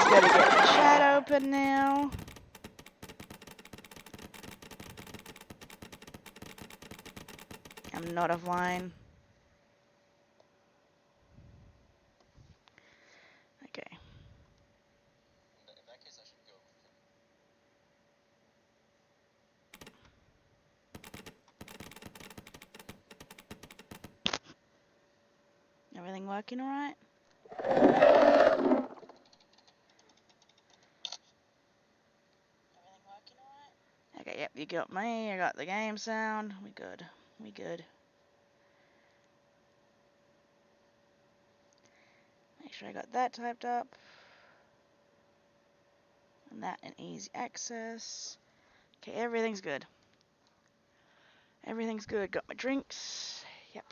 just gotta get the chat open now. I'm not offline. Okay. In that case, I should go. Everything working alright? Okay, yep, you got me, I got the game sound. We good. We good. Make sure I got that typed up. And that in easy access. Okay, everything's good. Everything's good. Got my drinks. Yep.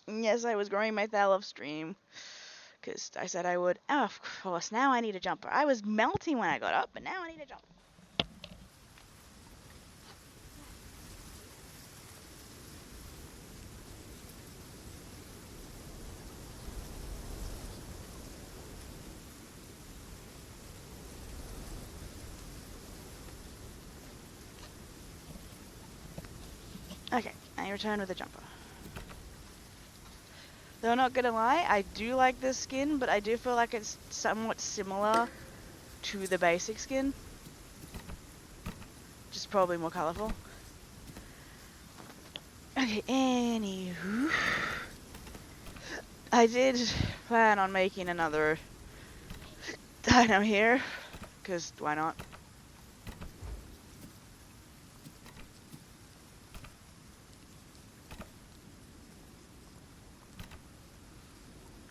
And yes, I was growing my Thal off stream. Because I said I would. Oh, of course, now I need a jumper. I was melting when I got up, but now I need a jumper. Okay, I return with a jumper. Though not gonna lie, I do like this skin, but I do feel like it's somewhat similar to the basic skin. Just probably more colourful. Okay, anywho. I did plan on making another dino here, because why not?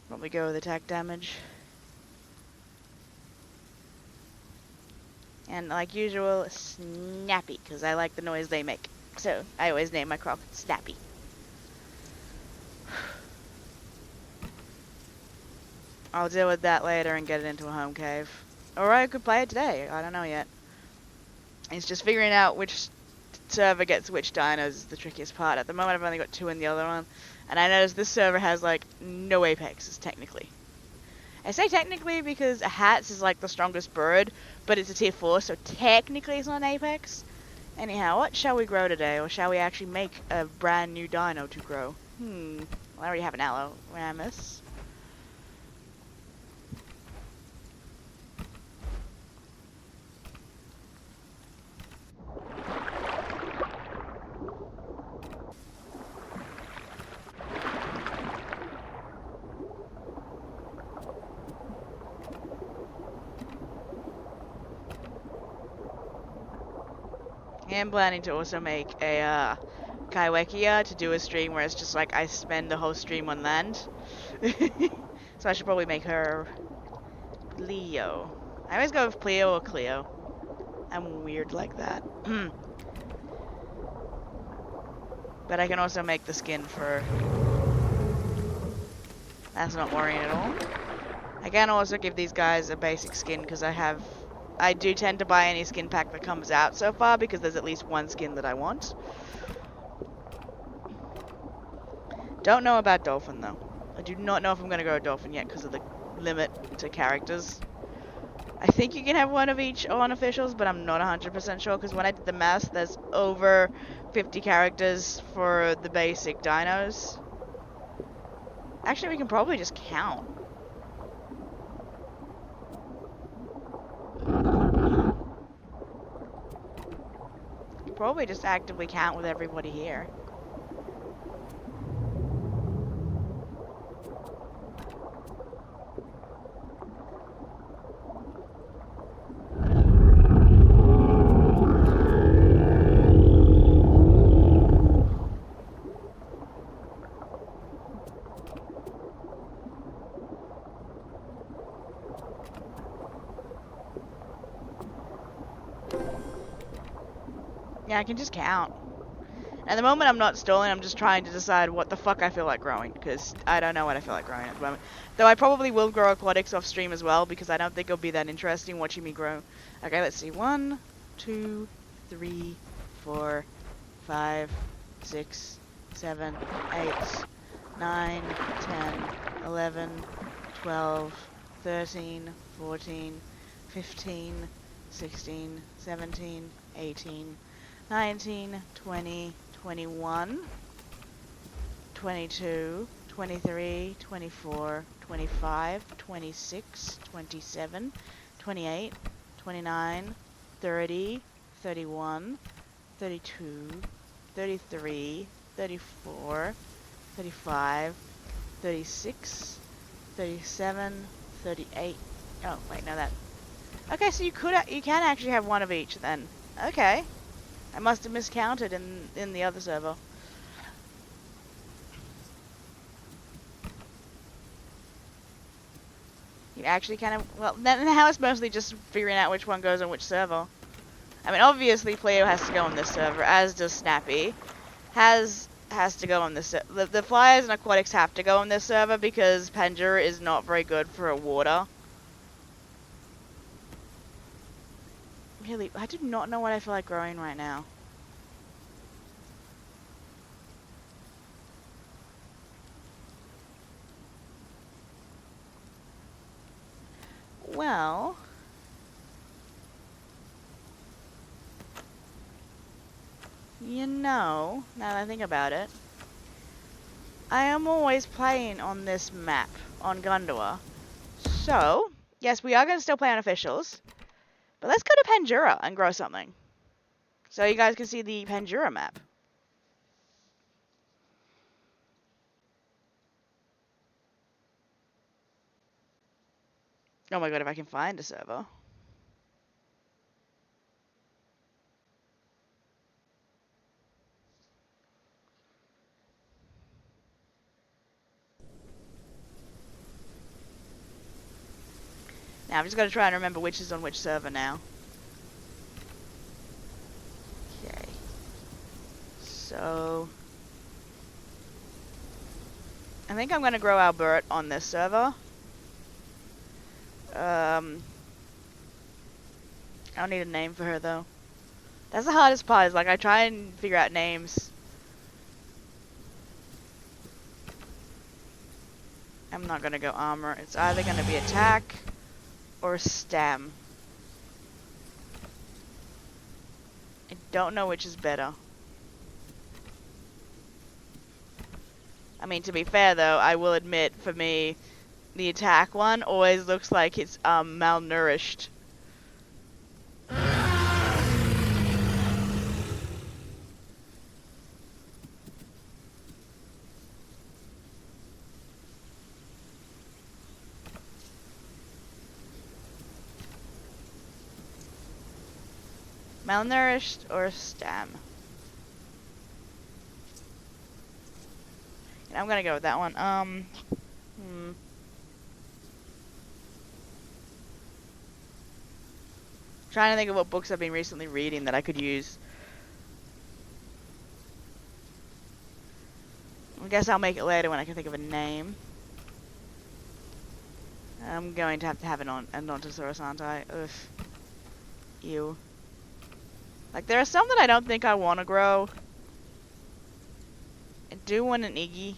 Probably go with attack damage. And like usual, Snappy, because I like the noise they make. So I always name my croc Snappy. I'll deal with that later and get it into a home cave. Or I could play it today, I don't know yet. It's just figuring out which server gets which dinos is the trickiest part. At the moment I've only got 2 in the other one. And I noticed this server has like no apexes, technically. I say technically because a Hats is like the strongest bird, but it's a tier 4, so technically it's not an apex. Anyhow, what shall we grow today? Or shall we actually make a brand new dino to grow? Well, I already have an Alloramus. I am planning to also make a Kaiwekia to do a stream where it's just like I spend the whole stream on land. So I should probably make her Leo. I always go with Cleo or Cleo. I'm weird like that. But I can also make the skin for... That's not worrying at all. I can also give these guys a basic skin because I do tend to buy any skin pack that comes out so far because there's at least one skin that I want. Don't know about Dolphin though. I do not know if I'm going to go Dolphin yet because of the limit to characters. I think you can have one of each on officials, but I'm not 100% sure because when I did the math, there's over 50 characters for the basic dinos. Actually, we can probably just count. Probably just actively count with everybody here. Yeah, I can just count. At the moment, I'm not stalling. I'm just trying to decide what the fuck I feel like growing, because I don't know what I feel like growing at the moment. Though I probably will grow aquatics off stream as well, because I don't think it'll be that interesting watching me grow. Okay, let's see. 1, 2, 3, 4, 5, 6, 7, 8, 9, 10, 11, 12, 13, 14, 15, 16, 17, 18, 19, 20, 21, 22, 23, 24, 25, 26, 27, 28, 29, 30, 31, 32, 33, 34, 35, 36, 37, 38. Oh, wait, no, that. Okay, so you can actually have one of each then. Okay. I must have miscounted in the other server. You actually kind of, well, now it's mostly just figuring out which one goes on which server. I mean, obviously Cleo has to go on this server, as does Snappy. Has to go on this. The Flyers and Aquatics have to go on this server because Pandora is not very good for a water. Really, I do not know what I feel like growing right now. Well, now that I think about it, I am always playing on this map on Gundua. So, yes, we are going to still play on officials, but let's go to Pandora and grow something. So you guys can see the Pandora map. Oh my god, if I can find a server. Now, I've just got to try and remember which is on which server now. Okay. So, I think I'm going to grow Albert on this server. I don't need a name for her, though. That's the hardest part, is like, I try and figure out names. I'm not going to go armor. It's either going to be attack or stam. I don't know which is better. I mean, to be fair, though, I will admit, for me, the attack one always looks like it's, malnourished. Malnourished or stam? And I'm gonna go with that one. Trying to think of what books I've been recently reading that I could use. I guess I'll make it later when I can think of a name. I'm going to have an Odontosaurus, aren't I? Ugh. Ew. Like, there are some that I don't think I want to grow. I do want an Iggy.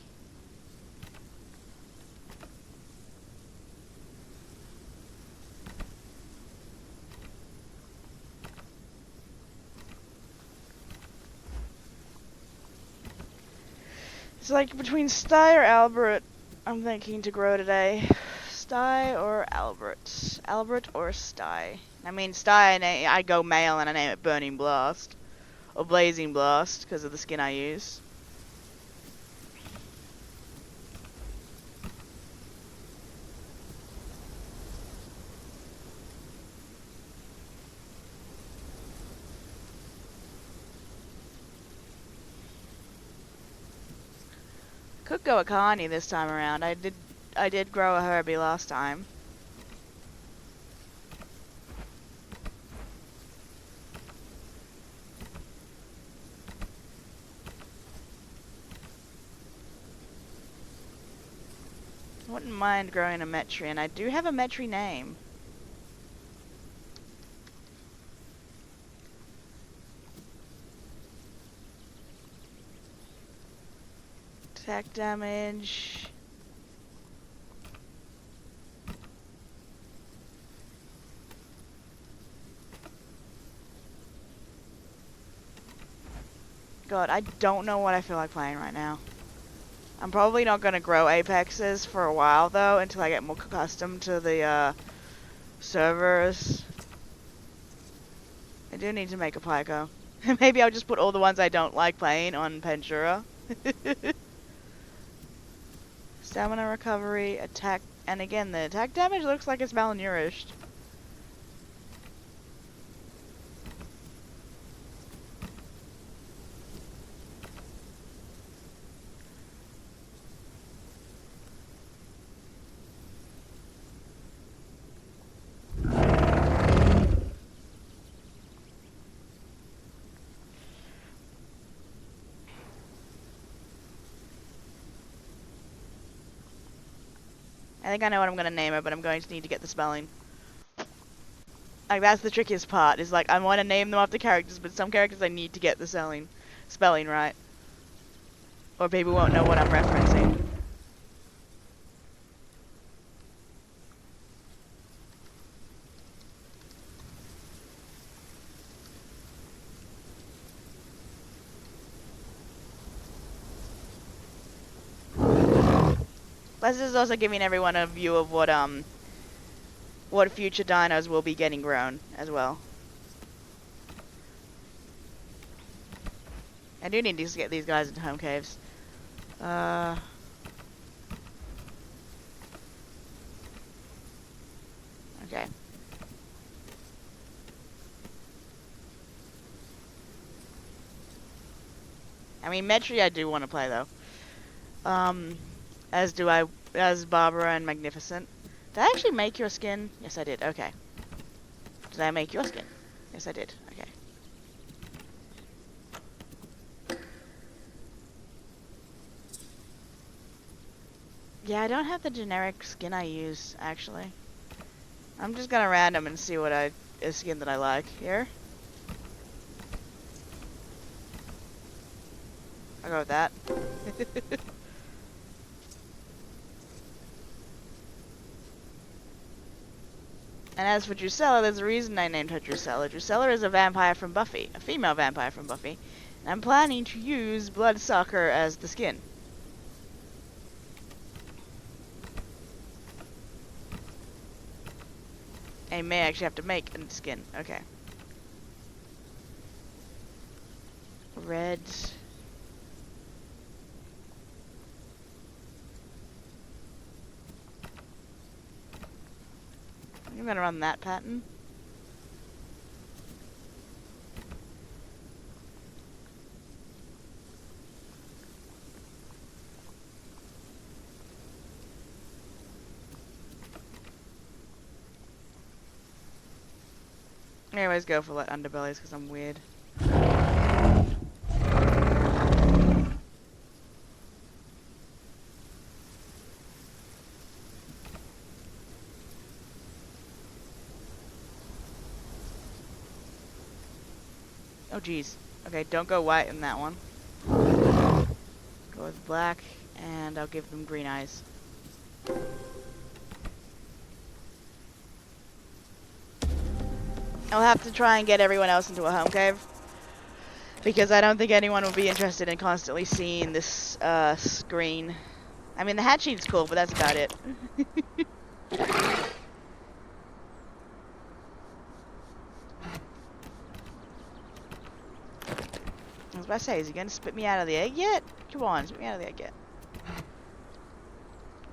It's like between Sty or Albert, I'm thinking to grow today. Sty or Albert? Albert or Sty? I mean, Sty, I go male and I name it Burning Blast. Or Blazing Blast, because of the skin I use. Could go a Carney this time around. I did grow a Herbie last time. I wouldn't mind growing a Metrian. I do have a Metri name. Attack damage. God, I don't know what I feel like playing right now. I'm probably not going to grow apexes for a while, though, until I get more accustomed to the servers. I do need to make a Pycho. Maybe I'll just put all the ones I don't like playing on Penjura. Stamina recovery, attack, and again, the attack damage looks like it's malnourished. I think I know what I'm going to name it, but I'm going to need to get the spelling. Like, that's the trickiest part, is like, I want to name them after characters, but some characters I need to get the spelling right. Or people won't know what I'm referencing. Plus, this is also giving everyone a view of what future dinos will be getting grown as well. I do need to get these guys into home caves. Okay. I mean, Metri I do want to play, though. As Barbara and Magnificent. Did I actually make your skin? Yes, I did. Okay. Did I make your skin? Yes, I did. Okay. Yeah, I don't have the generic skin I use, actually. I'm just gonna random and see what a skin that I like here. I'll go with that. And as for Drusilla, there's a reason I named her Drusilla. Drusilla is a vampire from Buffy, a female vampire from Buffy. And I'm planning to use Bloodsucker as the skin. I may actually have to make a skin. Okay. Red. I'm gonna run that pattern. I always go for like underbellies because I'm weird. Oh jeez. Okay, don't go white in that one. Go with black, and I'll give them green eyes. I'll have to try and get everyone else into a home cave. Because I don't think anyone will be interested in constantly seeing this screen. I mean, the hat sheet's cool, but that's about it. I was about to say, is he going to spit me out of the egg yet? Come on, spit me out of the egg yet.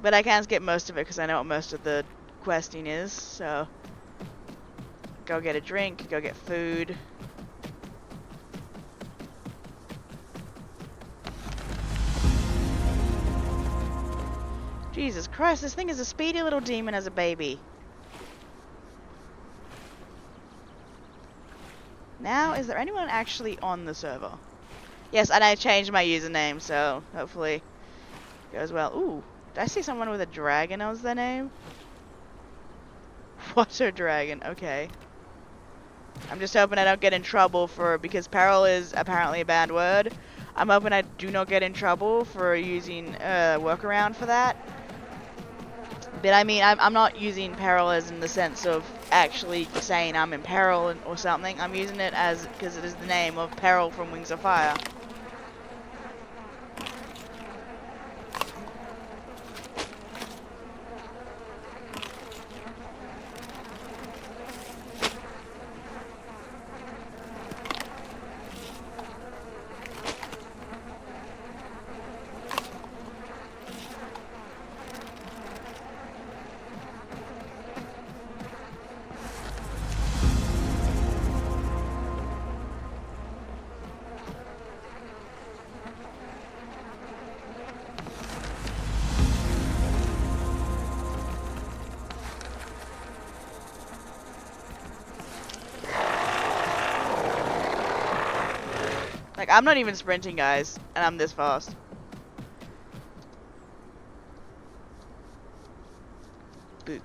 But I can skip most of it because I know what most of the questing is, so... Go get a drink, go get food. Jesus Christ, this thing is a speedy little demon as a baby. Now, is there anyone actually on the server? Yes, and I changed my username, so hopefully it goes well. Ooh, did I see someone with a dragon as their name? Water dragon, okay. I'm just hoping I don't get in trouble because peril is apparently a bad word. I'm hoping I do not get in trouble for using workaround for that. But I mean, I'm not using peril as in the sense of actually saying I'm in peril or something. I'm using it as because it is the name of Peril from Wings of Fire. Like, I'm not even sprinting, guys, and I'm this fast. Boop.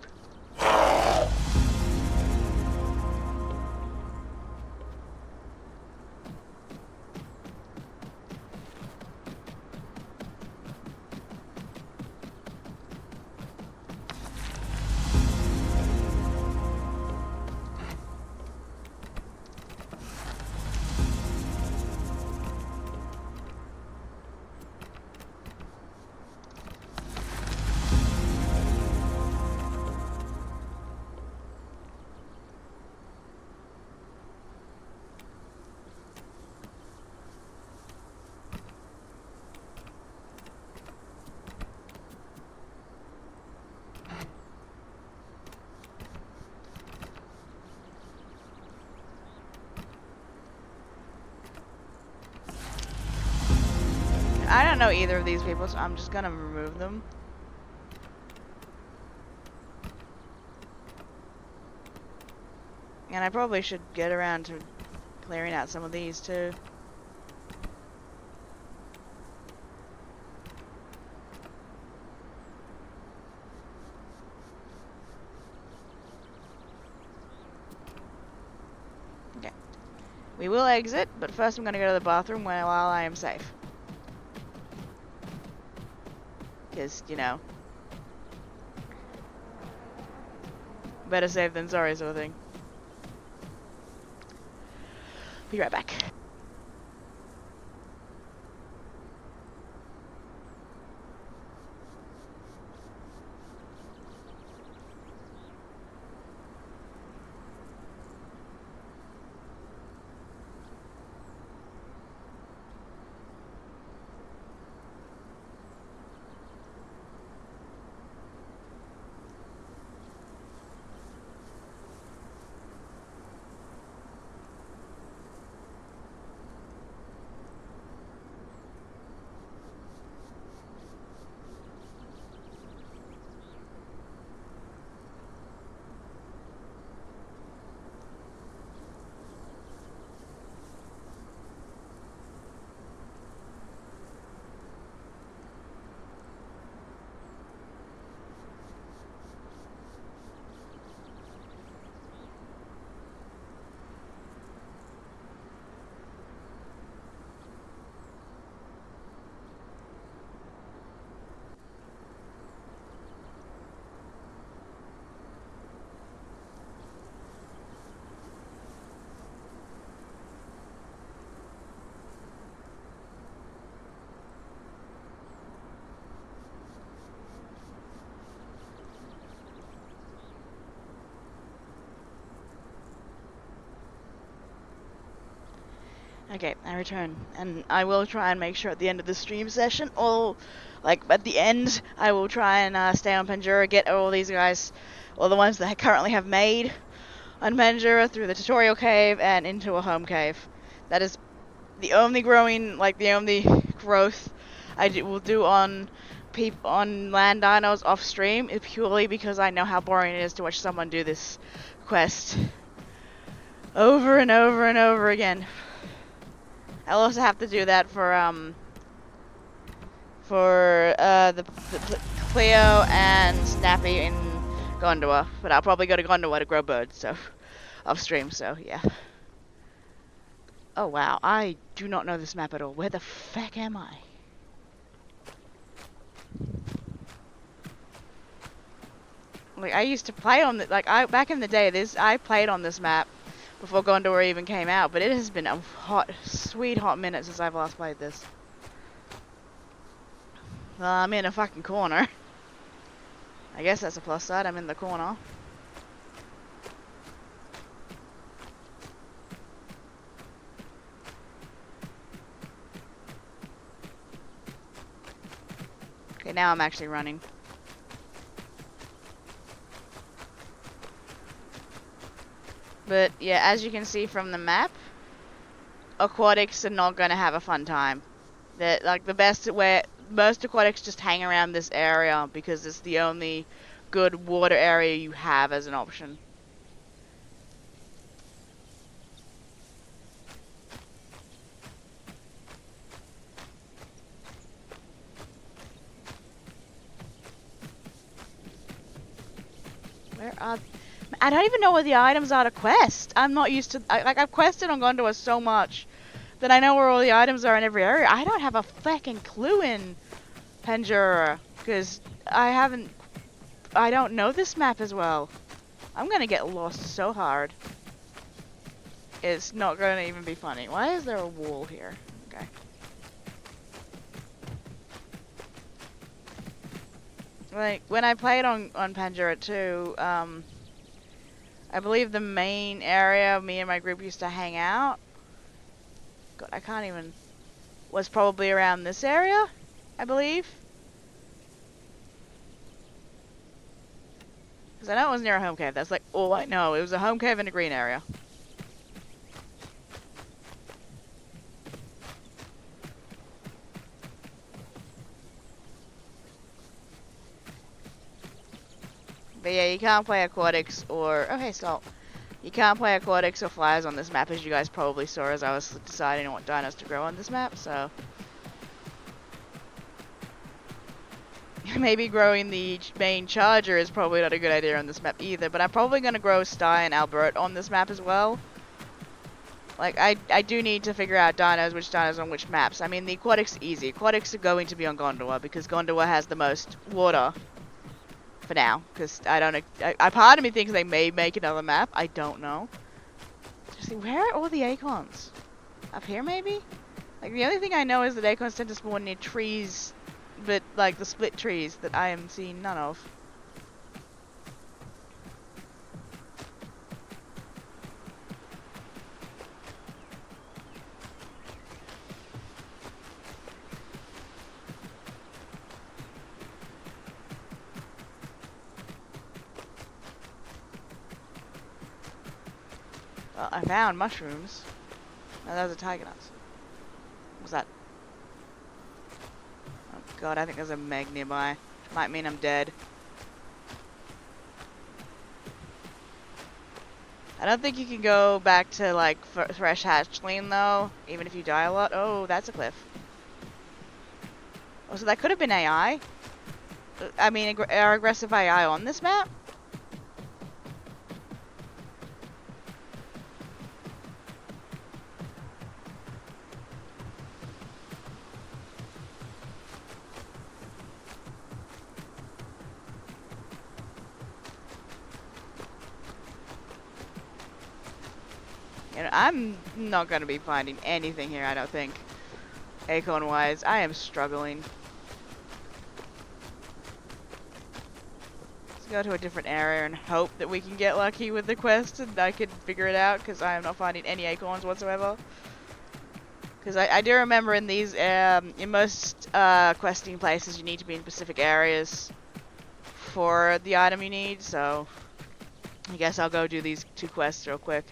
I don't know either of these people, so I'm just gonna remove them. And I probably should get around to clearing out some of these too. Okay. We will exit, but first I'm gonna go to the bathroom while I am safe. Because, you know, better safe than sorry sort of thing. Be right back. Okay, I return, and I will try and make sure at the end of the stream session, or like at the end, I will try and stay on Pandora, get all these guys, all the ones that I currently have made on Pandora through the tutorial cave and into a home cave. That is the only the only growth will do on land dinos off stream is purely because I know how boring it is to watch someone do this quest over and over and over again. I'll also have to do that for the Cleo and Snappy in Gondor, but I'll probably go to Gondor to grow birds, so off stream. So yeah. Oh wow, I do not know this map at all. Where the feck am I? Like, I used to play on the, back in the day, I played on this map before Gondor even came out, but it has been a sweet hot minute since I've last played this. Well, I'm in a fucking corner. I guess that's a plus side, I'm in the corner. Okay, now I'm actually running. But yeah, as you can see from the map, aquatics are not going to have a fun time. That like the best where most aquatics just hang around this area because it's the only good water area you have as an option. Where are... I don't even know where the items are to quest. I'm not used to... I've quested on Gondor so much that I know where all the items are in every area. I don't have a fucking clue in Pandora because I don't know this map as well. I'm gonna get lost so hard. It's not gonna even be funny. Why is there a wall here? Okay. Like, when I played on Pandora 2, I believe the main area me and my group used to hang out, God, I can't even, was probably around this area, I believe. Because I know it was near a home cave. That's like all I know. It was a home cave in a green area. But yeah, you can't play aquatics or... Oh, hey, Salt. You can't play aquatics or flyers on this map, as you guys probably saw as I was deciding what dinos to grow on this map, so... Maybe growing the main charger is probably not a good idea on this map either, but I'm probably going to grow Sty and Albert on this map as well. Like, I do need to figure out dinos, which dinos on which maps. I mean, the aquatics easy. Aquatics are going to be on Gondor, because Gondor has the most water. For now, because I don't... part of me thinks they may make another map. I don't know. Just see, where are all the acorns? Up here, maybe? Like, the only thing I know is that acorns tend to spawn near trees, but, like, the split trees that I am seeing none of. Well, I found mushrooms. Oh, that was a tiger nuts. What's that? Oh god, I think there's a Meg nearby. Which might mean I'm dead. I don't think you can go back to, like, fresh hatchling, though. Even if you die a lot. Oh, that's a cliff. Oh, so that could have been AI. I mean, are aggressive AI on this map? You know, I'm not going to be finding anything here, I don't think. Acorn-wise, I am struggling. Let's go to a different area and hope that we can get lucky with the quest and I can figure it out, because I am not finding any acorns whatsoever. Because I do remember in these, in most questing places, you need to be in specific areas for the item you need, so I guess I'll go do these 2 quests real quick.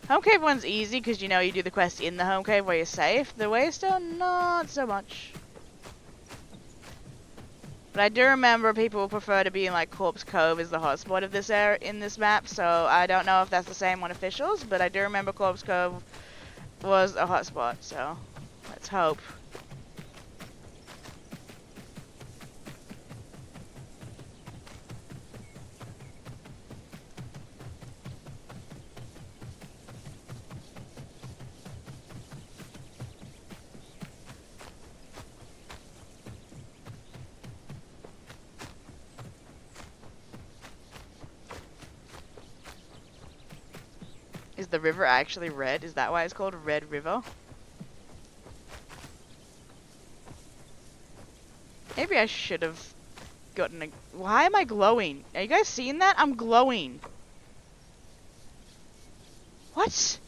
Home cave one's easy because you know you do the quest in the home cave where you're safe. The waystone, not so much. But I do remember people prefer to be in like Corpse Cove is the hotspot of this area in this map, so I don't know if that's the same on officials, but I do remember Corpse Cove was a hotspot, so let's hope. the river actually red? Is that why it's called Red River? Maybe I should have gotten a... Why am I glowing? Are you guys seeing that? I'm glowing. What?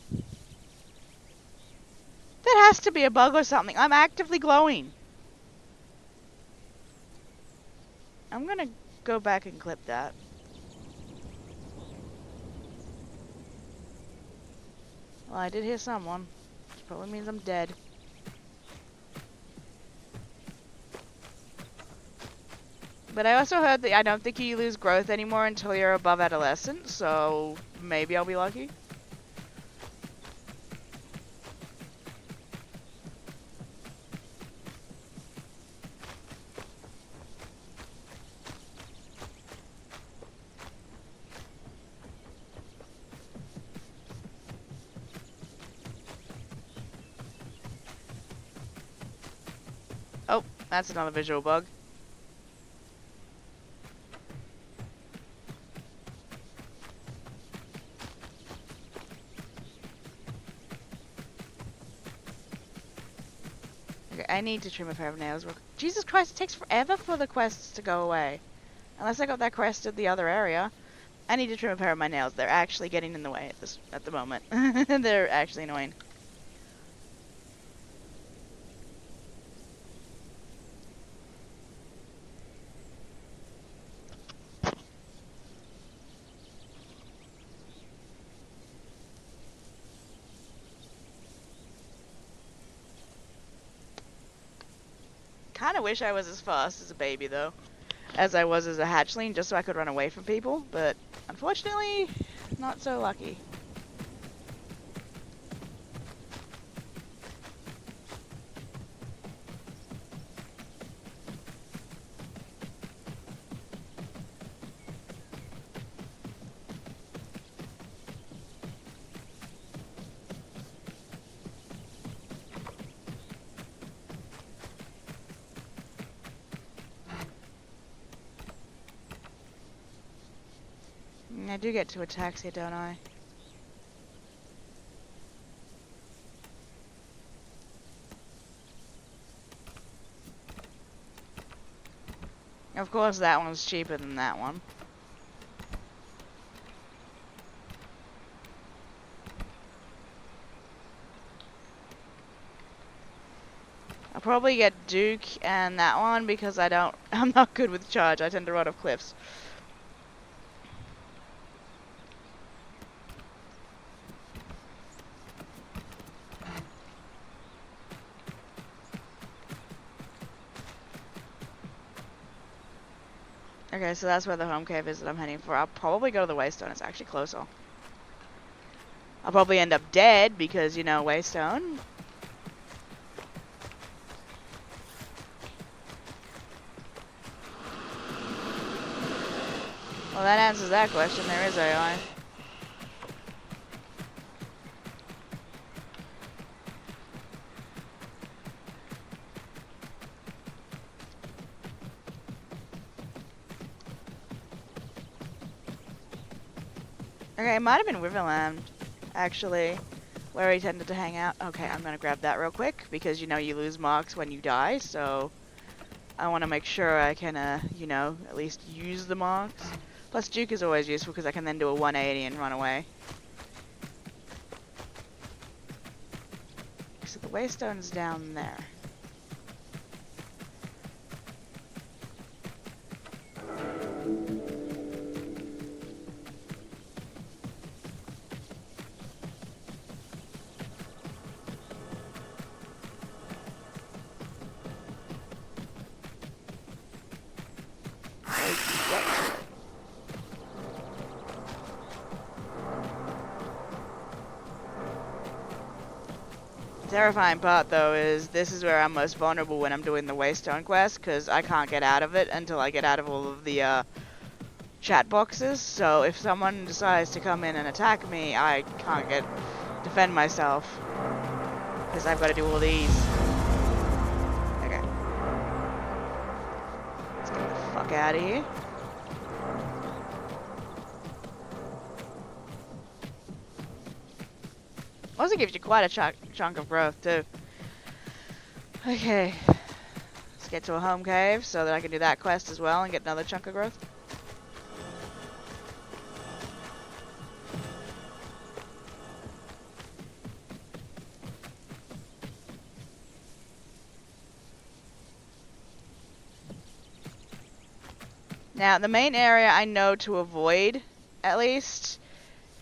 That has to be a bug or something. I'm actively glowing. I'm gonna go back and clip that. Well, I did hear someone. Which probably means I'm dead. But I also heard that I don't think you lose growth anymore until you're above adolescent, so maybe I'll be lucky. Oh, that's another visual bug. Okay, I need to trim a pair of nails. Jesus Christ, it takes forever for the quests to go away. Unless I got that quest at the other area. I need to trim a pair of my nails. They're actually getting in the way at the moment. They're actually annoying. Kinda wish I was as fast as a baby though, as I was as a hatchling, just so I could run away from people, but unfortunately, not so lucky. I do get to a taxi, don't I? Of course that one's cheaper than that one. I'll probably get Duke and that one because I'm not good with charge. I tend to run off cliffs. Okay, so that's where the home cave is that I'm heading for. I'll probably go to the Waystone. It's actually closer. I'll probably end up dead because, you know, Waystone. Well, that answers that question. There is AI. Okay, it might have been Riverland, actually, where he tended to hang out. Okay, I'm gonna grab that real quick, because, you know, you lose marks when you die, so I want to make sure I can, you know, at least use the marks. Plus, Duke is always useful, because I can then do a 180 and run away. So the Waystone's down there. Terrifying part though is this is where I'm most vulnerable when I'm doing the Waystone quest, because I can't get out of it until I get out of all of the chat boxes. So if someone decides to come in and attack me, I can't defend myself, because I've got to do all these. Okay, let's get the fuck out of here. Also gives you quite a chunk of growth too. Okay. Let's get to a home cave so that I can do that quest as well and get another chunk of growth. Now, the main area I know to avoid, at least,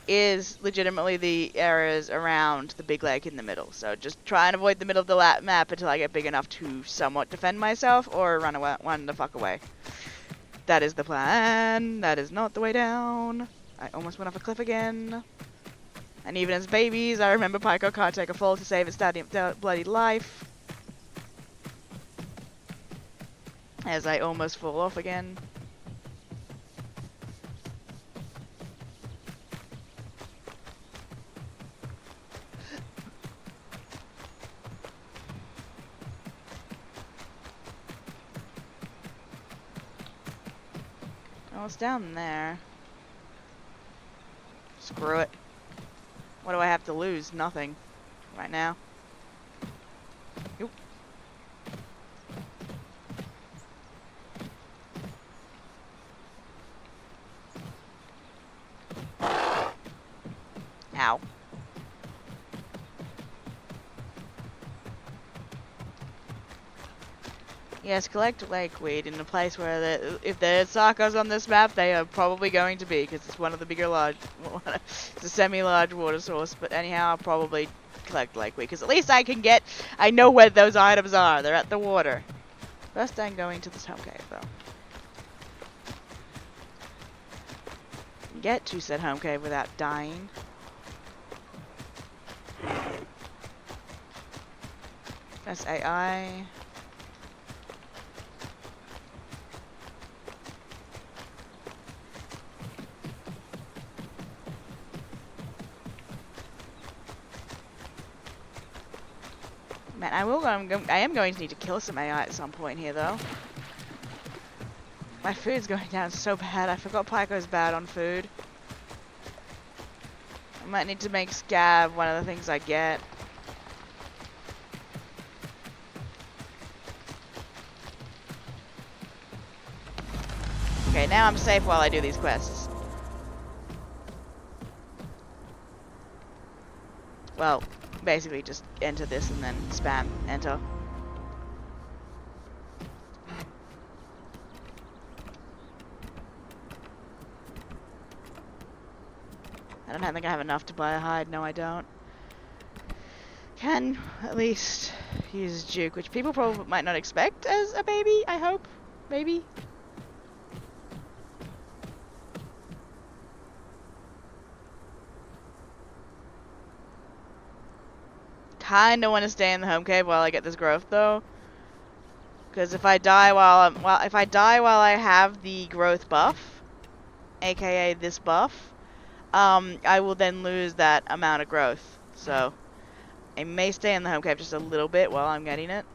is legitimately the areas around the big lake in the middle. So just try and avoid the middle of the map until I get big enough to somewhat defend myself or run the fuck away. That is the plan. That is not the way down. I almost went off a cliff again. And even as babies, I remember Pycho can't take a fall to save its bloody life. As I almost fall off again. Oh, it's down there. Screw it. What do I have to lose? Nothing. Right now. Oop. Ow. Yes, collect lakeweed in a place where if there's sarcos on this map, they are probably going to be, because it's one of the bigger it's a semi-large water source, but anyhow, I'll probably collect lakeweed, because at least I know where those items are, they're at the water. First I'm going to this home cave, though. Get to said home cave without dying. Press AI. Man, I am going to need to kill some AI at some point here, though. My food's going down so bad. I forgot Pycho's bad on food. I might need to make scab one of the things I get. Okay, now I'm safe while I do these quests. Well, basically just enter this and then spam enter. I don't think I have enough to buy a hide. No, I don't. Can at least use Juke, which people probably might not expect as a baby, I hope. Maybe. Kinda want to stay in the home cave while I get this growth, though. Because if I die while I have the growth buff, aka this buff, I will then lose that amount of growth. So I may stay in the home cave just a little bit while I'm getting it.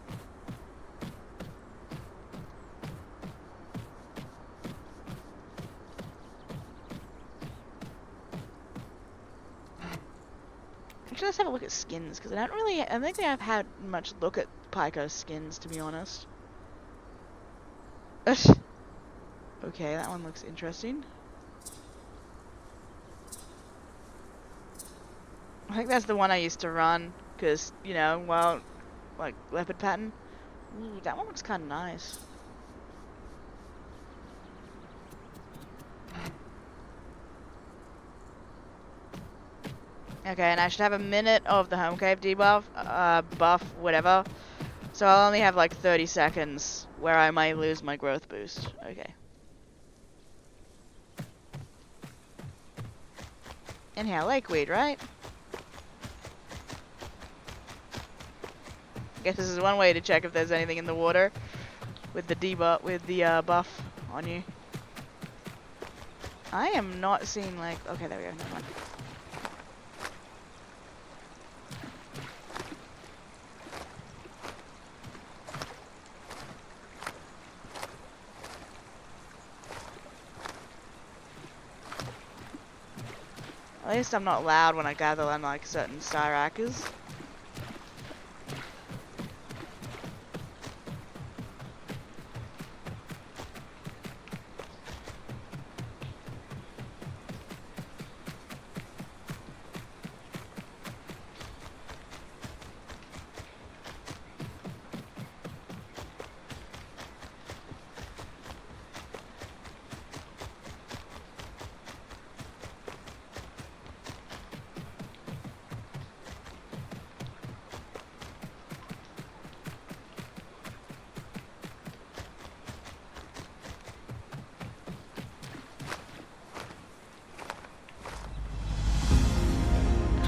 Actually, let's have a look at skins, because I don't think I've had much look at Pycho's skins, to be honest. Okay, that one looks interesting. I think that's the one I used to run, because, you know, well, like, leopard pattern. Ooh, that one looks kind of nice. Okay, and I should have a minute of the home cave debuff, buff, whatever. So I'll only have like 30 seconds where I might lose my growth boost. Okay. Anyhow, lakeweed, right? I guess this is one way to check if there's anything in the water with the debuff, with the buff on you. I am not seeing like. Okay, there we go. Never mind. At least I'm not loud when I gather on like certain styrackers.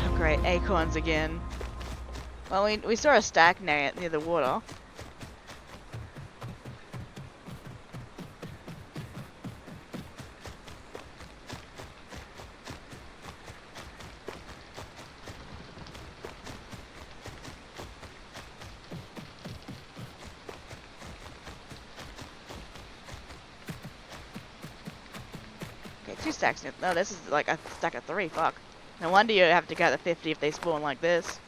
Oh, great, acorns again. Well, we saw a stack near the water. Okay, 2 stacks. No, this is like a stack of 3. Fuck. No wonder you have to gather 50 if they spawn like this.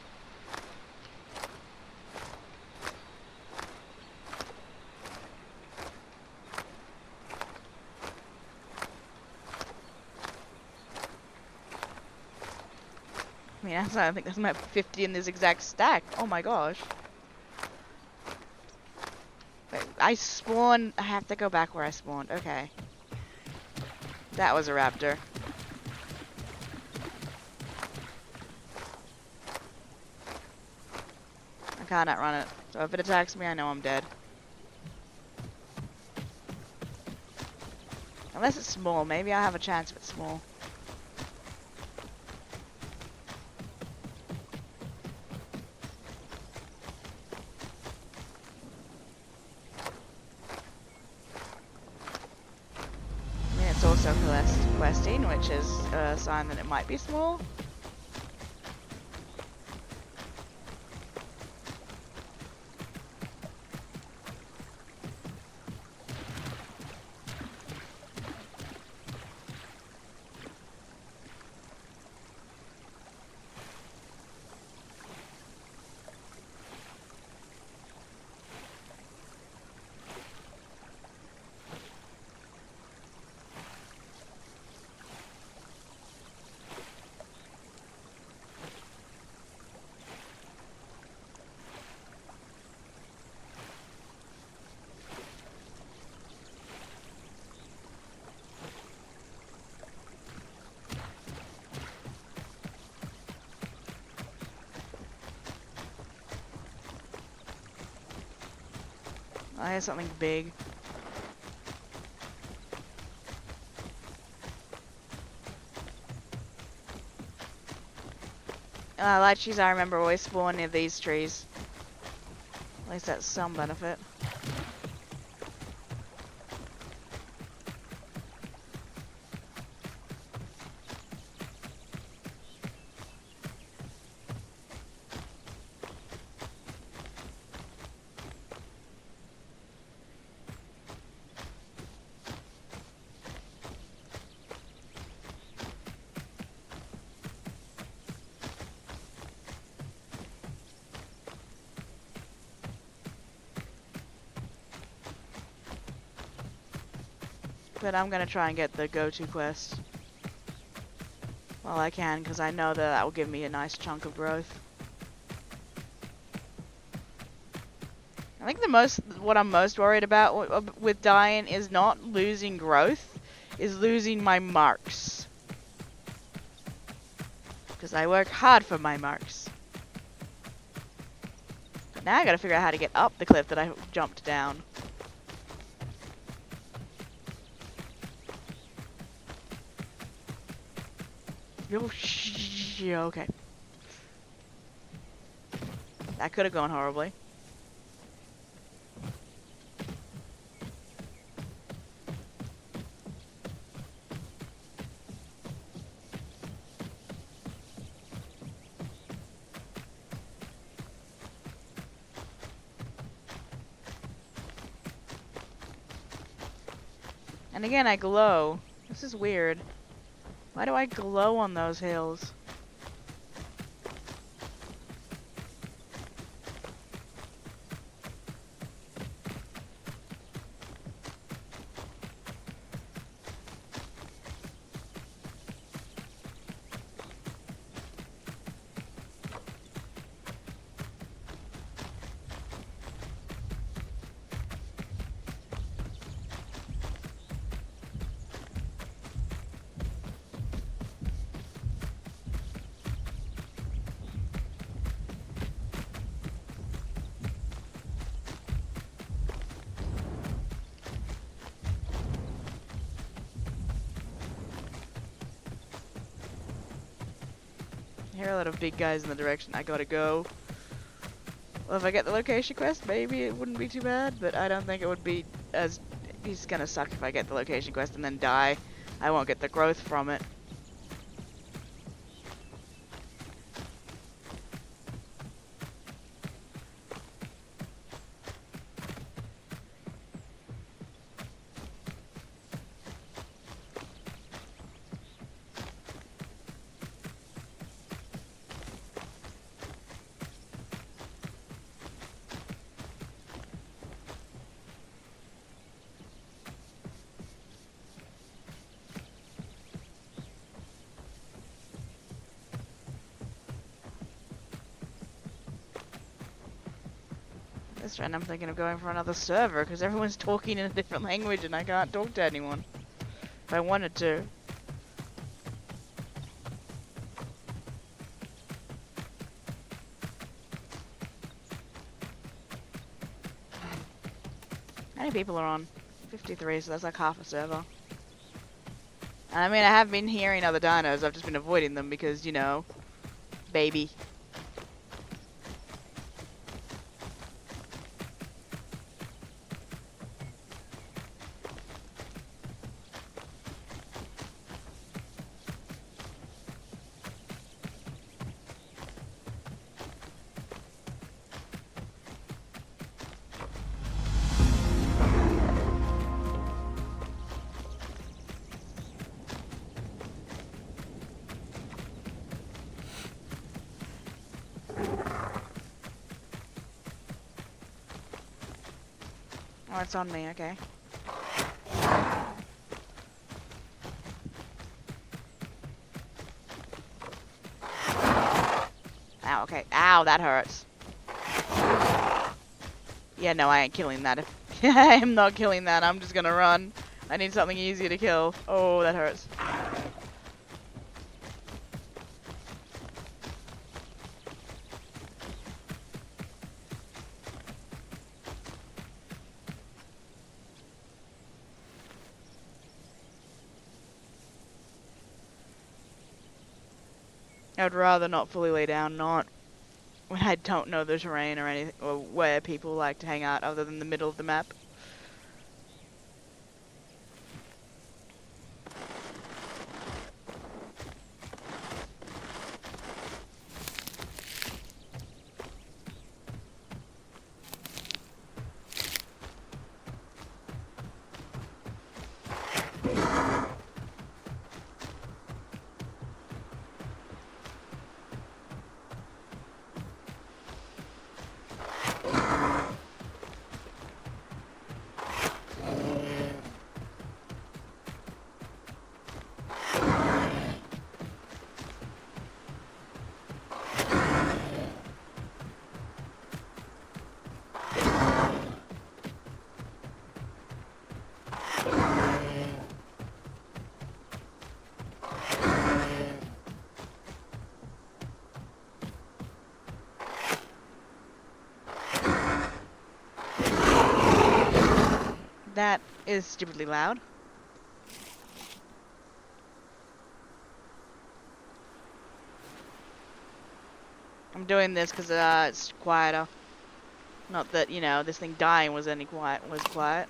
I mean, I think there's about 50 in this exact stack. Oh my gosh. Wait, I spawned. I have to go back where I spawned. Okay. That was a raptor. I can't outrun it. So if it attacks me, I know I'm dead. Unless it's small. Maybe I'll have a chance if it's small. I mean, it's also questing, which is a sign that it might be small. I hear something big. Lychees, I remember, always spawn near these trees. At least that's some benefit. But I'm gonna try and get the go-to quest while I can, because I know that will give me a nice chunk of growth. I think what I'm most worried about with dying is not losing growth, is losing my marks. Because I work hard for my marks. But now I gotta figure out how to get up the cliff that I jumped down. Okay. That could have gone horribly. And again, I glow. This is weird. Why do I glow on those hills? I hear a lot of big guys in the direction I gotta go. Well, if I get the location quest, maybe it wouldn't be too bad, but I don't think it would be as... He's gonna suck if I get the location quest and then die. I won't get the growth from it. This round I'm thinking of going for another server, because everyone's talking in a different language and I can't talk to anyone. If I wanted to. How many people are on? 53, so that's like half a server. And I mean, I have been hearing other dinos, I've just been avoiding them because, you know, baby. Oh, it's on me, okay. Ow, okay. Ow, that hurts. Yeah, no, I ain't killing that. I am not killing that, I'm just gonna run. I need something easier to kill. Oh, that hurts. I'd rather not fully lay down, not when I don't know the terrain or anything, or where people like to hang out other than the middle of the map. That is stupidly loud. I'm doing this because it's quieter. Not that, you know, this thing dying was quiet.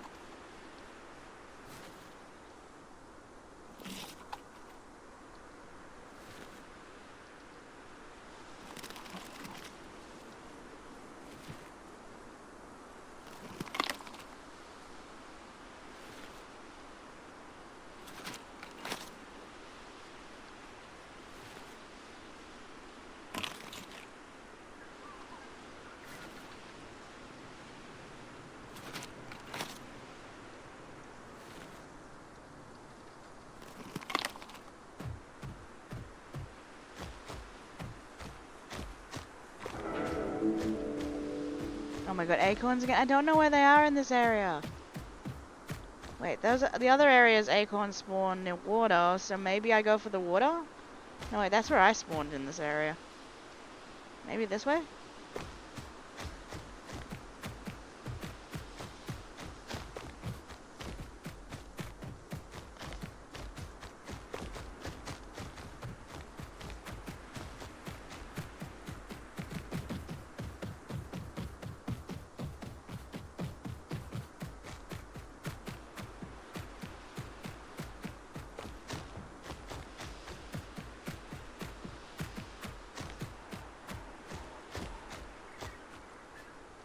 my god, acorns again. I don't know where they are in this area. Wait, those are, the other areas acorns spawn near water, so maybe I go for the water? No, wait, that's where I spawned in this area. Maybe this way?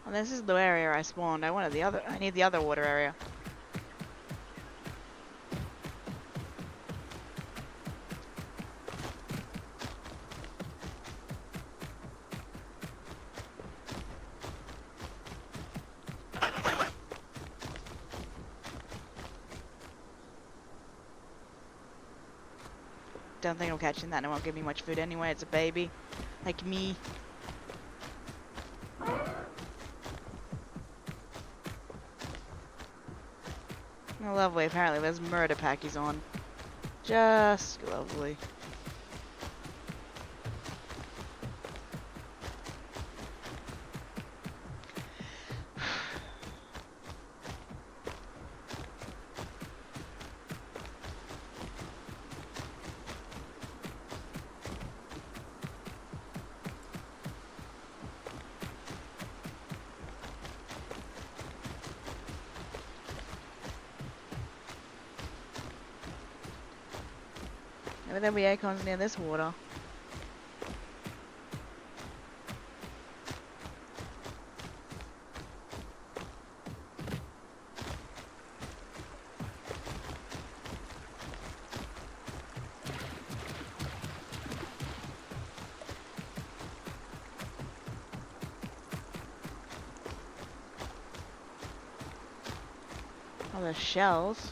Well, this is the area I spawned. I need the other water area. Don't think I'm catching that and it won't give me much food anyway. It's a baby. Like me. Oh, lovely. Apparently there's murder packies on. Just lovely. Maybe there'll be acorns near this water. Oh, there's shells.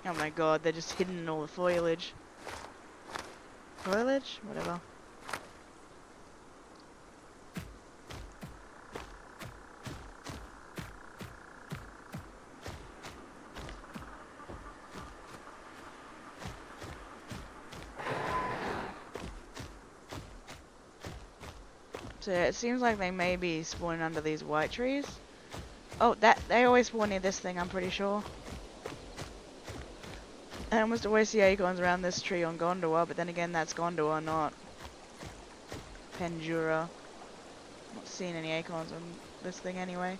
Oh my god, they're just hidden in all the foliage. Foliage? Whatever. So yeah, it seems like they may be spawning under these white trees. Oh, they always spawn near this thing, I'm pretty sure. I almost always see acorns around this tree on Gondor, but then again, that's Gondor, not Pendura. Not seeing any acorns on this thing anyway.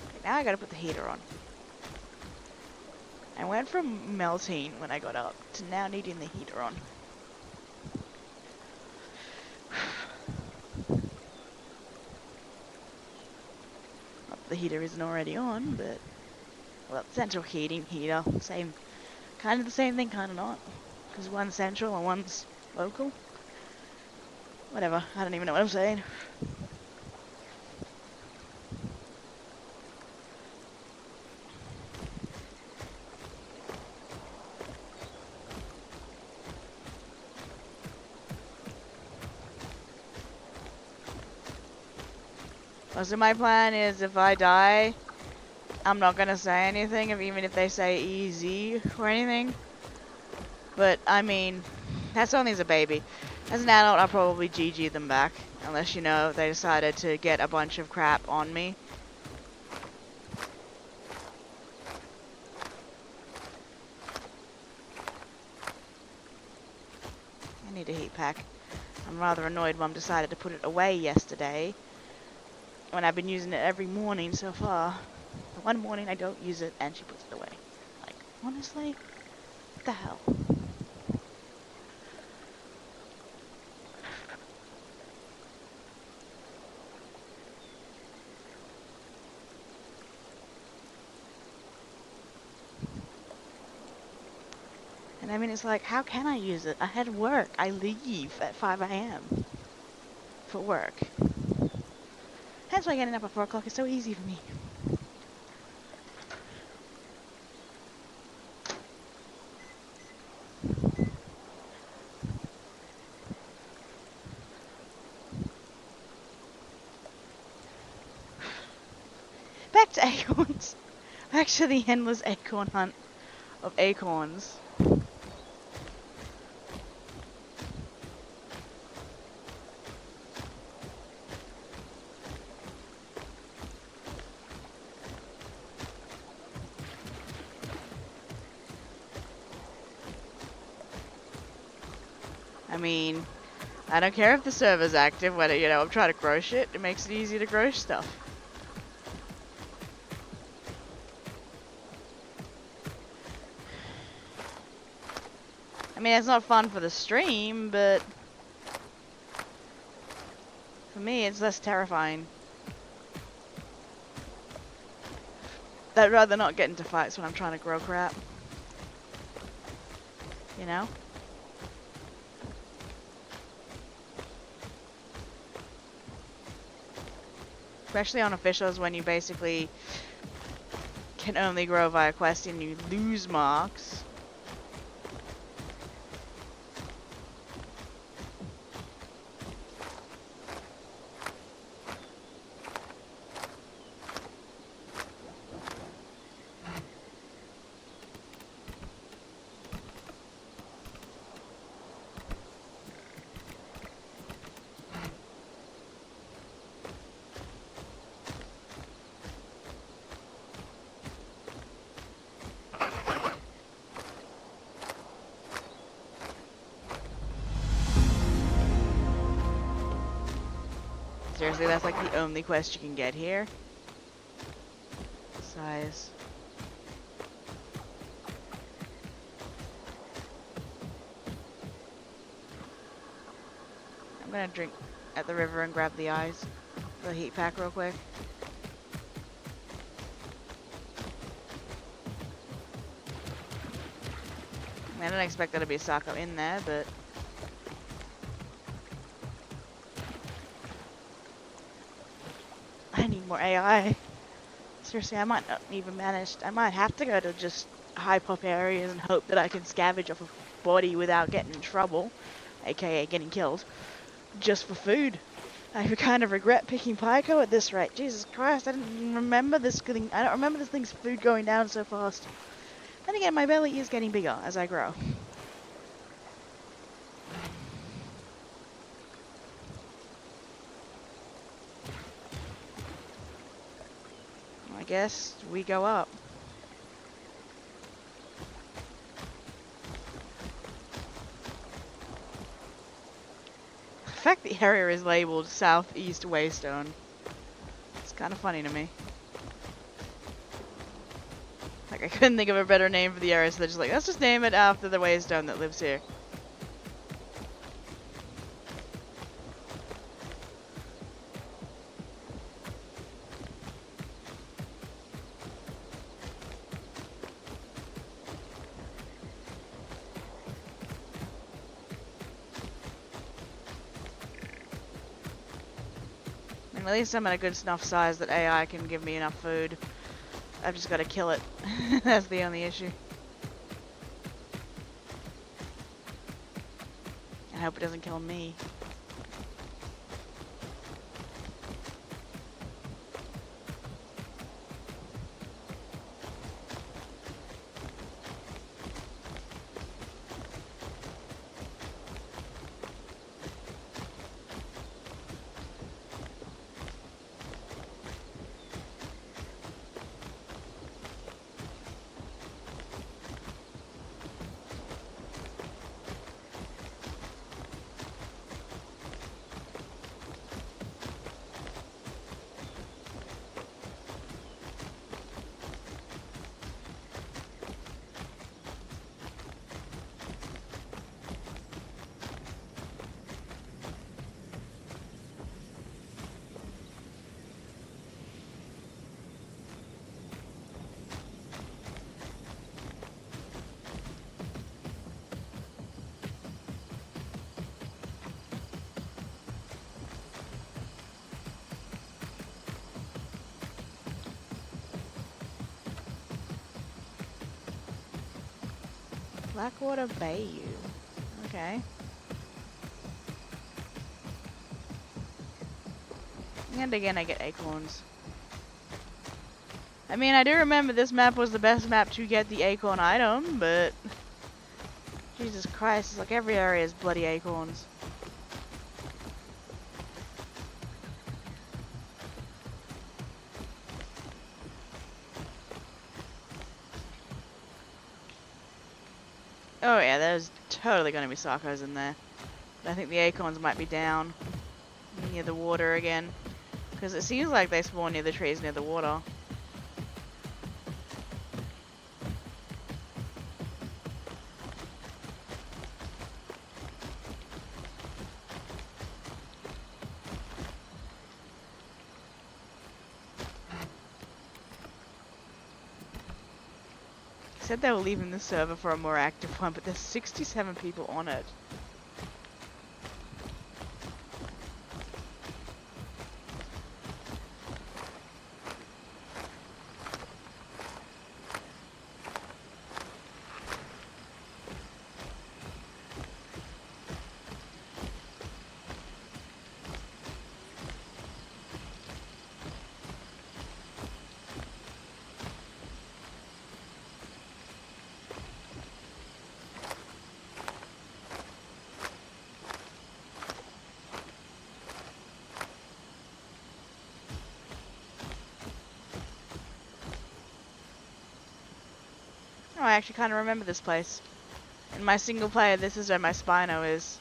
Okay, now I gotta put the heater on. I went from melting when I got up to now needing the heater on. Not that the heater isn't already on, but well, central heating heater, same, kind of the same thing, kind of not, because one's central and one's local. Whatever, I don't even know what I'm saying. So my plan is if I die, I'm not gonna say anything, even if they say easy or anything. But I mean, that's only as a baby. As an adult, I'll probably GG them back. Unless, you know, they decided to get a bunch of crap on me. I need a heat pack. I'm rather annoyed Mum decided to put it away yesterday, when I've been using it every morning so far. The one morning I don't use it and she puts it away. Like, honestly? What the hell? And I mean, it's like, how can I use it? I had work. I leave at 5 a.m. for work. Hence why getting up at 4 o'clock is so easy for me. Back to acorns. Back to the endless acorn hunt of acorns. I mean, I don't care if the server's active, whether, you know, I'm trying to grow shit, it makes it easy to grow stuff. I mean, it's not fun for the stream, but for me, it's less terrifying. I'd rather not get into fights when I'm trying to grow crap. You know? Especially on officials when you basically can only grow via questing and you lose marks. Seriously, that's like the only quest you can get here. Size. I'm gonna drink at the river and grab the eyes. The heat pack real quick. I didn't expect there to be a Sako in there, but I need more AI. Seriously, I might not even manage. I might have to go to just high pop areas and hope that I can scavenge off a body without getting in trouble, aka getting killed, just for food. I kind of regret picking Pycho at this rate. Jesus Christ, I didn't remember this thing. I don't remember this thing's food going down so fast. Then again, my belly is getting bigger as I grow. I guess we go up. The fact the area is labeled Southeast Waystone, it's kind of funny to me. Like, I couldn't think of a better name for the area, so they're just like, let's just name it after the Waystone that lives here. And at least I'm at a good enough size that AI can give me enough food. I've just got to kill it. That's the only issue. I hope it doesn't kill me. Blackwater Bayou. Okay. And again, I get acorns. I mean, I do remember this map was the best map to get the acorn item, but... Jesus Christ, it's like every area is bloody acorns. Oh yeah, there's totally going to be sarcos in there. But I think the acorns might be down near the water again. Because it seems like they spawn near the trees near the water. Said they were leaving the server for a more active one, but there's 67 people on it. Oh, I actually kind of remember this place. In my single player, this is where my Spino is.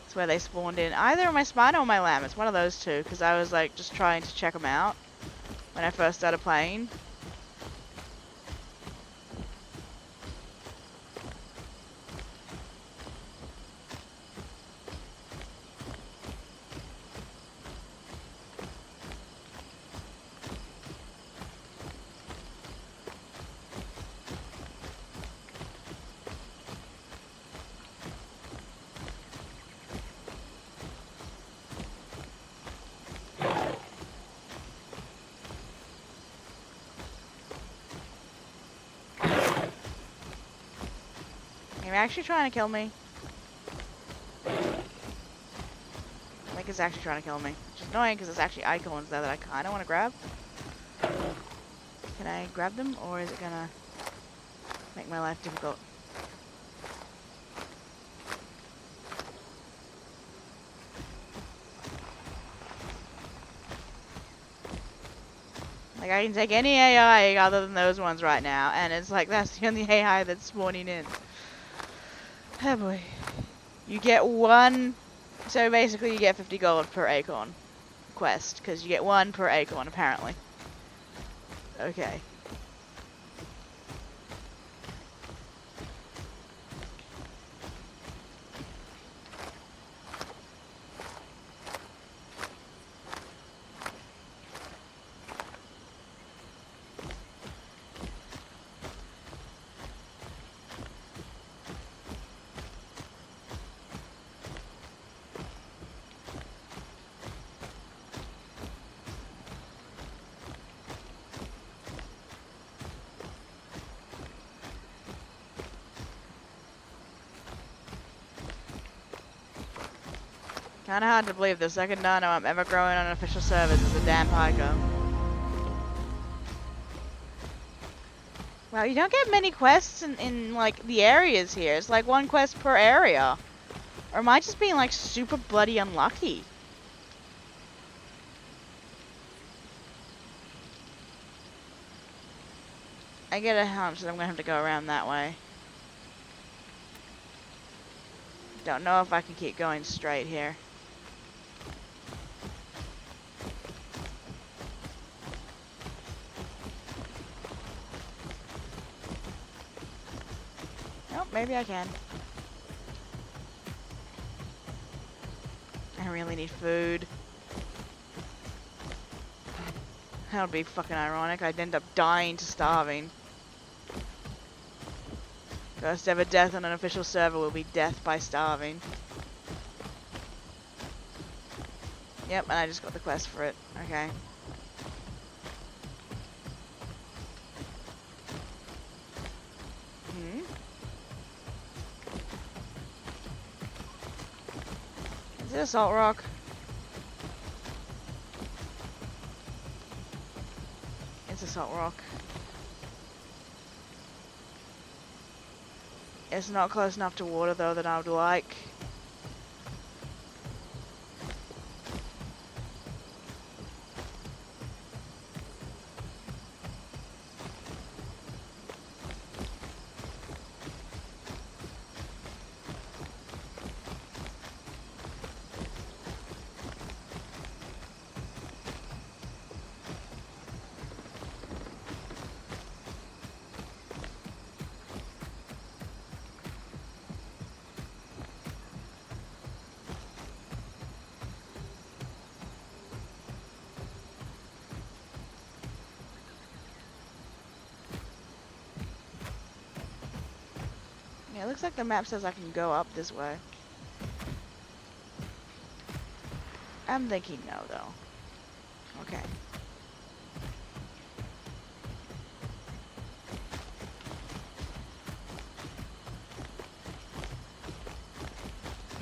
It's where they spawned in. Either my Spino or my Lamb. It's one of those two, because I was like just trying to check them out when I first started playing. You're actually trying to kill me. I think it's actually trying to kill me. Which is annoying because it's actually icons there that I kind of want to grab. Can I grab them, or is it gonna make my life difficult? Like, I can take any AI other than those ones right now, and it's like that's the only AI that's spawning in. Oh boy. You get one, so basically you get 50 gold per acorn quest, because you get one per acorn apparently. Okay. Kinda hard to believe the second dino I'm ever growing on official servers is a damn Pycho. Wow, you don't get many quests in like the areas here. It's like one quest per area. Or am I just being like super bloody unlucky? I get a hunch that I'm gonna have to go around that way. Don't know if I can keep going straight here. Nope, maybe I can. I really need food. That would be fucking ironic. I'd end up dying to starving. First ever death on an official server will be death by starving. Yep, and I just got the quest for it. Okay. Is it a salt rock? It's a salt rock. It's not close enough to water though that I would like. Yeah, it looks like the map says I can go up this way. I'm thinking no, though. Okay.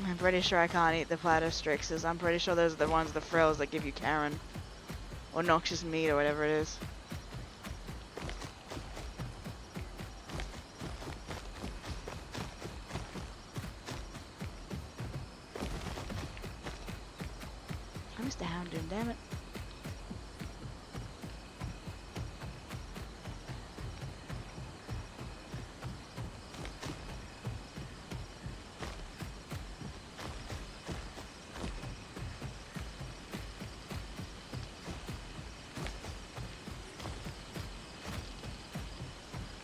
I'm pretty sure I can't eat the Platystrixes. I'm pretty sure those are the ones, the frills that give you Karen. Or noxious meat or whatever it is. I missed the Houndoom, damn it.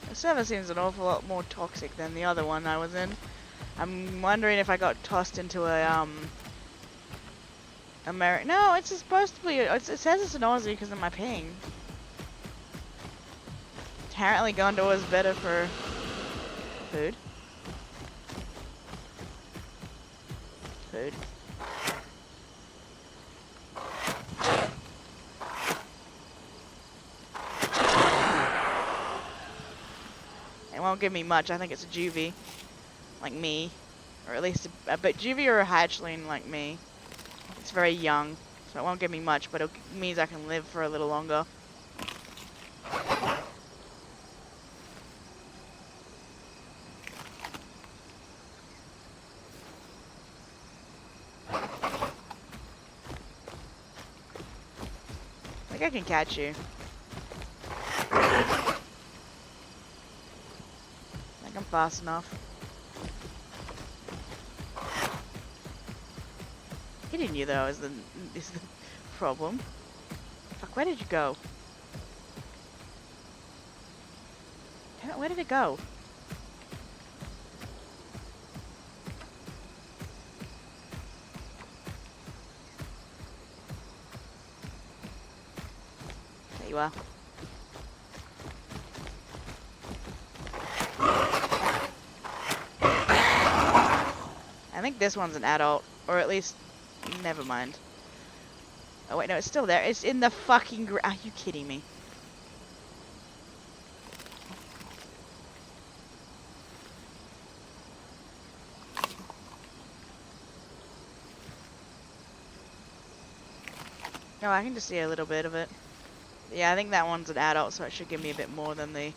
The server seems an awful lot more toxic than the other one I was in. I'm wondering if I got tossed into a, No, it's supposed to be, it says it's an Aussie because of my ping. Apparently Gondor is better for food. Food. It won't give me much. I think it's a juvie, like me, or at least a bit juvie or a hatchling like me. It's very young, so it won't give me much, but it means I can live for a little longer. I think I can catch you. I think I'm fast enough. Hitting you though is the problem. Fuck, where did you go? Damn it, where did it go? There you are. I think this one's an adult, or at least, never mind. Oh wait, no, it's still there. It's in the fucking are you kidding me? No, I can just see a little bit of it. Yeah, I think that one's an adult, so it should give me a bit more than the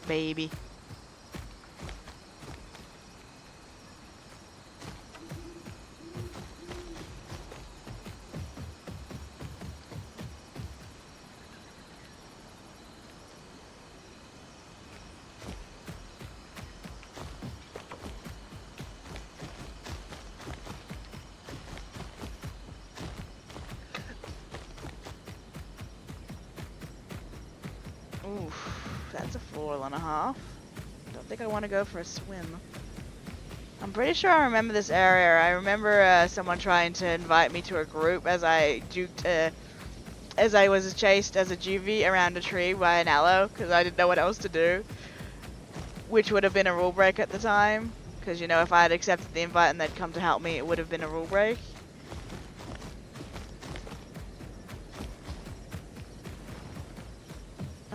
baby. Oof, that's a 4.5. Don't think I want to go for a swim. I'm pretty sure I remember this area. I remember someone trying to invite me to a group as I was chased as a juvie around a tree by an aloe because I didn't know what else to do, which would have been a rule break at the time. Because you know, if I had accepted the invite and they'd come to help me, it would have been a rule break.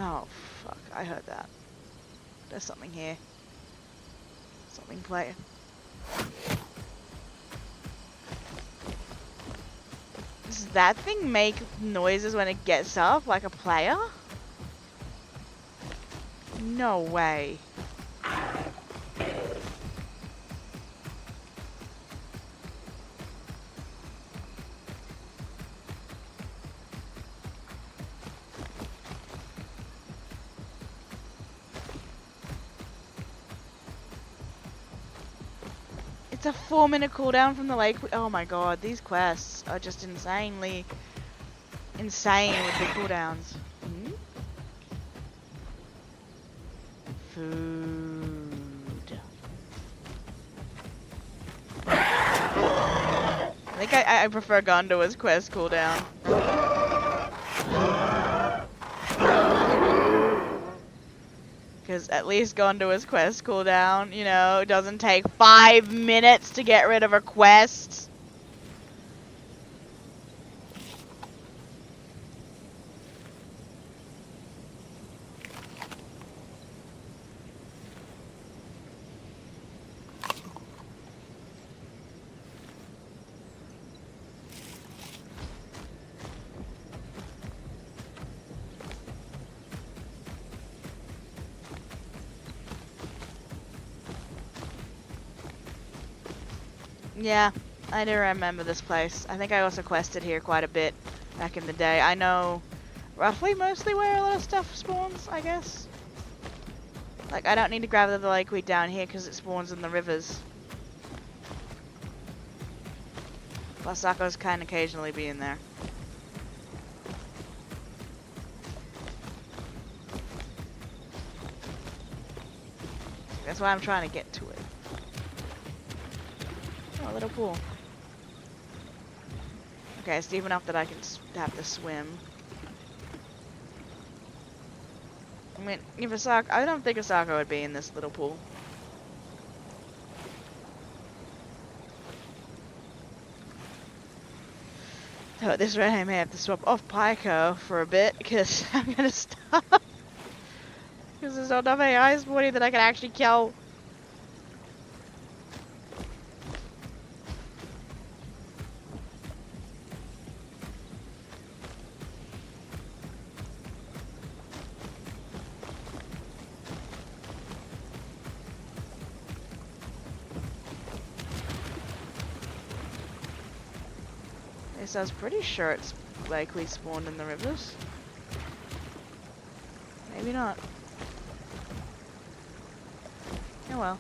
Oh, fuck. I heard that. There's something here. Something playing. Does that thing make noises when it gets up, like a player? No way. It's a 4-minute cooldown from the lake. Oh my god, these quests are just insanely insane with the cooldowns. Hmm? Food. I think I prefer Gondor's quest cooldown. Because at least Gondor's quest cooldown, you know, doesn't take 5 minutes to get rid of a quest. Yeah, I do remember this place. I think I also quested here quite a bit back in the day. I know roughly mostly where a lot of stuff spawns, I guess. Like, I don't need to grab the lakeweed down here because it spawns in the rivers. Plus, Sakos can occasionally be in there. That's why I'm trying to get to it. Oh, a little pool. Okay, it's deep enough that I can have to swim. I mean, if I don't think a Sako would be in this little pool. So at this rate, I may have to swap off Pycho for a bit because I'm gonna stop. Because there's not enough AI spawning that I can actually kill. So I was pretty sure it's likely spawned in the rivers. Maybe not. Oh well.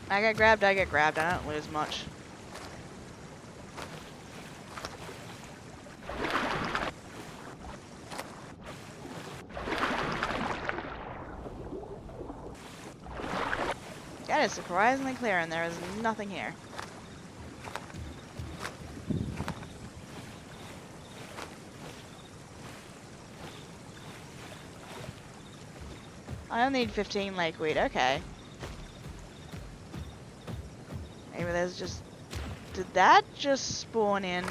I get grabbed, I get grabbed. I don't lose much. That is surprisingly clear and there is nothing here. I only need 15 lakeweed, okay. Maybe there's just... Did that just spawn in?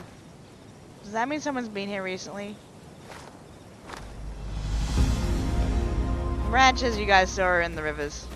Does that mean someone's been here recently? Ranches you guys saw are in the rivers.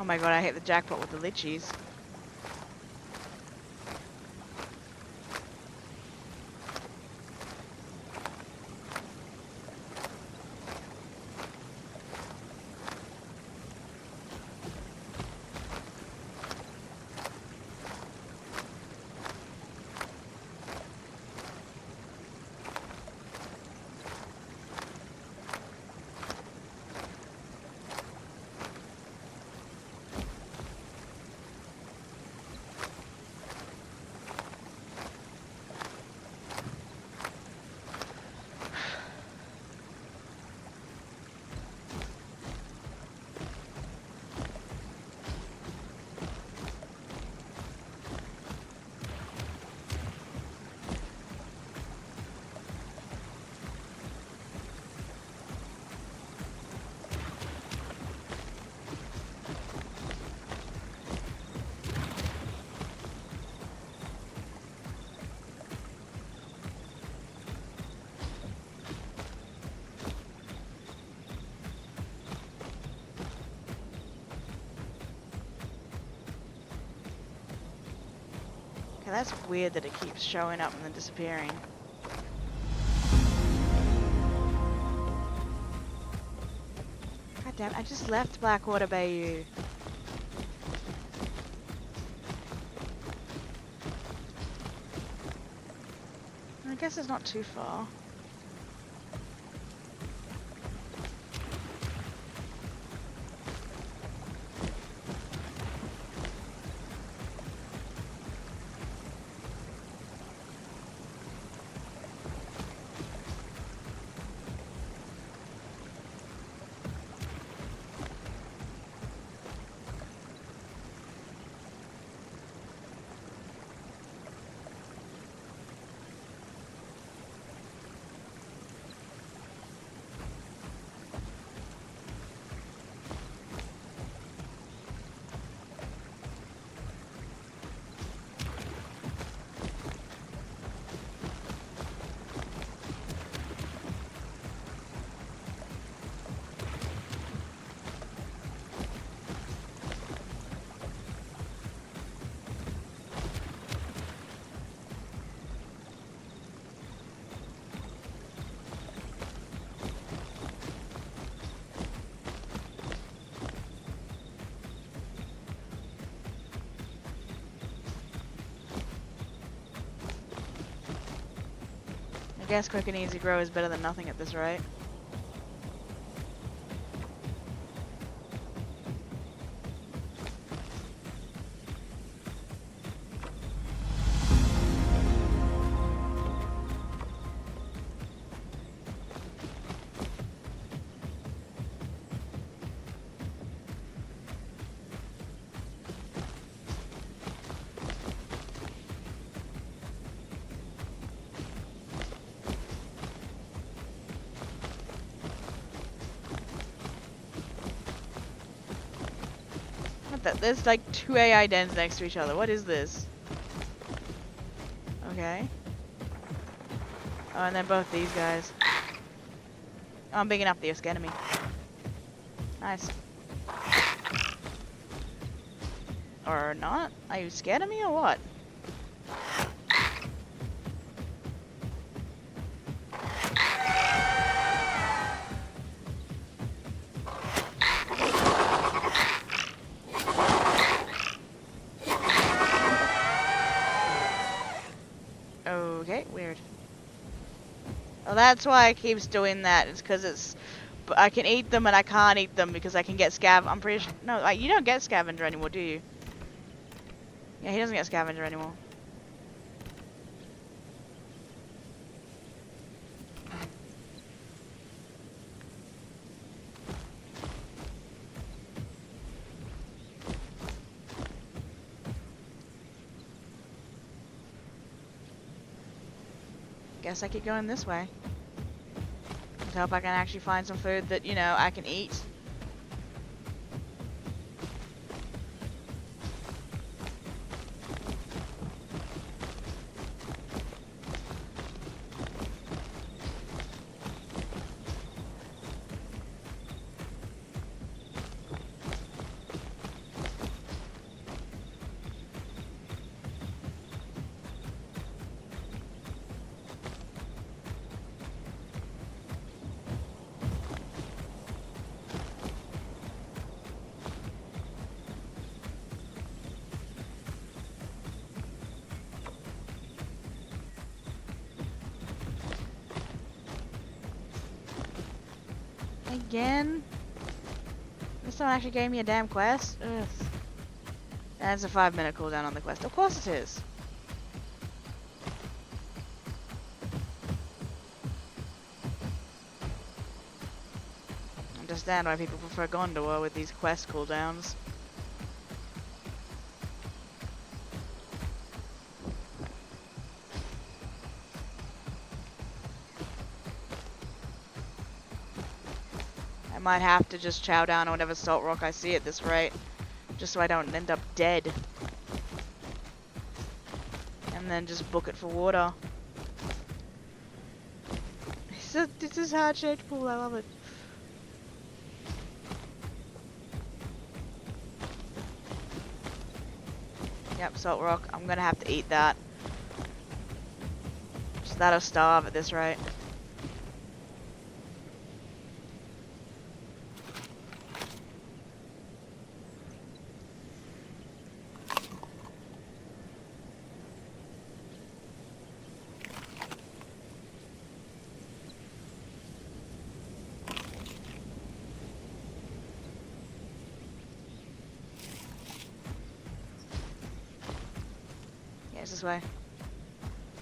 my god, I hit the jackpot with the litchies. Okay, that's weird that it keeps showing up and then disappearing. God damn it, I just left Blackwater Bayou. I guess it's not too far. I guess quick and easy grow is better than nothing at this rate. There's like 2 AI dens next to each other. What is this? Okay. Oh, and then both these guys. Oh, I'm big enough that you're scared of me. Nice. Or not? Are you scared of me or what? Okay, weird. Well, that's why it keeps doing that. It's because I can eat them and I can't eat them because I can get I'm pretty sure. No, like, you don't get scavenger anymore, do you? Yeah, he doesn't get scavenger anymore. Guess I keep going this way. Let's hope I can actually find some food that, you know, I can eat. Again? This one actually gave me a damn quest? Ugh. That's a 5-minute cooldown on the quest. Of course it is. I understand why people prefer Gondor with these quest cooldowns. I might have to just chow down on whatever salt rock I see at this rate, just so I don't end up dead. And then just book it for water. This is heart-shaped pool, I love it. Yep, salt rock. I'm gonna have to eat that. Just that'll starve at this rate. Yeah, it's this way.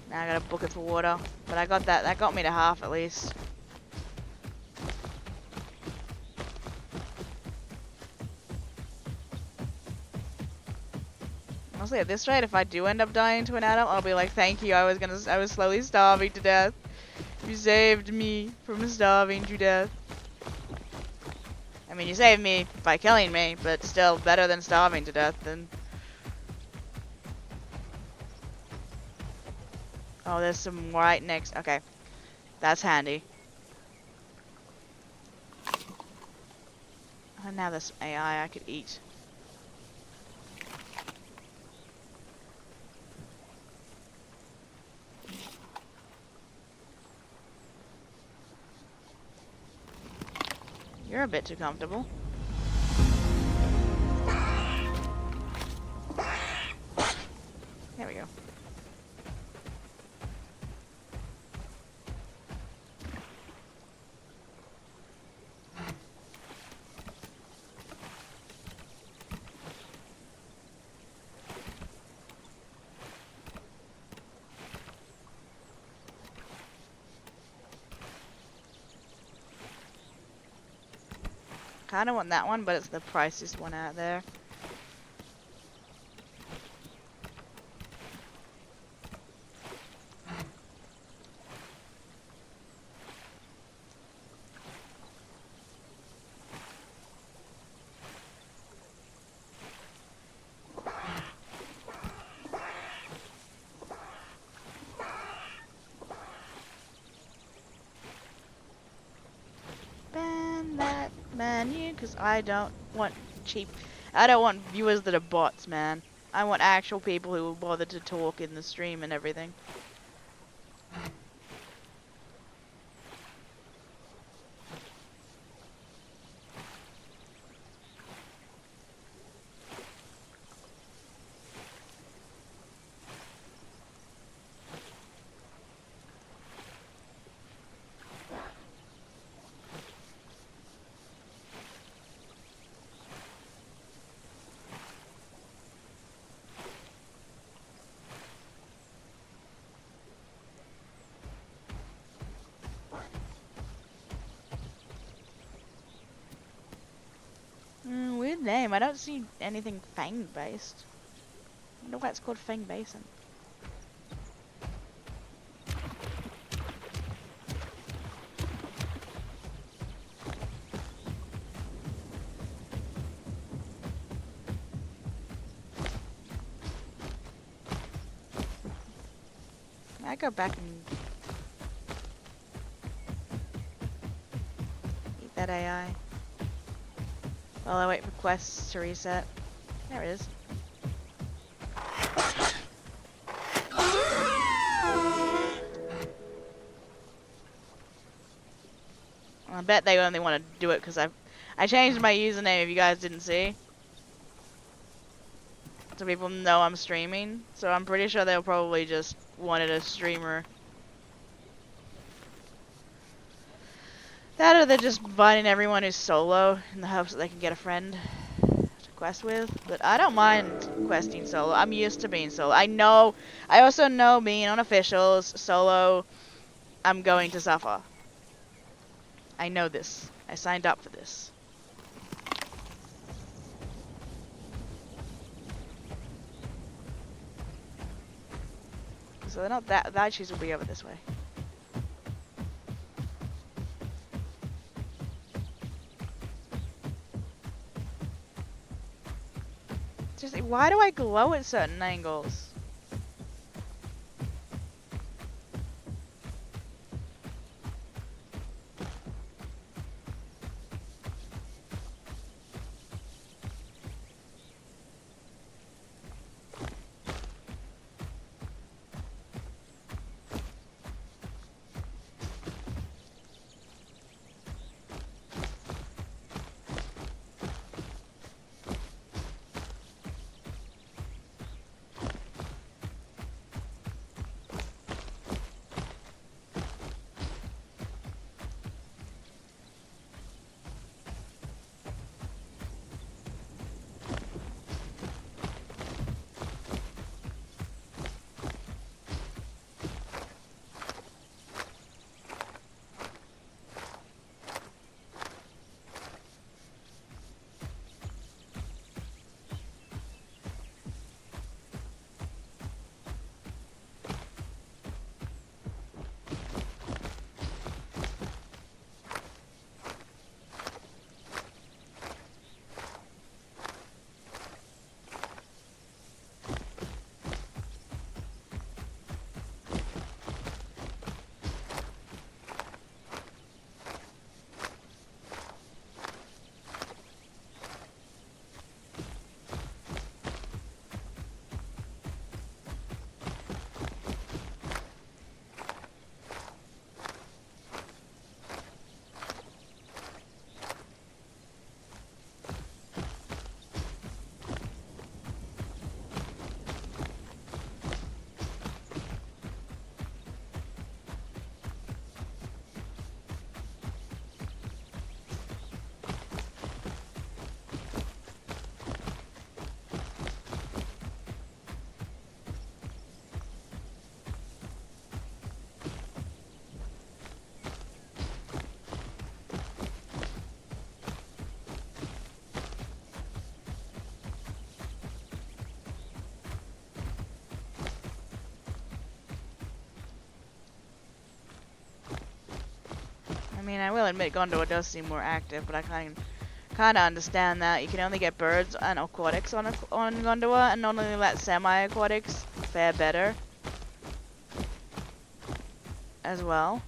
Now I gotta book it for water. But I got that. That got me to half at least. Honestly, at this rate, if I do end up dying to an atom, I'll be like, thank you. I was slowly starving to death. You saved me from starving to death. I mean, you saved me by killing me, but still better than starving to death. Then. Oh, there's some right next. Okay, that's handy. And now there's AI I could eat. You're a bit too comfortable. There we go. Kinda want that one, but it's the priciest one out there. Ban that menu, because I don't want cheap. I don't want viewers that are bots, man. I want actual people who will bother to talk in the stream and everything. Weird name. I don't see anything Fang based. I wonder why it's called Fang Basin. I go back and eat that AI while I wait for quests to reset. There it is. I bet they only want to do it because I changed my username if you guys didn't see. So people know I'm streaming. So I'm pretty sure they'll probably just wanted a streamer. That or they're just inviting everyone who's solo in the hopes that they can get a friend to quest with. But I don't mind questing solo. I'm used to being solo. I also know being on officials, solo, I'm going to suffer. I know this. I signed up for this. So they're not that cheese will be over this way. Just why do I glow at certain angles? I mean, I will admit Gondor does seem more active, but I kind of understand that. You can only get birds and aquatics on Gondor, and not only let semi-aquatics fare better as well.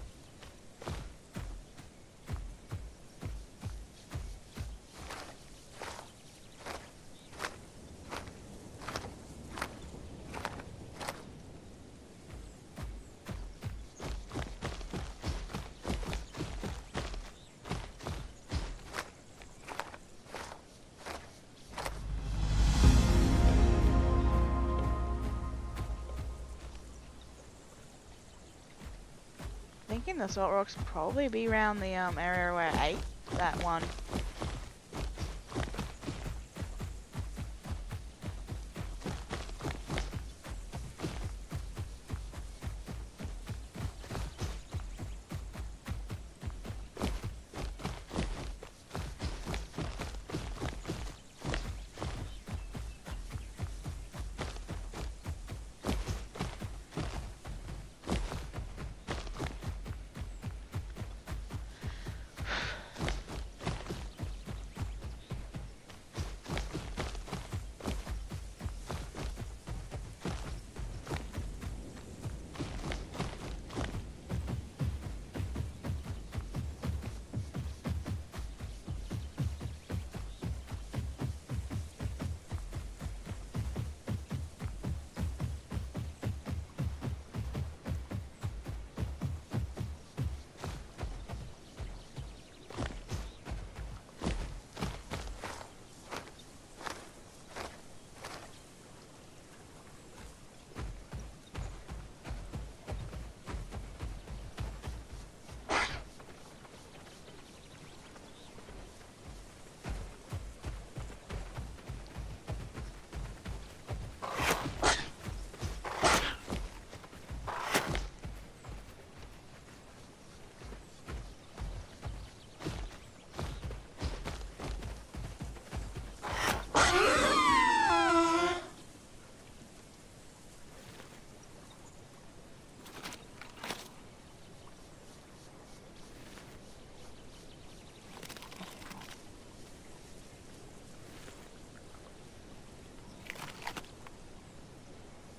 Thinking the salt rocks probably be around the area where I ate that one.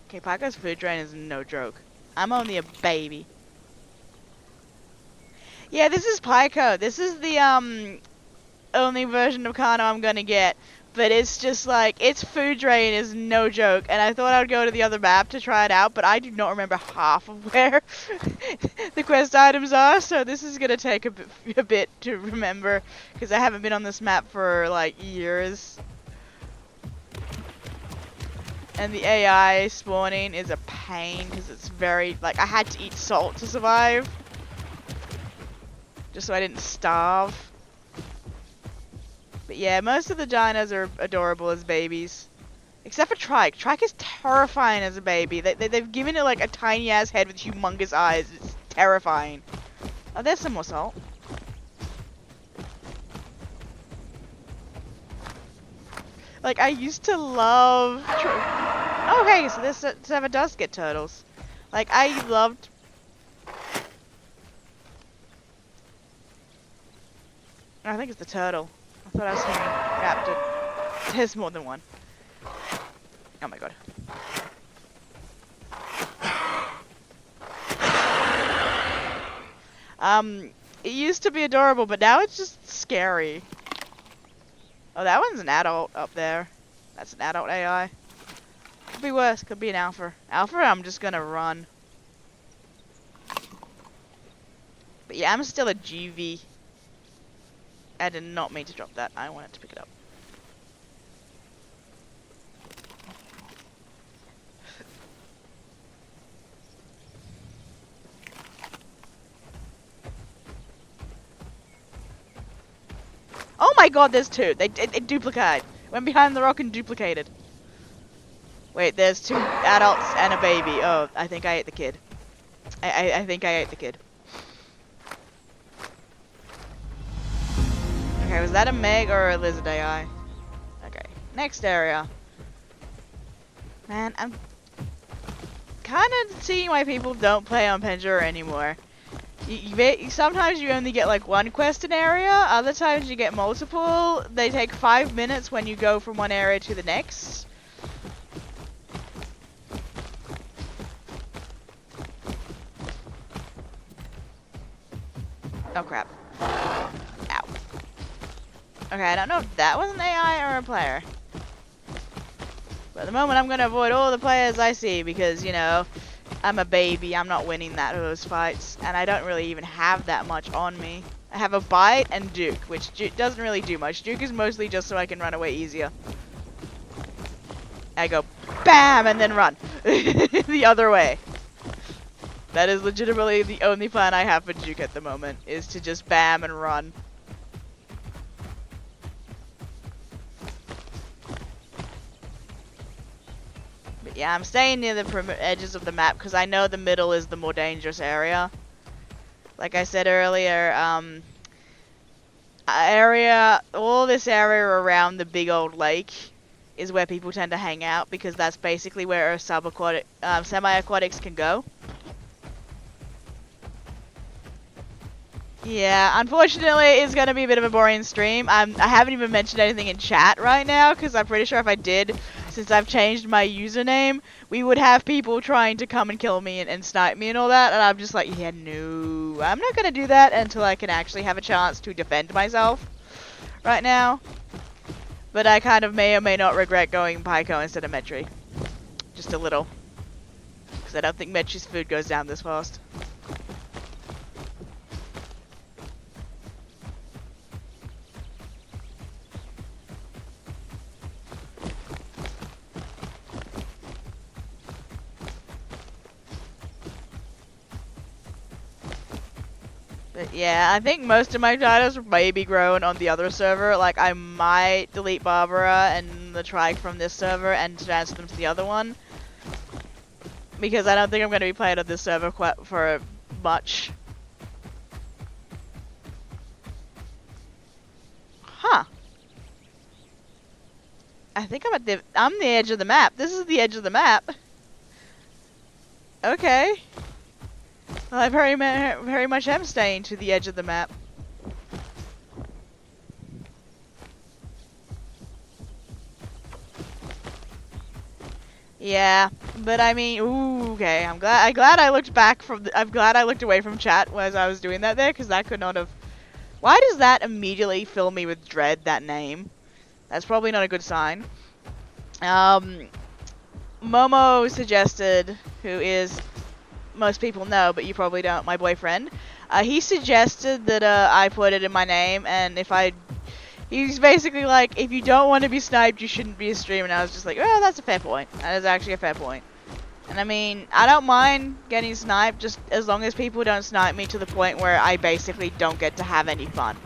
Okay, Pycho's food drain is no joke. I'm only a baby. Yeah, this is Pycho. This is the only version of Kano I'm gonna get. But it's just like, its food drain is no joke. And I thought I would go to the other map to try it out, but I do not remember half of where the quest items are. So this is gonna take a bit to remember, because I haven't been on this map for like years. And the AI spawning is a pain, because it's very, like, I had to eat salt to survive. Just so I didn't starve. But yeah, most of the dinos are adorable as babies. Except for Trike. Trike is terrifying as a baby. They've given it like a tiny ass head with humongous eyes. It's terrifying. Oh, there's some more salt. Like, I used to love... Oh, okay, so this server does get turtles. Like, I loved... I think it's the turtle. I thought I was hearing raptor. There's more than one. Oh my god. It used to be adorable, but now it's just scary. Oh, that one's an adult up there. That's an adult AI. Could be worse. Could be an alpha. Alpha, I'm just gonna run. But yeah, I'm still a GV. I did not mean to drop that. I wanted to pick it up. Oh my god, there's two. They duplicated. Went behind the rock and duplicated. Wait, there's two adults and a baby. Oh, I think I ate the kid. I think I ate the kid. Okay, was that a Meg or a lizard AI? Okay, next area. Man, I'm kind of seeing why people don't play on Pendura anymore. Sometimes you only get like one quest an area, other times you get multiple. They take 5 minutes when you go from one area to the next. Oh crap. Ow. Okay, I don't know if that was an AI or a player. But at the moment I'm gonna avoid all the players I see because, you know, I'm a baby, I'm not winning those fights, and I don't really even have that much on me. I have a bite and Duke, which doesn't really do much. Duke is mostly just so I can run away easier. I go BAM! And then run. The other way. That is legitimately the only plan I have for Duke at the moment, is to just BAM and run. Yeah, I'm staying near the edges of the map because I know the middle is the more dangerous area. Like I said earlier, all this area around the big old lake is where people tend to hang out because that's basically where subaquatic, semi-aquatics can go. Yeah, unfortunately, it's going to be a bit of a boring stream. I haven't even mentioned anything in chat right now, because I'm pretty sure if I did, since I've changed my username, we would have people trying to come and kill me and snipe me and all that, and I'm just like, yeah, no, I'm not going to do that until I can actually have a chance to defend myself right now. But I kind of may or may not regret going Pycho instead of Metri. Just a little. Because I don't think Metri's food goes down this fast. But yeah, I think most of my titles may be grown on the other server. Like, I might delete Barbara and the Trike from this server and transfer them to the other one. Because I don't think I'm going to be playing on this server quite for much. Huh. I think I'm the edge of the map. This is the edge of the map. Okay. Well, I very much am staying to the edge of the map. Yeah, But I mean, ooh, okay. I'm glad I looked back from. I'm glad I looked away from chat as I was doing that there, because that could not have. Why does that immediately fill me with dread? That name. That's probably not a good sign. Momo suggested, who is, most people know, but you probably don't, my boyfriend. He suggested that I put it in my name, and if I. He's basically like, if you don't want to be sniped, you shouldn't be a streamer. And I was just like, oh, that's a fair point. That is actually a fair point. And I mean, I don't mind getting sniped, just as long as people don't snipe me to the point where I basically don't get to have any fun.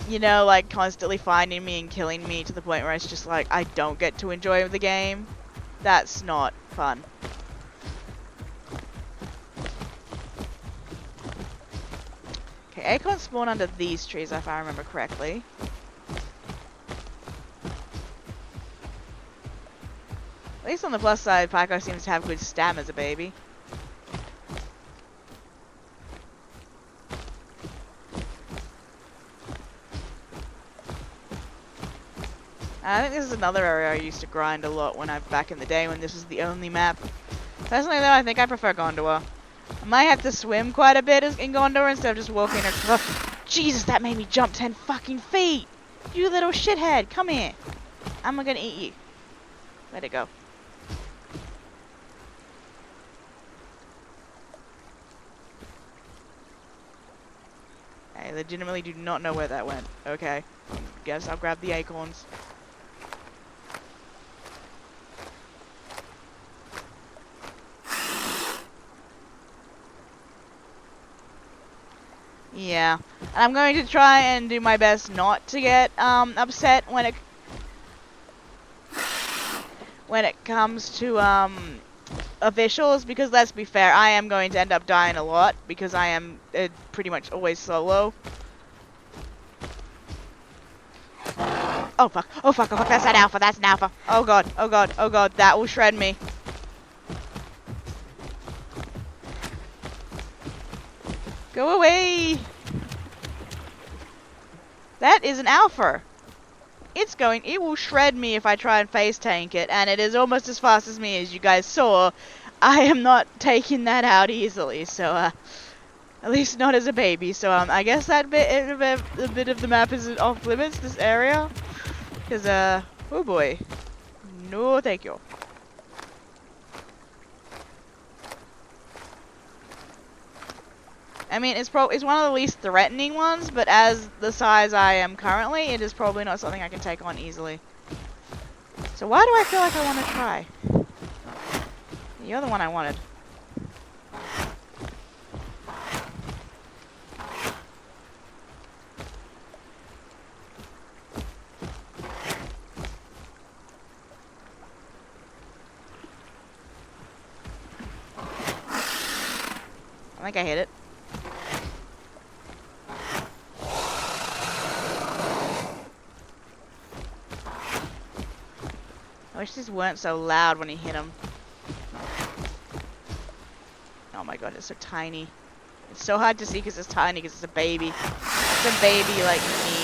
You know, like constantly finding me and killing me to the point where it's just like, I don't get to enjoy the game. That's not fun. Okay, acorns spawn under these trees if I remember correctly. At least on the plus side, Pycho seems to have good stam as a baby. I think this is another area I used to grind a lot when back in the day when this was the only map. Personally though, I think I prefer Gondor. I might have to swim quite a bit in Gondor instead of just walking across. Jesus, that made me jump 10 fucking feet! You little shithead, come here. I'm gonna eat you. Let it go. I legitimately do not know where that went. Okay. Guess I'll grab the acorns. Yeah. And I'm going to try and do my best not to get upset when it comes to officials, because let's be fair, I am going to end up dying a lot because I am pretty much always solo. Oh fuck, oh fuck, oh fuck, that's an alpha, that's an alpha. Oh god, oh god, oh god, that will shred me. Go away! That is an alpha. It will shred me if I try and face tank it, and it is almost as fast as me, as you guys saw. I am not taking that out easily, so, at least not as a baby, so, I guess that a bit of the map is off limits, this area. Because, oh boy. No, thank you. I mean, it's one of the least threatening ones, but as the size I am currently, it is probably not something I can take on easily. So why do I feel like I want to try? You're the one I wanted. I think I hit it. I wish these weren't so loud when you hit them. Oh my god, it's so tiny. It's so hard to see because it's tiny, because it's a baby. It's a baby like me.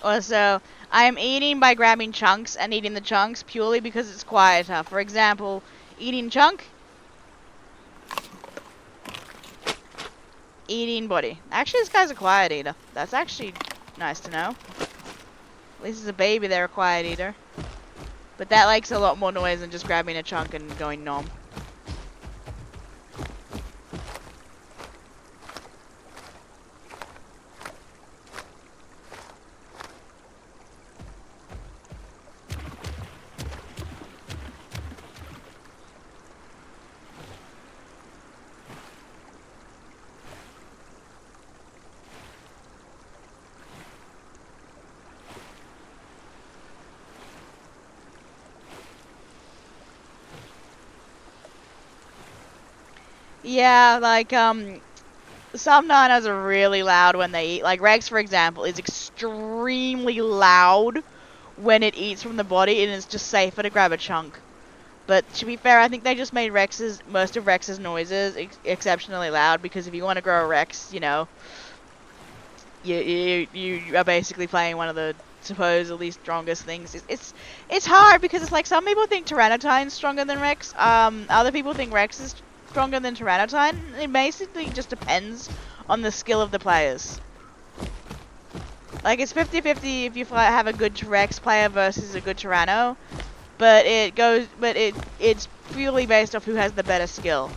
Also, I am eating by grabbing chunks and eating the chunks purely because it's quieter. For example, eating chunk, eating body. Actually, this guy's a quiet eater. That's actually nice to know. At least as a baby, they're a quiet eater. But that likes a lot more noise than just grabbing a chunk and going nom. Yeah, like, some dinos are really loud when they eat. Like, Rex, for example, is extremely loud when it eats from the body, and it's just safer to grab a chunk. But to be fair, I think they just made most of Rex's noises exceptionally loud, because if you want to grow a Rex, you know, you are basically playing one of the supposedly strongest things. It's hard because it's like some people think Tyrannotine's stronger than Rex. Other people think Rex is stronger than Tyrannotine. It basically just depends on the skill of the players. Like, it's 50-50 if you have a good Rex player versus a good Tyranno, but it's purely based off who has the better skill.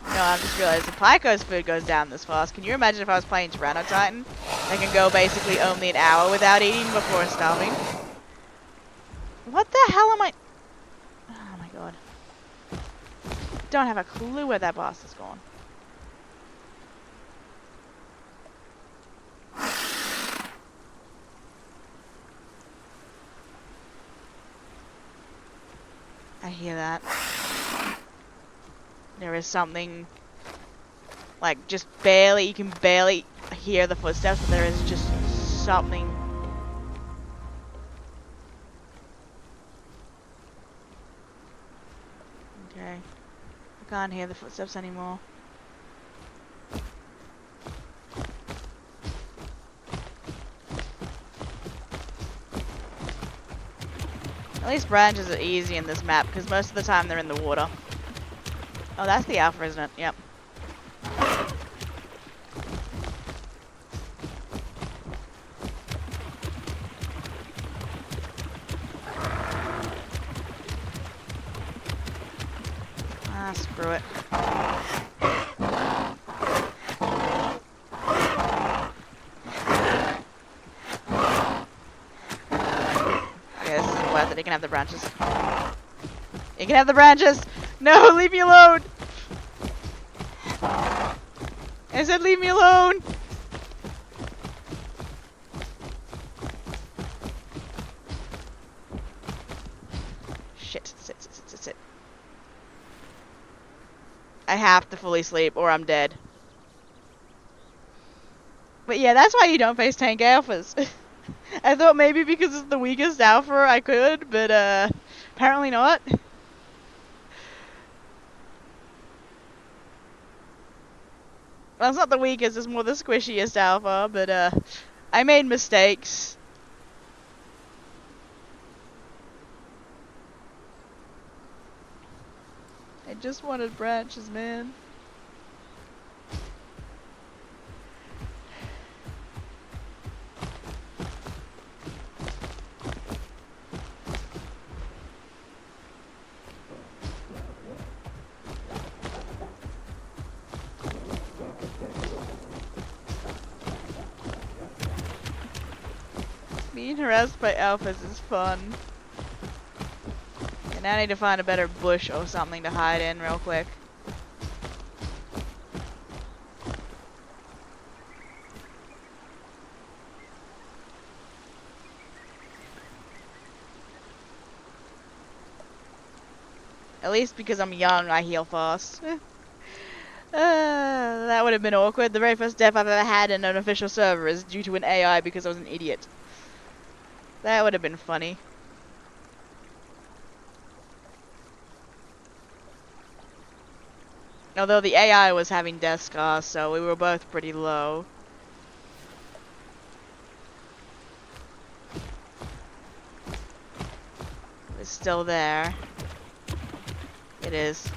No, I've just realized if Pycho's food goes down this fast, can you imagine if I was playing Tyrannotitan? I can go basically only an hour without eating before starving. What the hell am I... Oh my god. Don't have a clue where that bastard's gone. I hear that. There is something, like, just barely, you can barely hear the footsteps, but there is just something. Okay. I can't hear the footsteps anymore. At least branches are easy in this map, because most of the time they're in the water. Oh, that's the alpha, isn't it? Yep. Ah, screw it. Okay, this isn't worth it. You can have the branches. You can have the branches! No, leave me alone! I said leave me alone! Shit, sit. I have to fully sleep or I'm dead. But yeah, that's why you don't face tank alphas. I thought maybe because it's the weakest alpha I could, but apparently not. Well, it's not the weakest, it's more the squishiest alpha, but I made mistakes. I just wanted branches, man. Being harassed by alphas is fun. Okay, now I need to find a better bush or something to hide in real quick. At least because I'm young, I heal fast. That would have been awkward. The very first death I've ever had in an official server is due to an AI because I was an idiot. That would have been funny. Although the AI was having death scars, so we were both pretty low. It's still there. It is.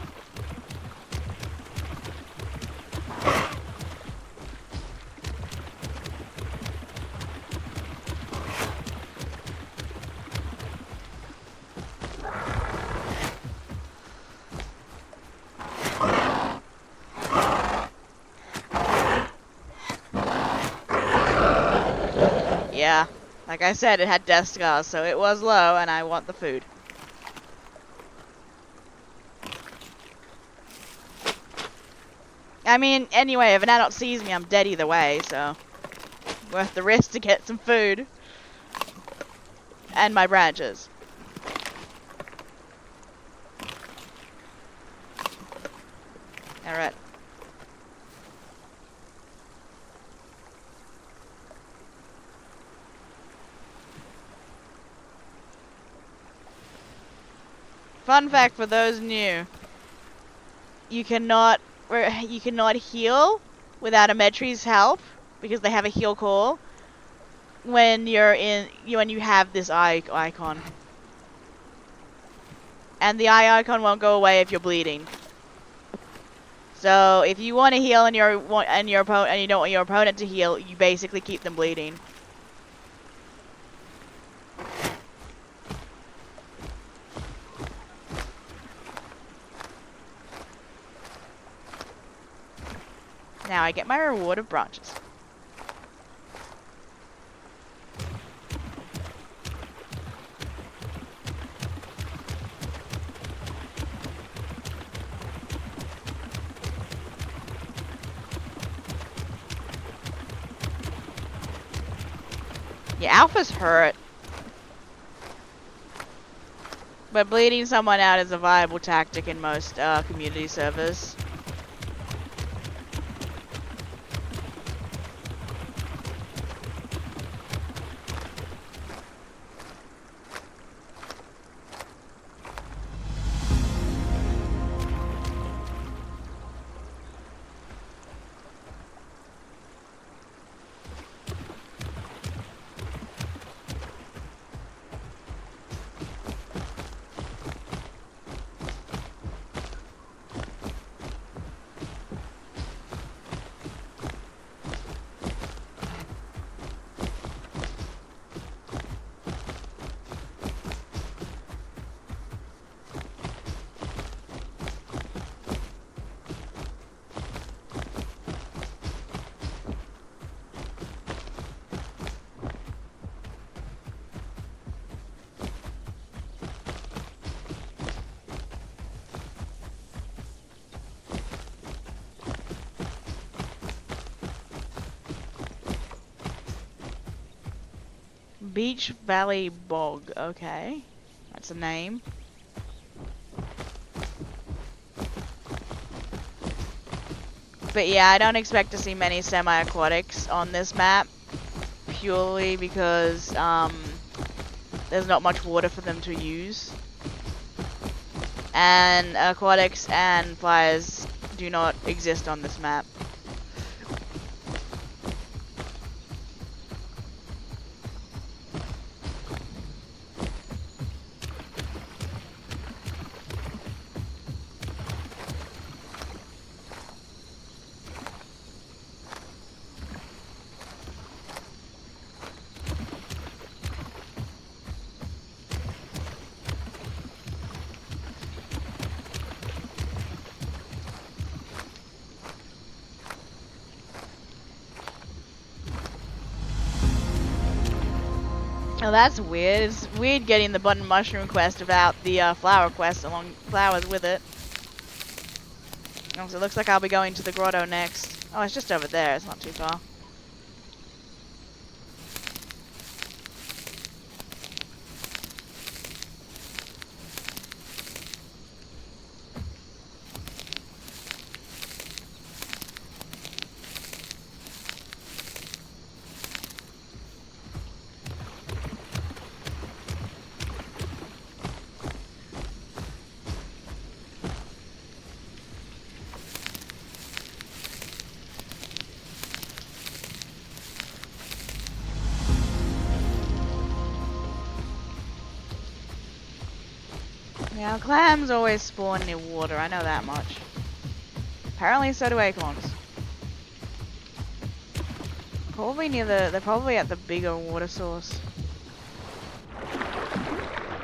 Yeah. Like I said, it had death scars, so it was low, and I want the food. I mean, anyway, if an adult sees me, I'm dead either way, so... worth the risk to get some food. And my branches. Alright. Fun fact for those new. You cannot heal without a Medtree's help because they have a heal call when you have this eye icon. And the eye icon won't go away if you're bleeding. So if you want to heal and you don't want your opponent to heal, you basically keep them bleeding. Now I get my reward of branches. Yeah, alphas hurt. But bleeding someone out is a viable tactic in most community servers. Beach Valley Bog, okay. That's a name. But yeah, I don't expect to see many semi-aquatics on this map. Purely because, there's not much water for them to use. And aquatics and flyers do not exist on this map. Oh, that's weird. It's weird getting the button mushroom quest without the flower quest along flowers with it. Oh, so it looks like I'll be going to the grotto next. Oh, it's just over there. It's not too far. Yeah, clams always spawn near water, I know that much. Apparently so do acorns. Probably near they're probably at the bigger water source.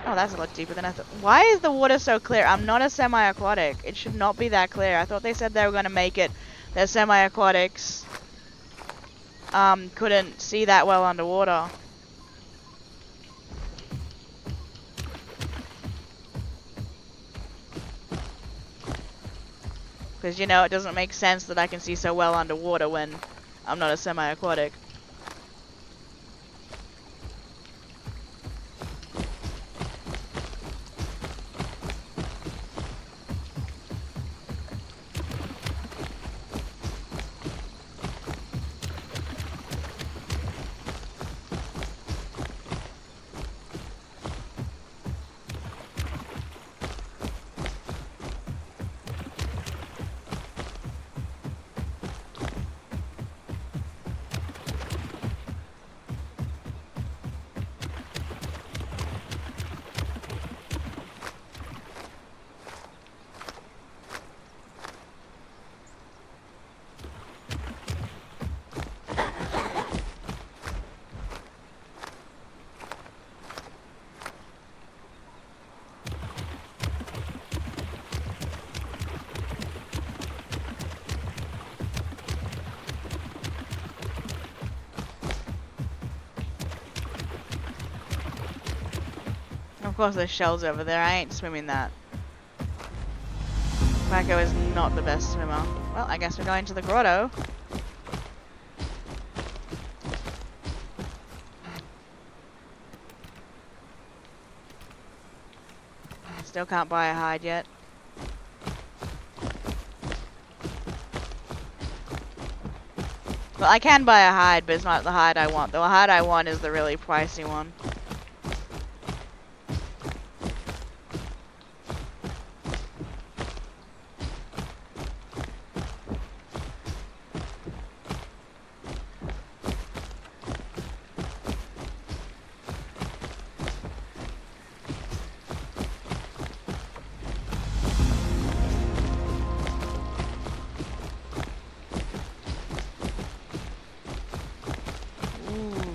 Oh, that's a lot deeper than I thought. Why is the water so clear? I'm not a semi-aquatic. It should not be that clear. I thought they said they were going to make it that semi-aquatics couldn't see that well underwater. Because, you know, it doesn't make sense that I can see so well underwater when I'm not a semi-aquatic. Of course there's shells over there. I ain't swimming that. Pycho is not the best swimmer. Well, I guess we're going to the grotto. Still can't buy a hide yet. Well, I can buy a hide, but it's not the hide I want. The hide I want is the really pricey one.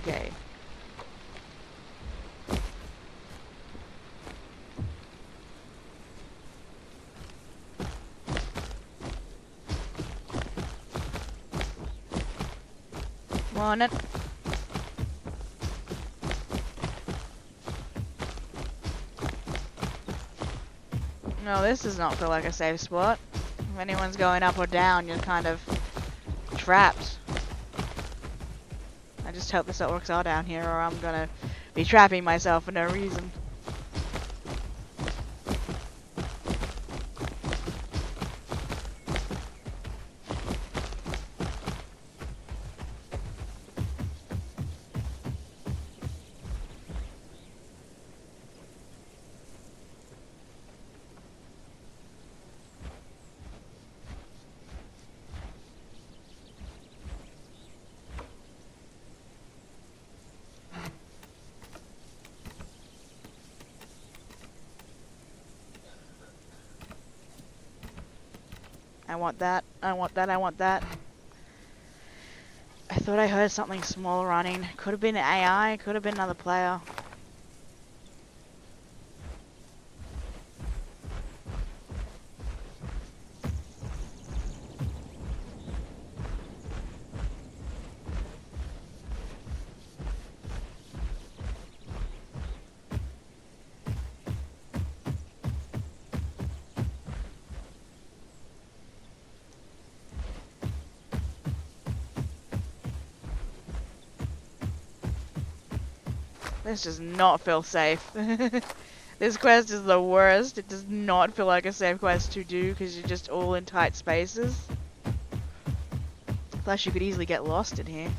Okay. Want it? No, this does not feel like a safe spot. If anyone's going up or down, you're kind of trapped. I just hope the saltworks are down here, or I'm gonna be trapping myself for no reason. I want that. I want that. I want that. I thought I heard something small running. Could have been AI. Could have been another player. This does not feel safe. This quest is the worst. It does not feel like a safe quest to do because you're just all in tight spaces. Plus you could easily get lost in here.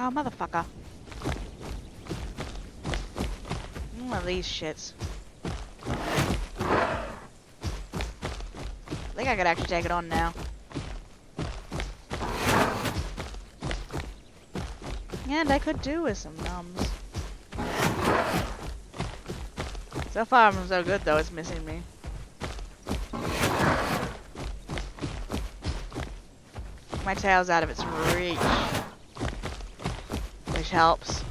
Oh, motherfucker. One of these shits. I think I could actually take it on now. And I could do with some numbs. So far, I'm so good, though. It's missing me. My tail's out of its reach. Which helps.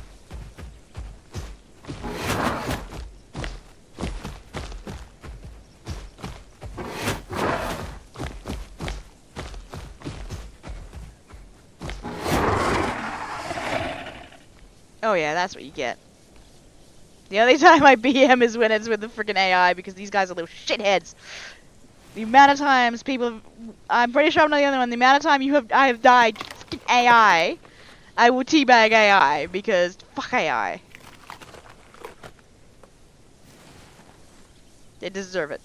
Oh yeah, that's what you get. The only time I BM is when it's with the freaking AI, because these guys are little shitheads. The amount of times people, I'm pretty sure I'm not the only one. The amount of time I have died to freaking AI, I will teabag AI because fuck AI. They deserve it.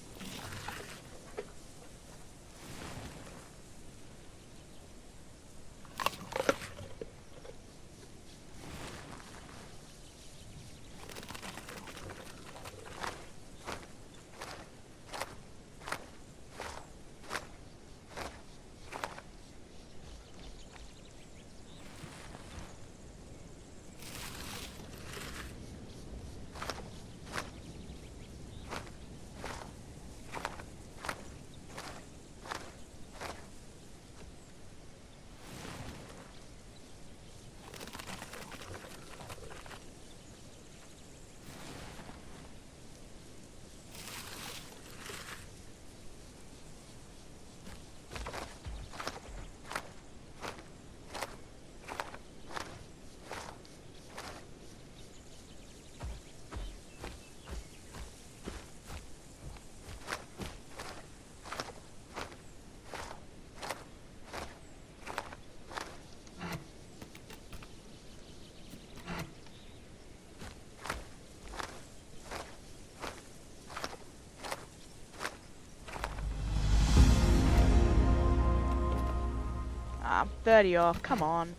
Ah, 30 off. Come on.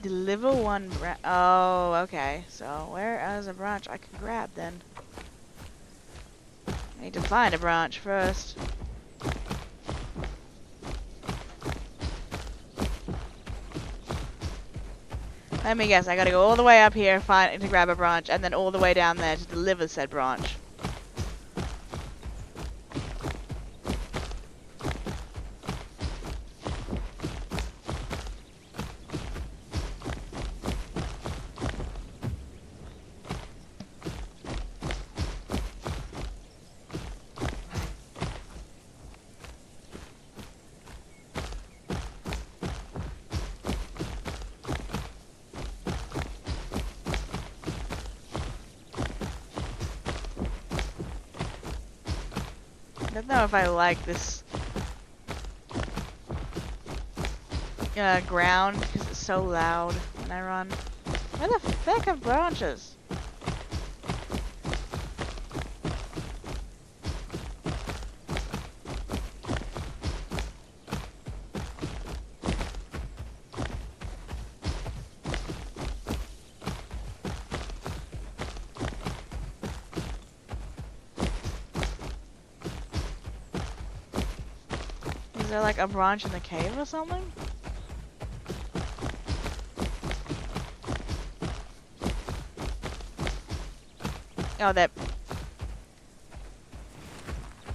Deliver one branch. Oh, okay. So where is a branch I can grab then? I need to find a branch first. Let me guess. I gotta go all the way up here to grab a branch, and then all the way down there to deliver said branch. I don't know if I like this ground because it's so loud when I run. Where the fuck are branches? Is there like a branch in the cave or something? Oh, that.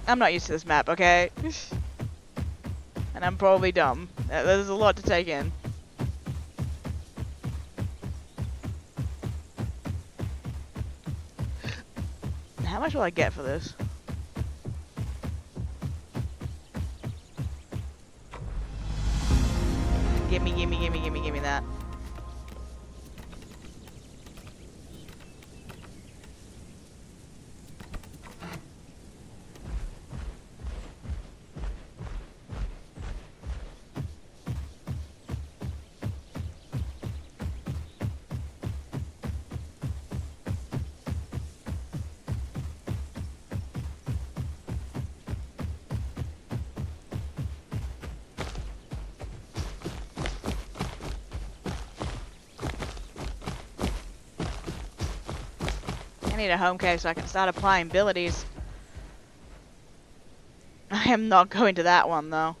I'm not used to this map, okay? And I'm probably dumb. There's a lot to take in. How much will I get for this? Gimme, gimme, gimme, gimme, gimme that. need a home cave so I can start applying abilities. I am not going to that one though.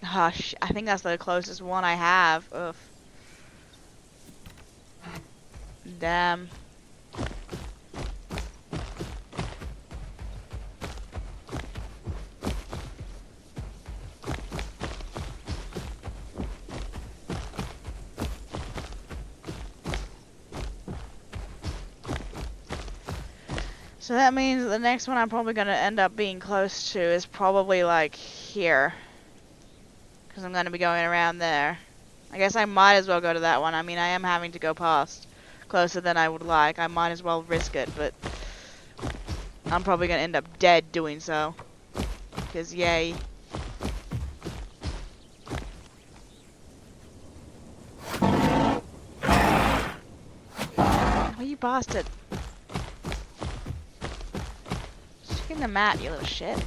Hush, I think that's the closest one I have. Ugh. Damn. So that means the next one I'm probably going to end up being close to is probably like here. Because I'm going to be going around there. I guess I might as well go to that one. I mean, I am having to go past closer than I would like. I might as well risk it, but I'm probably going to end up dead doing so. Because yay. Oh, you bastard. Stick in the mat, you little shit.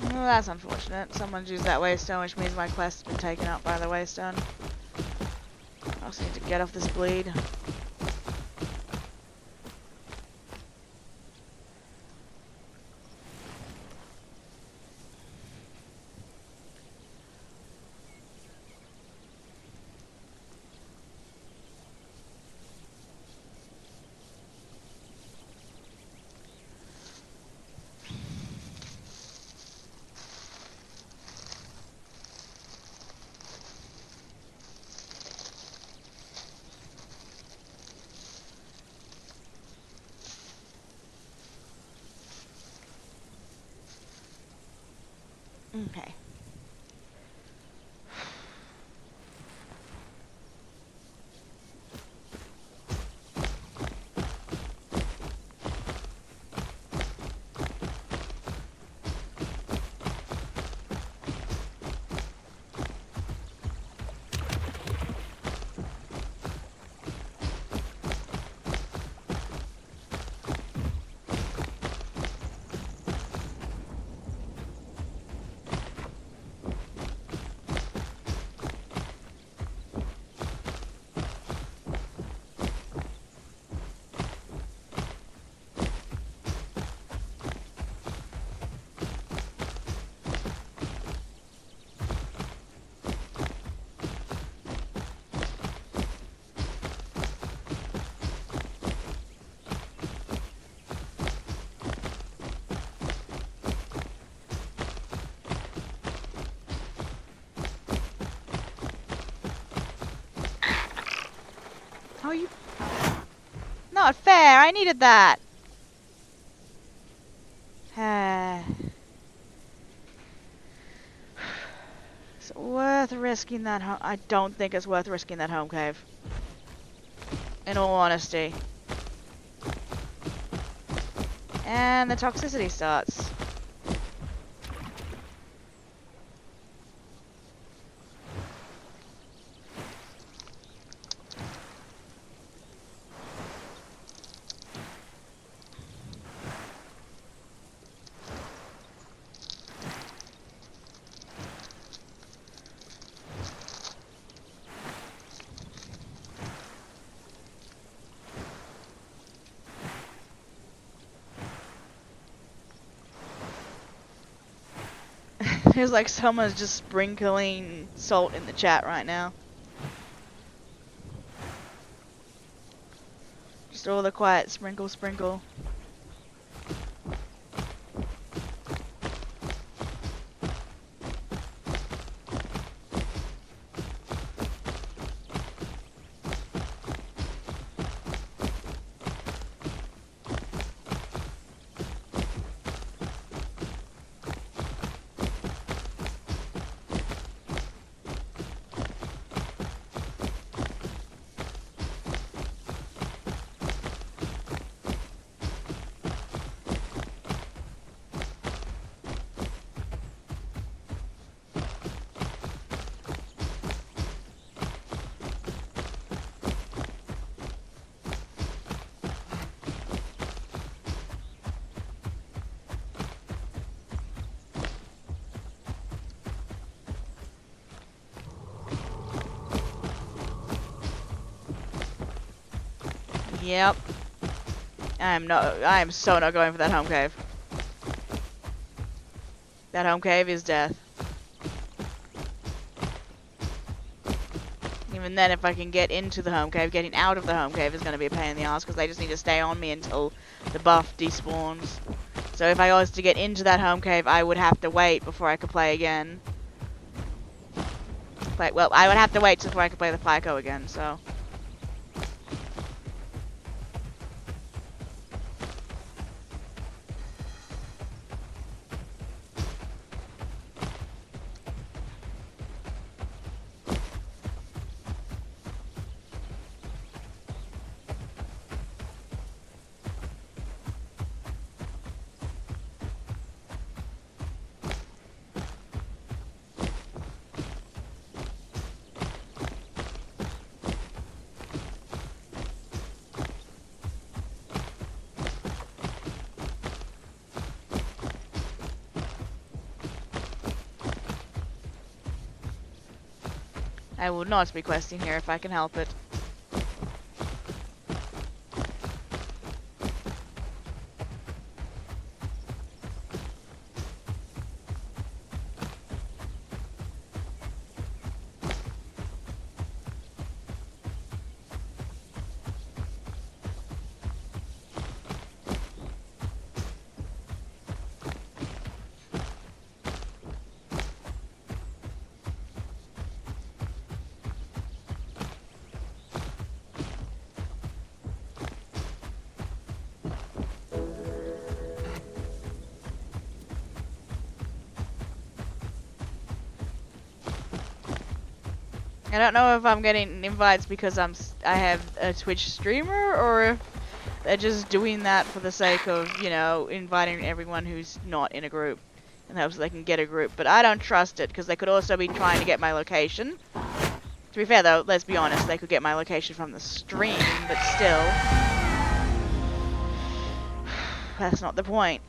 Well, that's unfortunate. Someone's used that waystone, which means my quest's been taken up by the waystone. I also need to get off this bleed. Okay. Oh, you... Not fair! I needed that! Is it worth risking that home... I don't think it's worth risking that home cave. In all honesty. And the toxicity starts. Feels like someone's just sprinkling salt in the chat right now. Just all the quiet sprinkle, sprinkle. Yep. I am so not going for that home cave. That home cave is death. Even then, if I can get into the home cave, getting out of the home cave is going to be a pain in the ass because they just need to stay on me until the buff despawns. So if I was to get into that home cave, I would have to wait before I could play again. Well, I would have to wait before I could play the Pycho again, so... I will not be questing here if I can help it. I don't know if I'm getting invites because I have a Twitch streamer, or if they're just doing that for the sake of, you know, inviting everyone who's not in a group in hopes they can get a group. But I don't trust it because they could also be trying to get my location. To be fair though, let's be honest, they could get my location from the stream, but still. That's not the point.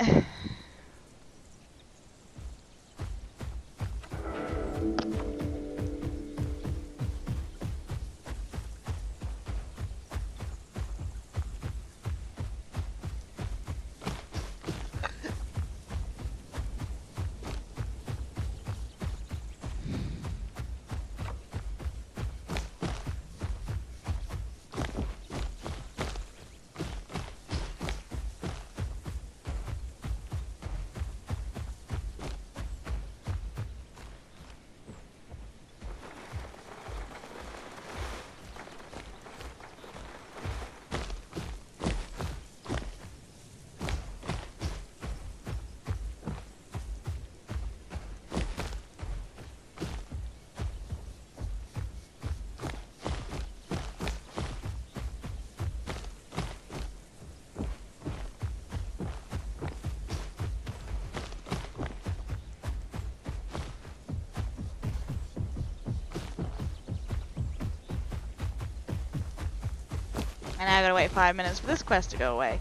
And I gotta wait 5 minutes for this quest to go away.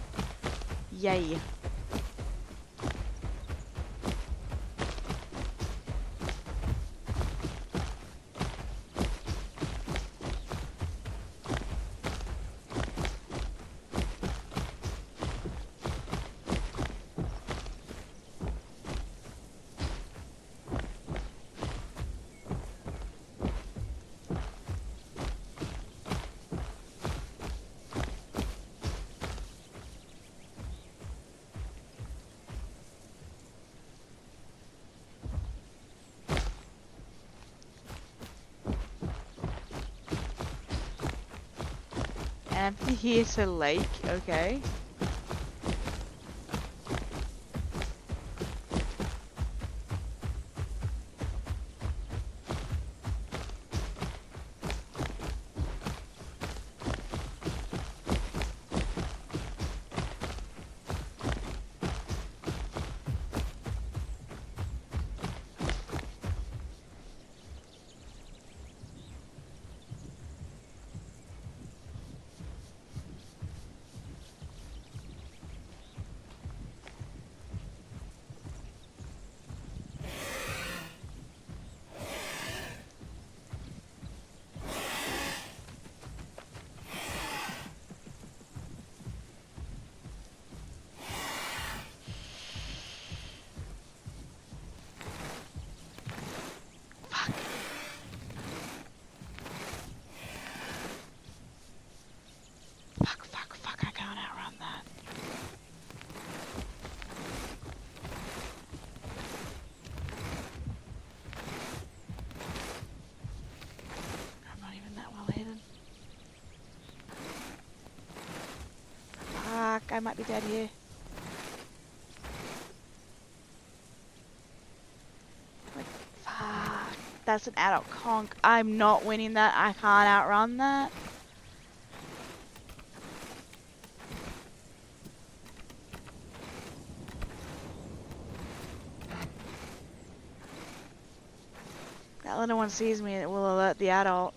Yay. Amphitheater Lake, okay. guy might be dead here. Like, fuck. That's an adult conch. I'm not winning that. I can't outrun that. That little one sees me and it will alert the adult.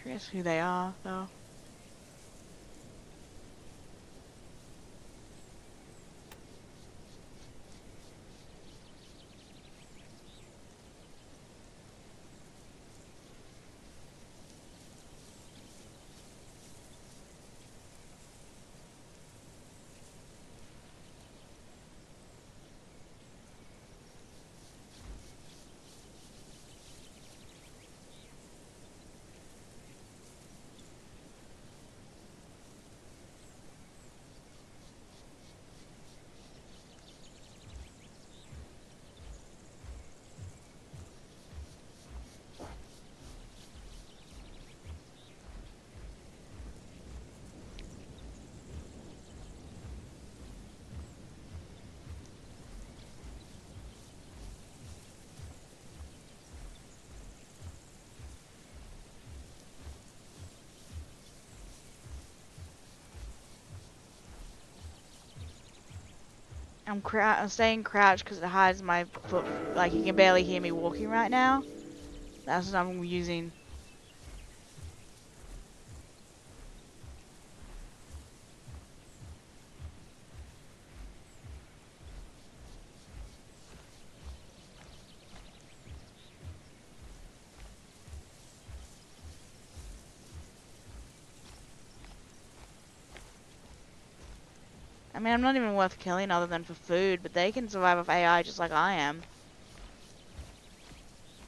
Curious who they are, though. I'm staying crouched because it hides my foot. Like, you can barely hear me walking right now. That's what I'm using. I mean, I'm not even worth killing other than for food, but they can survive off AI just like I am.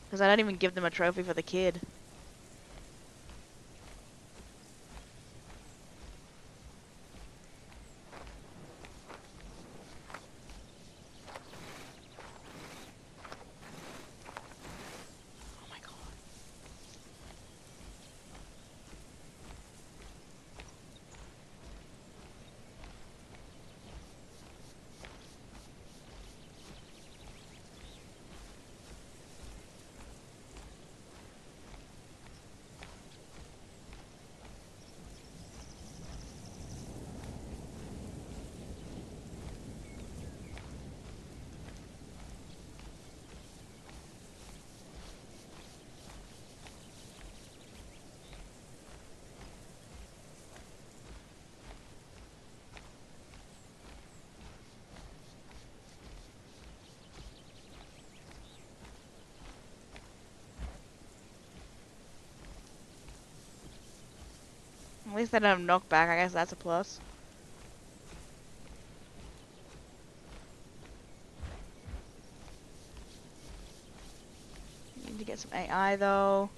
Because I don't even give them a trophy for the kid. Oh my god. At least I don't have knockback. I guess that's a plus. Need to get some AI though.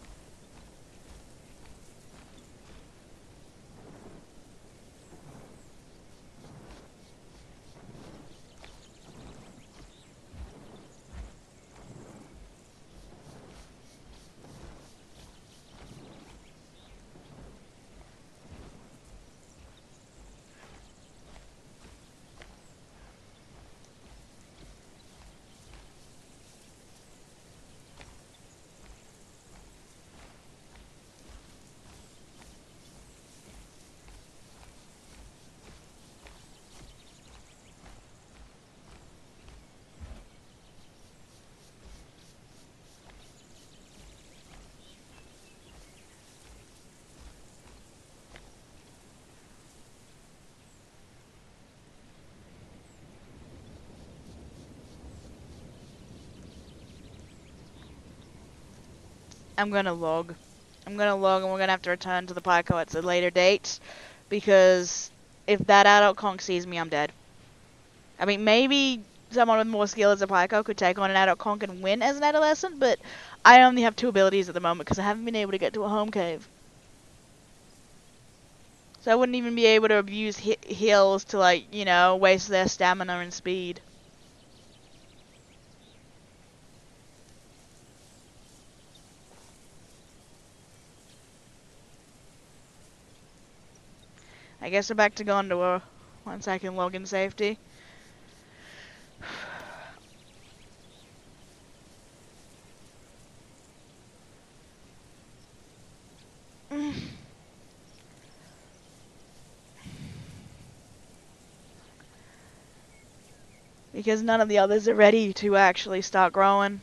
I'm gonna log. I'm gonna log and we're gonna have to return to the Pycho at a later date, because if that adult conch sees me, I'm dead. I mean, maybe someone with more skill as a Pycho could take on an adult conch and win as an adolescent, but I only have 2 abilities at the moment because I haven't been able to get to a home cave. So I wouldn't even be able to abuse heals to, like, you know, waste their stamina and speed. I guess we're back to Gondor once I can log in safety. Because none of the others are ready to actually start growing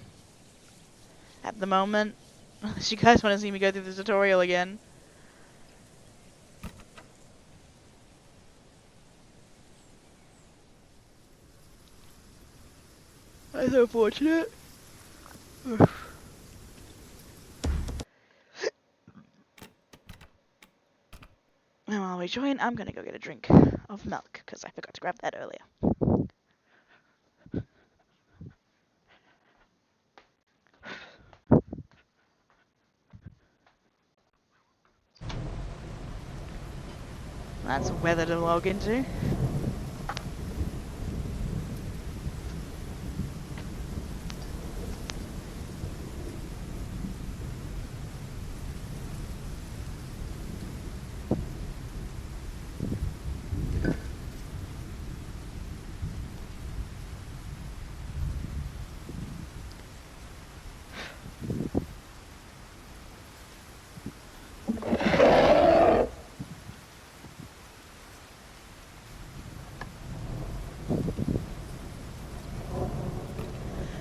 at the moment. Unless you guys want to see me go through the tutorial again. That's unfortunate. And while we join, I'm gonna go get a drink of milk, because I forgot to grab that earlier. That's weather to log into.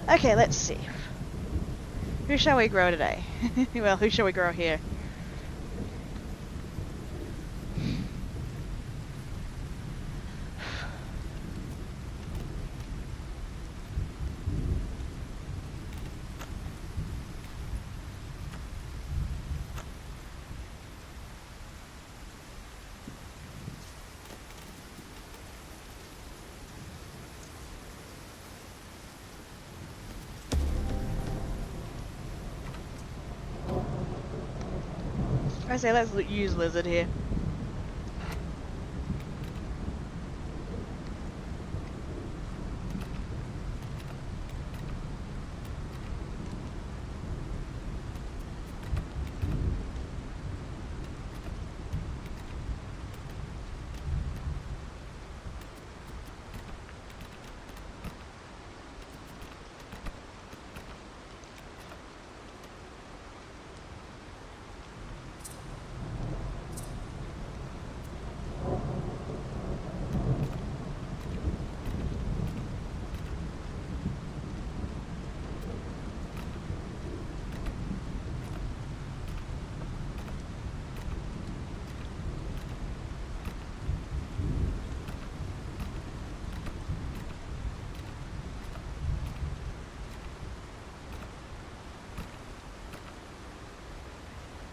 Okay, let's see. Who shall we grow today? Well, who shall we grow here? I say let's use lizard here.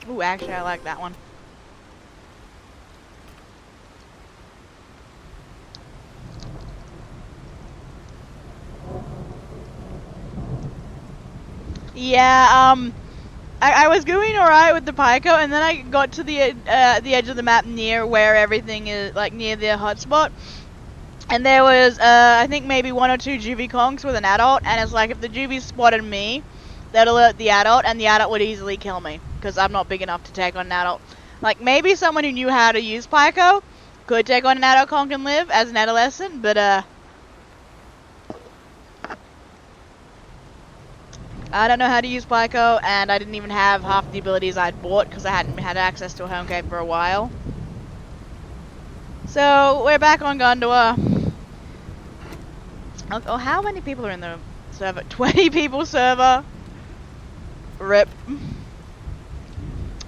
Ooh, actually, I like that one. Yeah, I was doing alright with the Pycho, and then I got to the edge of the map near where everything is, like, near the hotspot. And there was, I think maybe 1 or 2 juvie conchs with an adult, and it's like if the juvies spotted me, they'd alert the adult, and the adult would easily kill me, because I'm not big enough to take on an adult. Like, maybe someone who knew how to use Pycho could take on an adult conch and live as an adolescent, but, I don't know how to use Pycho, and I didn't even have half the abilities I'd bought, because I hadn't had access to a home cave for a while. So, we're back on Gondor. Oh, how many people are in the server? 20 people server. Rip. And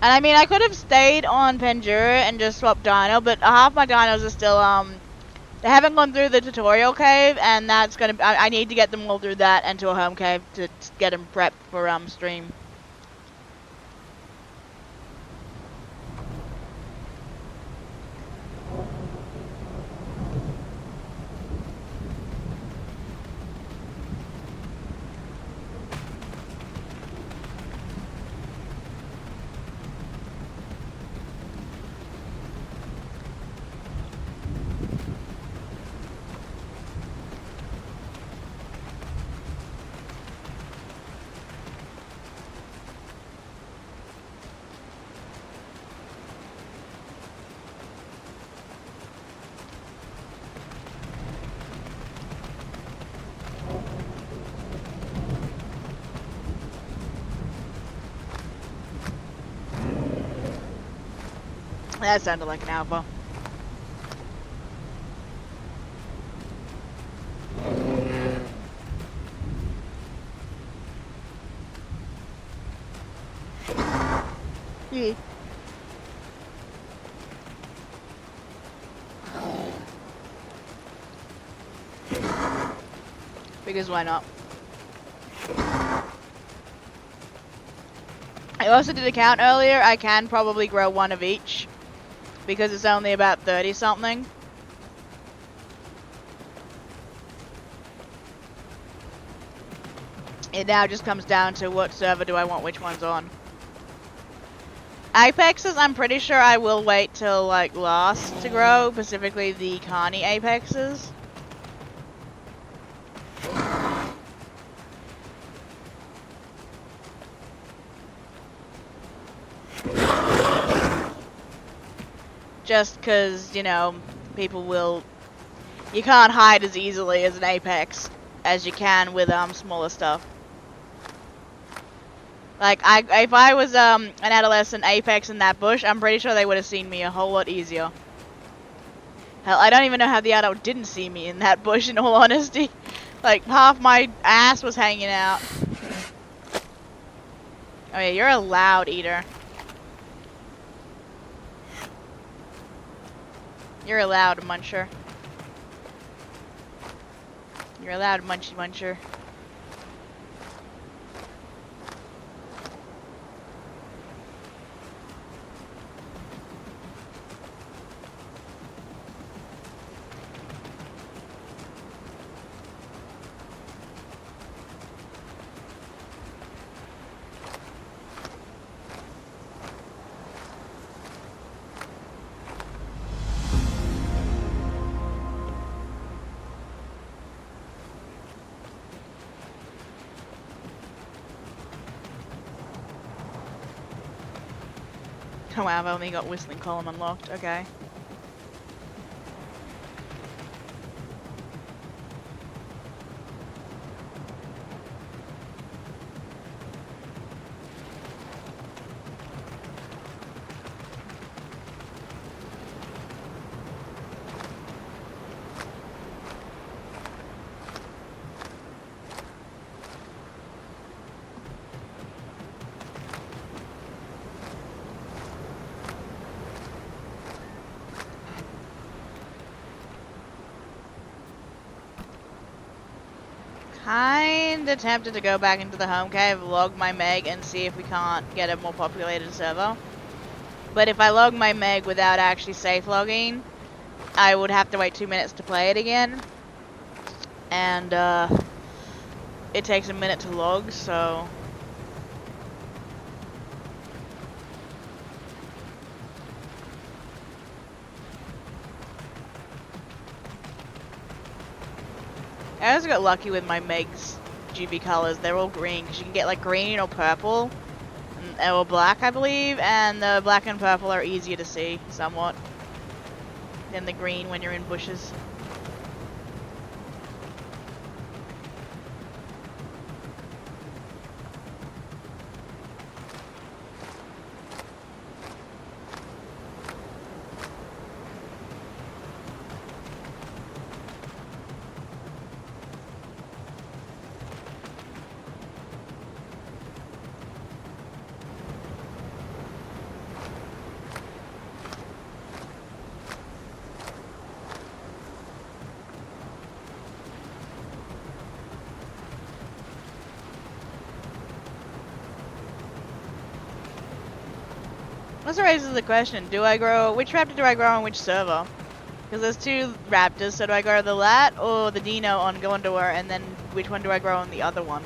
I mean, I could have stayed on Pandura and just swapped dino, but half my dinos are still, they haven't gone through the tutorial cave, and that's gonna, I need to get them all through that and to a home cave to get them prepped for, stream. That sounded like an alpha. Yeah. Because why not? I also did a count earlier. I can probably grow one of each. Because it's only about 30 something. It now just comes down to what server do I want which ones on. Apexes, I'm pretty sure I will wait till like last to grow, specifically the Carney Apexes. Just cause, you know, people will... You can't hide as easily as an Apex as you can with smaller stuff. Like, if I was an adolescent Apex in that bush, I'm pretty sure they would have seen me a whole lot easier. Hell, I don't even know how the adult didn't see me in that bush, in all honesty. Like, half my ass was hanging out. Oh yeah, you're a loud eater. You're a loud muncher. You're a loud munchy muncher. Oh wow, I've only got Whistling Column unlocked, okay. Kinda tempted to go back into the home cave, log my Meg, and see if we can't get a more populated server. But if I log my Meg without actually safe logging, I would have to wait 2 minutes to play it again. And, it takes a minute to log, so... I also got lucky with my Meg's GB colors. They're all green, because you can get like green or purple, or black, I believe, and the black and purple are easier to see, somewhat, than the green when you're in bushes. Also raises the question, which raptor do I grow on which server? Because there's two raptors, so do I grow the Lat or the Dino on Gondor, and then which one do I grow on the other one?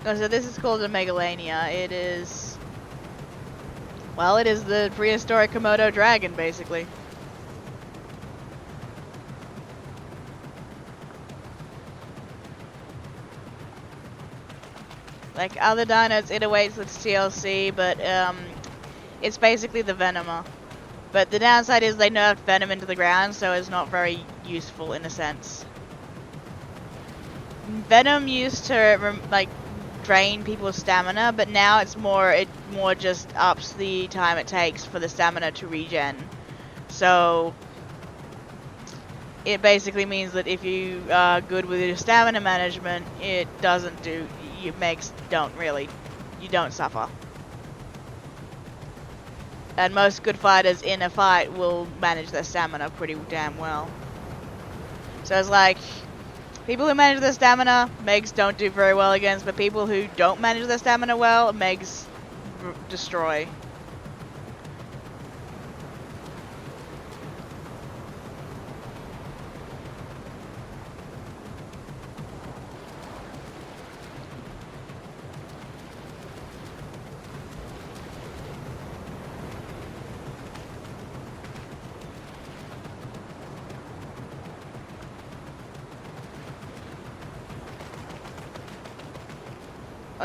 Oh, so this is called a Megalania. It is... Well, it is the prehistoric Komodo dragon, basically. Like other dinos, it awaits its TLC, but it's basically the Venomer. But the downside is they nerfed Venom into the ground, so it's not very useful in a sense. Venom used to like drain people's stamina, but now it's it more just ups the time it takes for the stamina to regen. So it basically means that if you are good with your stamina management, it doesn't do, you don't suffer. And most good fighters in a fight will manage their stamina pretty damn well. So it's like, people who manage their stamina, Megs don't do very well against, but people who don't manage their stamina well, Megs destroy.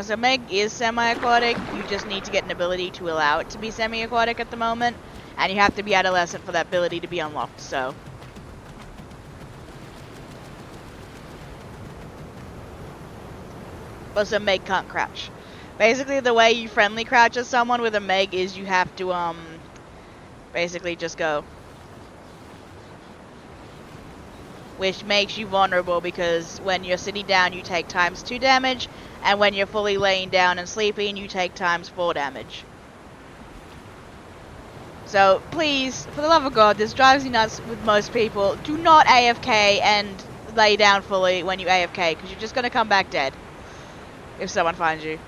So Meg is semi-aquatic, you just need to get an ability to allow it to be semi-aquatic at the moment, and you have to be adolescent for that ability to be unlocked, so. Also, Meg can't crouch. Basically, the way you friendly crouch at someone with a Meg is you have to, basically just go. Which makes you vulnerable because when you're sitting down, you take ×2 damage, and when you're fully laying down and sleeping, you take ×4 damage. So, please, for the love of God, this drives me nuts with most people. Do not AFK and lay down fully when you AFK, because you're just going to come back dead if someone finds you.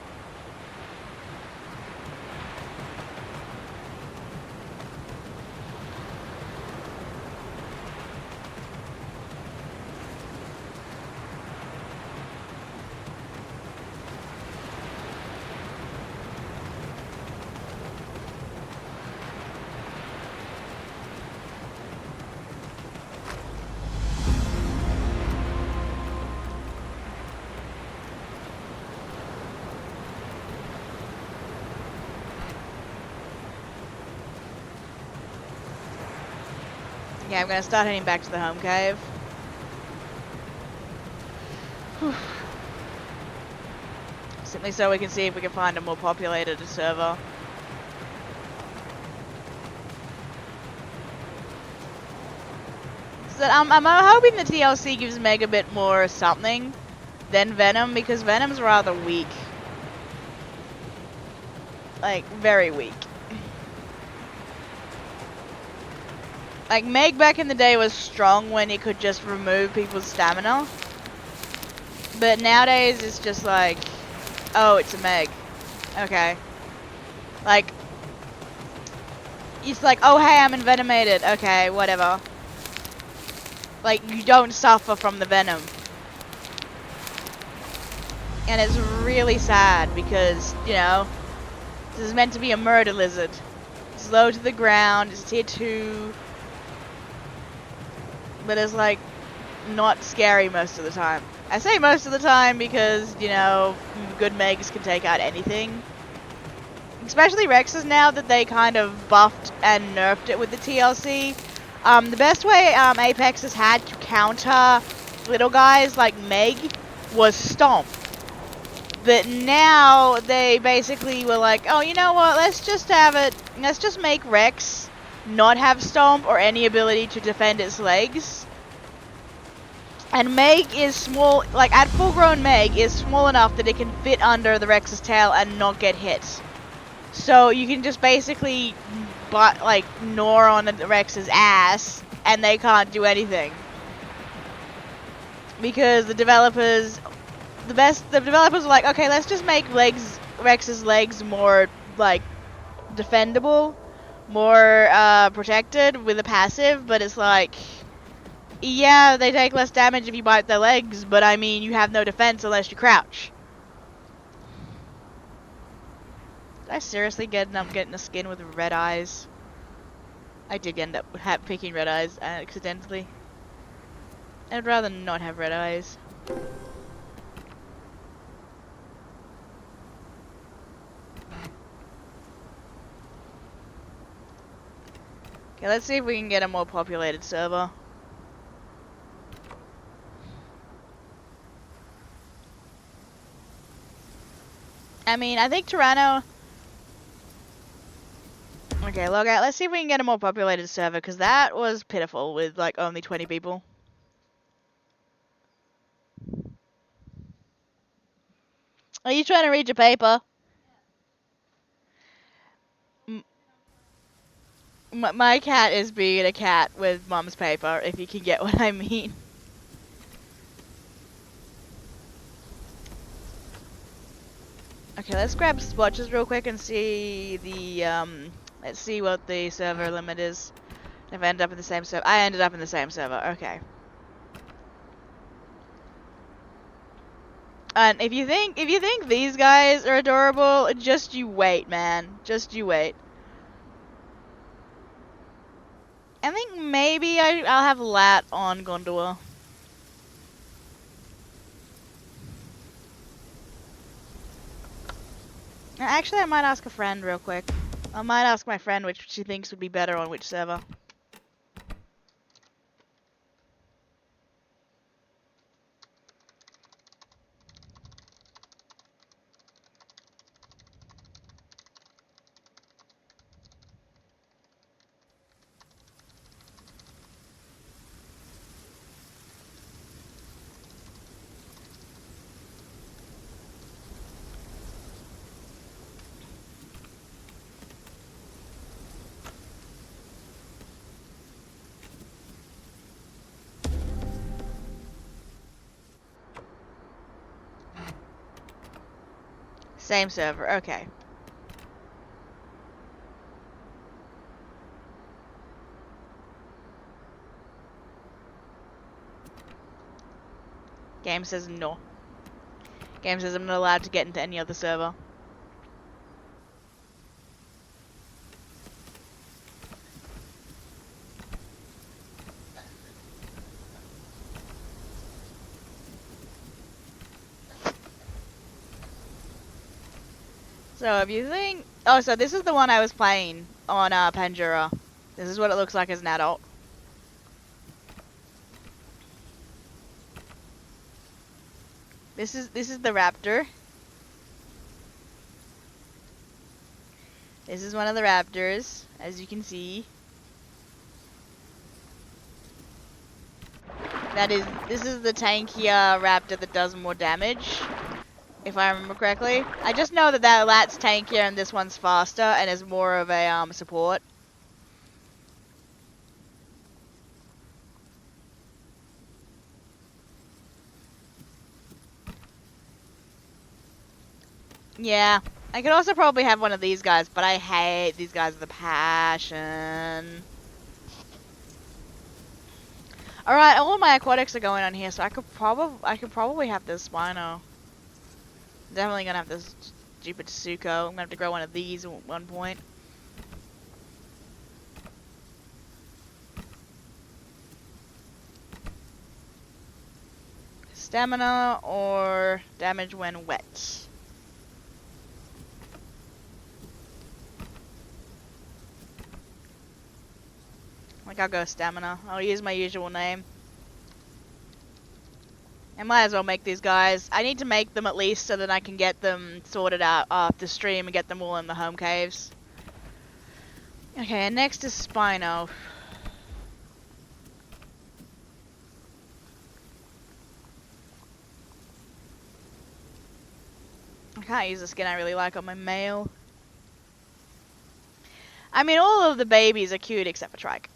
Yeah, I'm gonna start heading back to the home cave. Whew. Simply so we can see if we can find a more populated server. So I'm hoping the TLC gives Meg a bit more something than Venom, because Venom's rather weak. Like, very weak. Like, Meg back in the day was strong when it could just remove people's stamina. But nowadays, it's just like, oh, it's a Meg. Okay. Like, it's like, oh, hey, I'm envenomated. Okay, whatever. Like, you don't suffer from the venom. And it's really sad because, you know, this is meant to be a murder lizard. It's low to the ground, it's tier 2. But it's like, not scary most of the time. I say most of the time because, you know, good Megs can take out anything. Especially Rexes now that they kind of buffed and nerfed it with the TLC. The best way Apex has had to counter little guys like Meg was Stomp. But now they basically were like, oh, you know what, let's just make Rex not have Stomp or any ability to defend its legs. And Meg is small, like at full grown Meg is small enough that it can fit under the Rex's tail and not get hit. So you can just basically gnaw on the Rex's ass and they can't do anything. Because the developers are like, okay, let's just make Rex's legs more like defendable, more protected with a passive, but it's like, yeah, they take less damage if you bite their legs, but I mean, you have no defense unless you crouch. Did I seriously end up getting a skin with red eyes? I did end up picking red eyes accidentally. I'd rather not have red eyes. Okay, let's see if we can get a more populated server. I mean, I think Toronto... Okay, log out. Let's see if we can get a more populated server, because that was pitiful with, like, only 20 people. Are you trying to read your paper? My cat is being a cat with Mum's paper, if you can get what I mean. Okay, let's grab swatches real quick and see the, let's see what the server limit is. If I end up in the same server. I ended up in the same server, okay. And if you think these guys are adorable, just you wait, man. Just you wait. I think maybe I'll have Lat on Gondor. Actually, I might ask a friend real quick. I might ask my friend which she thinks would be better on which server. Same server, okay. Game says no. Game says I'm not allowed to get into any other server. So if you think... Oh, so this is the one I was playing on Pandora. This is what it looks like as an adult. This is the raptor. This is one of the raptors, as you can see. This is the tankier raptor that does more damage, if I remember correctly. I just know that Lat's tankier and this one's faster and is more of a support. Yeah, I could also probably have one of these guys, but I hate these guys with a passion. Alright, all of my aquatics are going on here, so I could probably have this Spino. Definitely gonna have this stupid Suko. I'm gonna have to grow one of these at one point. Stamina or damage when wet. Like, I'll go stamina. I'll use my usual name. I might as well make these guys. I need to make them at least so that I can get them sorted out off the stream and get them all in the home caves. Okay, and next is Spino. I can't use the skin I really like on my male. I mean, all of the babies are cute except for Trike.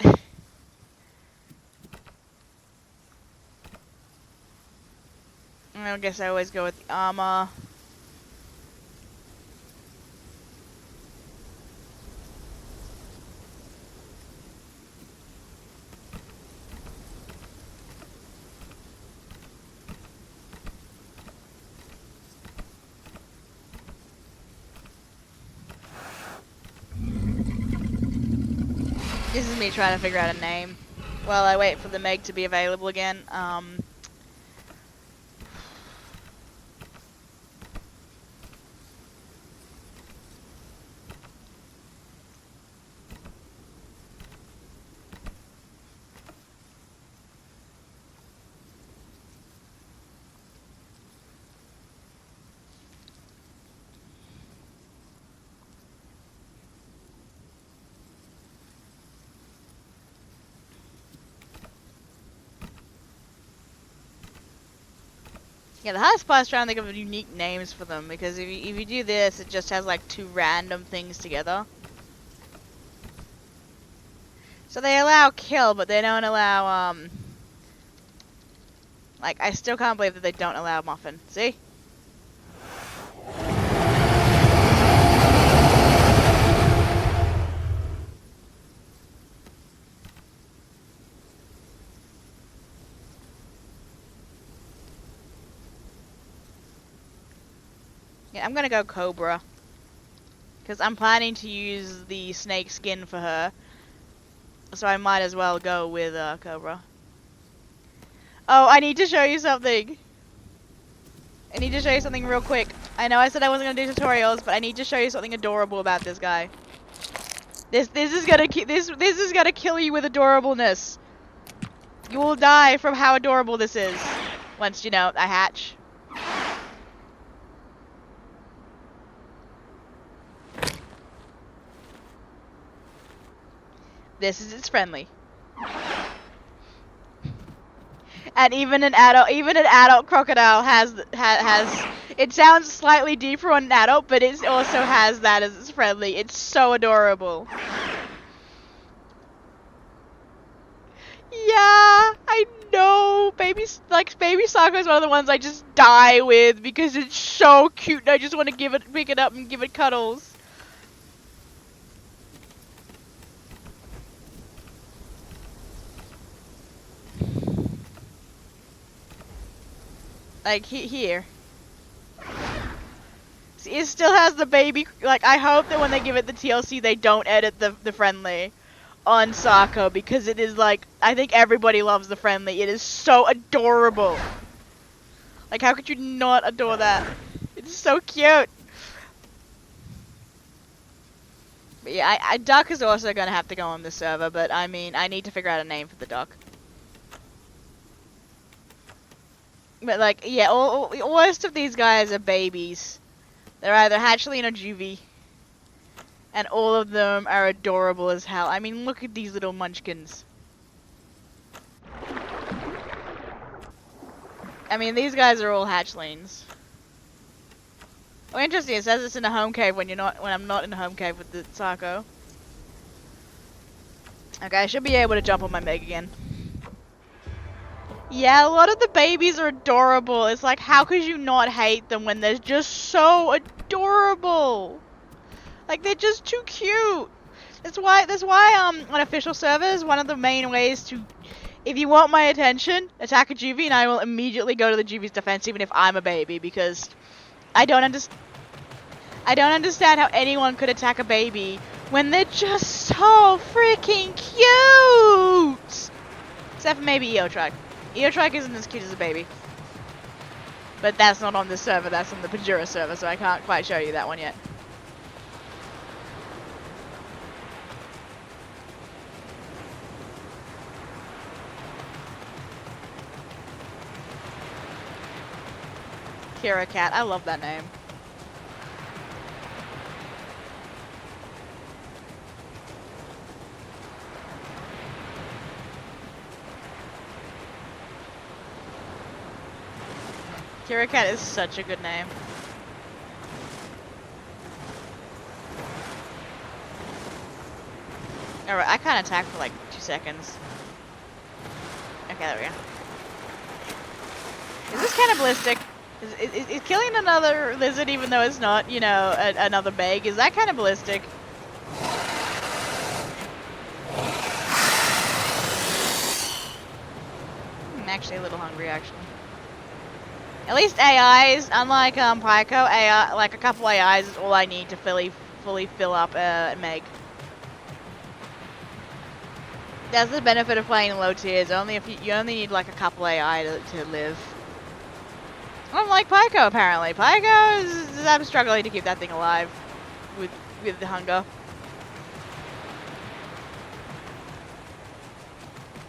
I guess I always go with the armor. This is me trying to figure out a name while I wait for the Meg to be available again. Yeah, the hardest part is trying to think of unique names for them, because if you do this, it just has like two random things together. So they allow kill, but they don't allow, like, I still can't believe that they don't allow muffin. See? Yeah, I'm gonna go Cobra. Because I'm planning to use the snake skin for her. So I might as well go with Cobra. Oh, I need to show you something. I need to show you something real quick. I know I said I wasn't gonna do tutorials, but I need to show you something adorable about this guy. This is gonna kill you with adorableness. You will die from how adorable this is. Once, you know, I hatch. This is its friendly. And even an adult crocodile has it sounds slightly deeper on an adult, but it also has that as its friendly. It's so adorable. Yeah, I know. Baby Sako is one of the ones I just die with because it's so cute and I just want to pick it up and give it cuddles. Like, here. See, it still has the baby, like, I hope that when they give it the TLC, they don't edit the friendly on Sako, because it is, like, I think everybody loves the friendly. It is so adorable. Like, how could you not adore that? It's so cute. But yeah, Duck is also gonna have to go on the server, but I mean, I need to figure out a name for the Duck. But like, yeah, most of these guys are babies. They're either hatchling or juvie. And all of them are adorable as hell. I mean, look at these little munchkins. I mean, these guys are all hatchlings. Oh, interesting. It says it's in a home cave when I'm not in a home cave with the Sako. Okay, I should be able to jump on my Meg again. Yeah, a lot of the babies are adorable. It's like, how could you not hate them when they're just so adorable? Like, they're just too cute. That's why on official servers, one of the main ways to, if you want my attention, attack a juvie, and I will immediately go to the juvie's defense, even if I'm a baby, because I don't understand how anyone could attack a baby when they're just so freaking cute. Except for maybe Eotrike. Eotrike isn't as cute as a baby. But that's not on this server, that's on the Pajura server, so I can't quite show you that one yet. Kira Cat, I love that name. Kira Cat is such a good name. Alright, I can't attack for like 2 seconds. Okay, there we go. Is this cannibalistic? Is killing another lizard, even though it's not, you know, another Meg, is that cannibalistic? I'm actually a little hungry, actually. At least AIs, unlike Pycho, AI, like a couple AIs is all I need to fully fill up Meg. That's the benefit of playing low tiers. Only if you only need like a couple AI to live. Unlike Pycho, apparently. Pycho is I'm struggling to keep that thing alive with the hunger.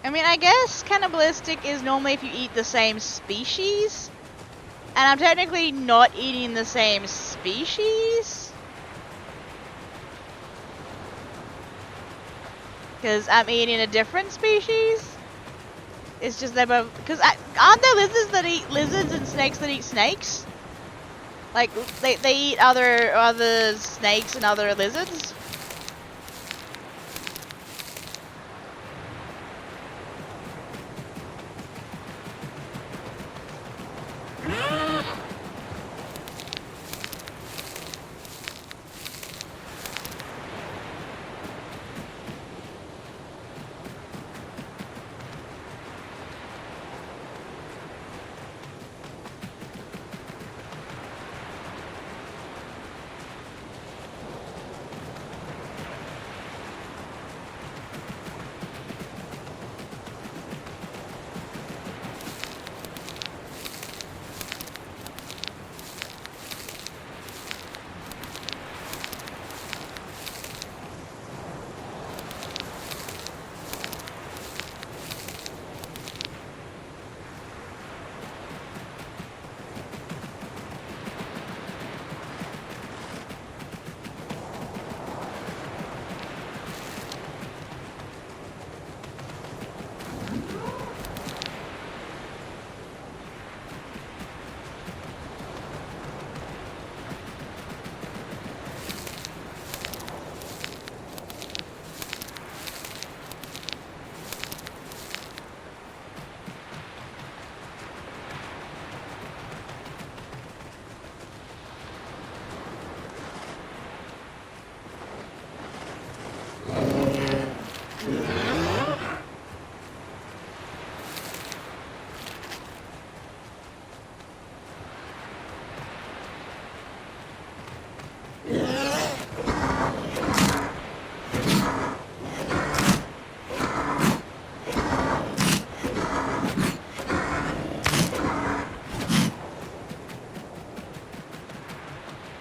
I mean, I guess cannibalistic is normally if you eat the same species. And I'm technically not eating the same species. Because I'm eating a different species. It's just they're both... Because aren't there lizards that eat lizards and snakes that eat snakes? Like, they eat other snakes and other lizards?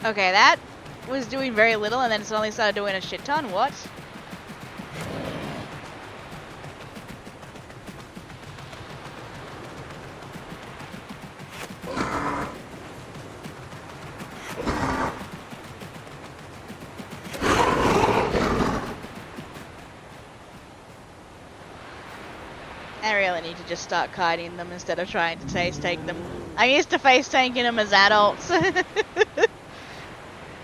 Okay, that was doing very little and then suddenly started doing a shit ton. What? I really need to just start kiting them instead of trying to face tank them. I used to face tanking them as adults.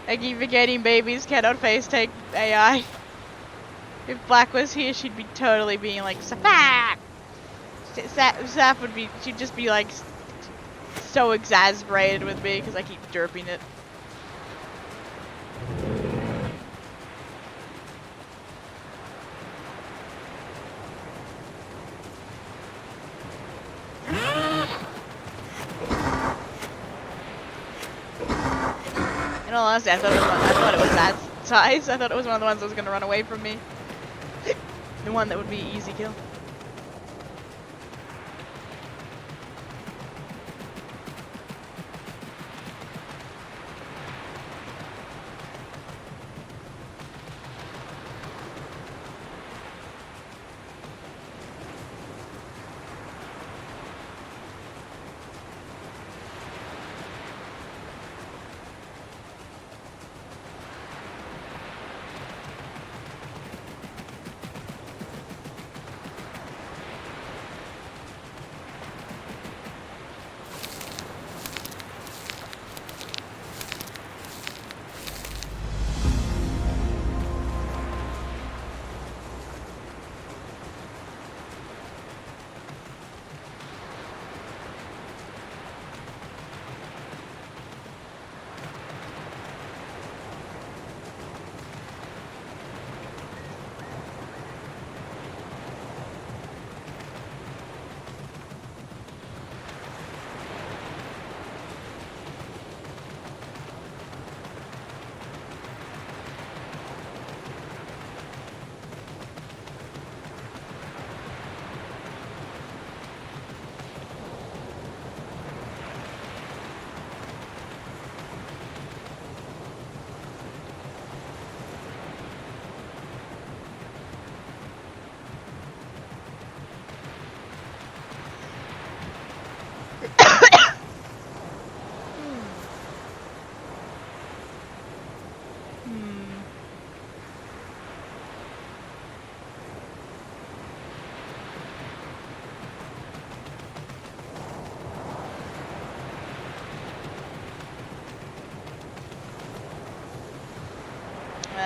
I keep forgetting babies cannot face tank AI. If Black was here, she'd be totally being like, Safak! Saf would be, she'd just be like so exasperated with me because I keep derping it. In all honesty, I thought it was that size. I thought it was one of the ones that was going to run away from me. The one that would be easy kill.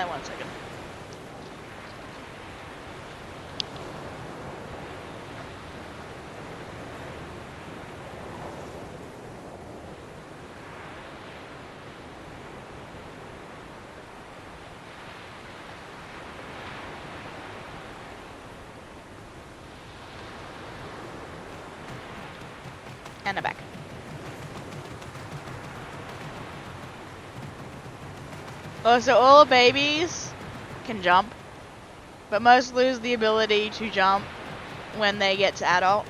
1 second. And I'm back. Oh, so all babies can jump, but most lose the ability to jump when they get to adult.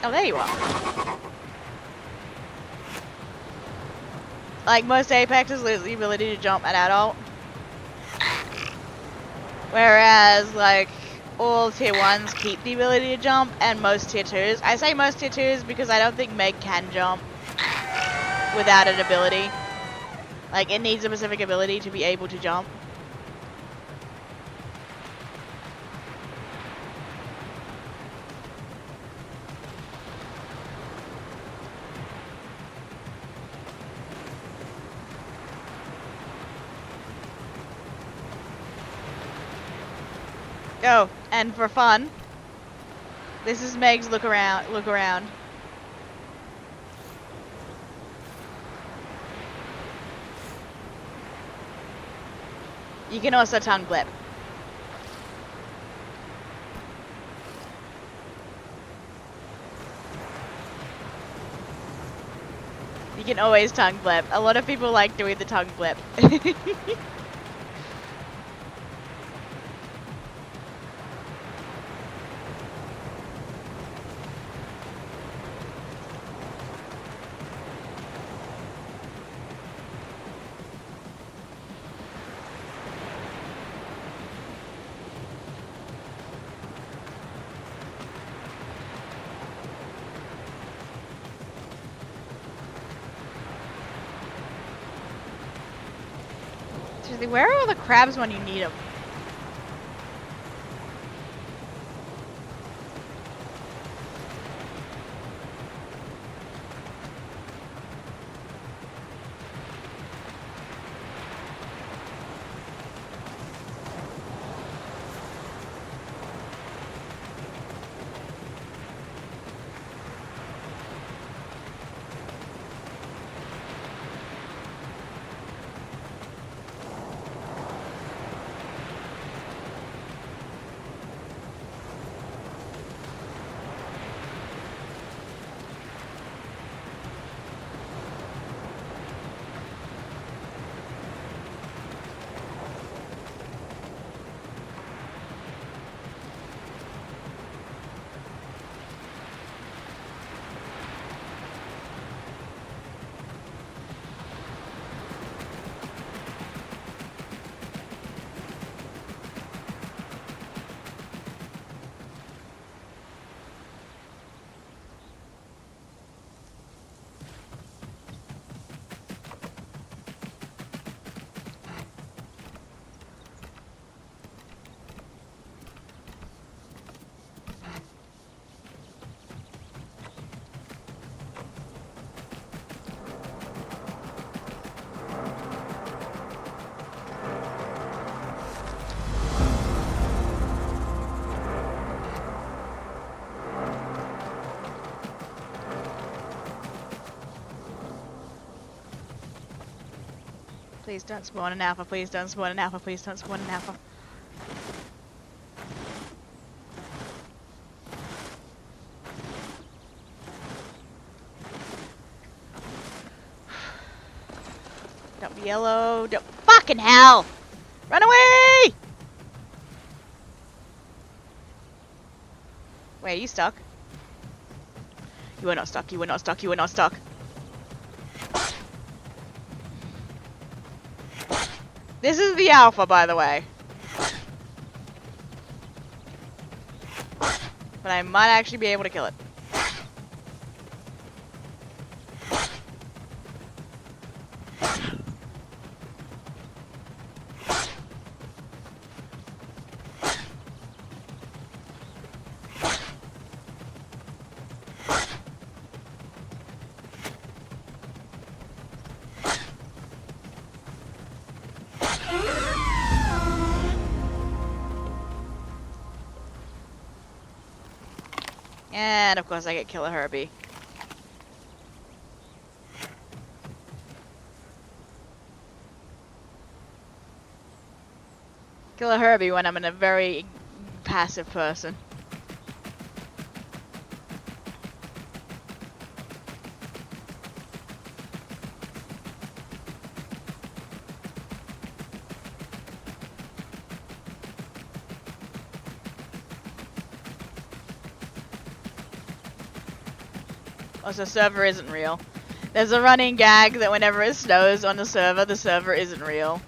Oh, there you are. Like, most apexes lose the ability to jump at adult. Whereas, like, all tier 1s keep the ability to jump, and most tier 2s. I say most tier 2s because I don't think Meg can jump without an ability. Like, it needs a specific ability to be able to jump. Oh, and for fun, this is Meg's look around. Look around. You can also tongue blip. You can always tongue blip. A lot of people like doing the tongue blip. Seriously, where are all the crabs when you need them? Please don't spawn an alpha, please don't spawn an alpha, please don't spawn an alpha. Don't be yellow, don't fucking hell! Run away! Wait, are you stuck? You are not stuck, you are not stuck, you are not stuck. This is the alpha, by the way. But I might actually be able to kill it. And of course I get Killer Herbie. Killer Herbie when I'm in a very passive person. Also, server isn't real. There's a running gag that whenever it snows on the server isn't real.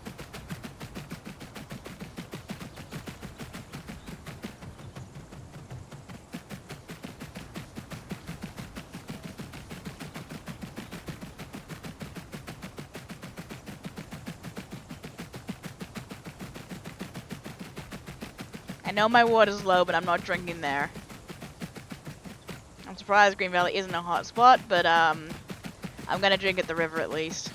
I know my water's low, but I'm not drinking there. I'm surprised Green Valley isn't a hot spot, but I'm gonna drink at the river at least.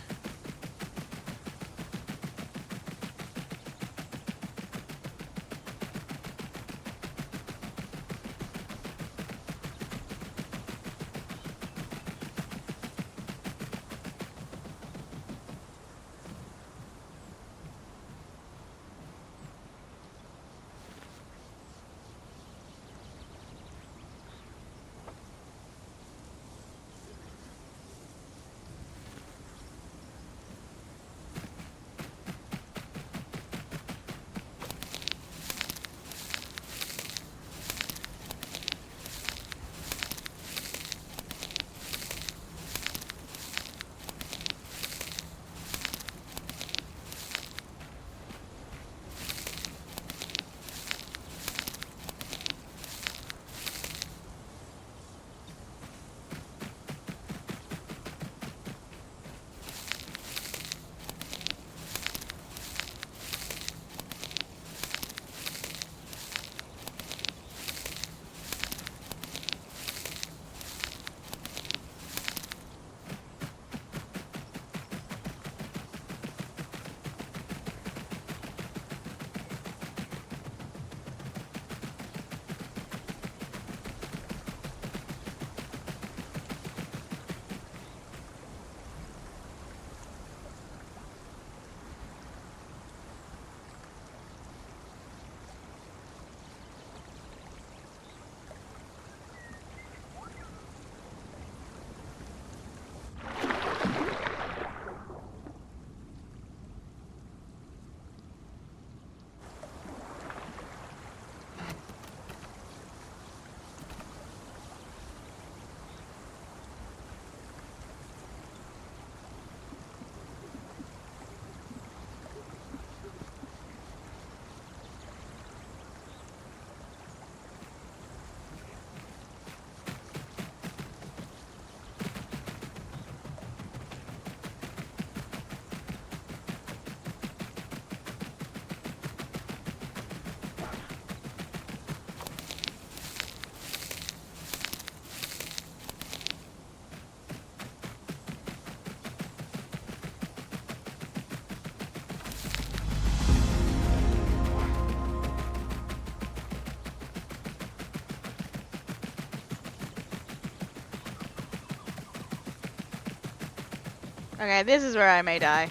Okay, this is where I may die.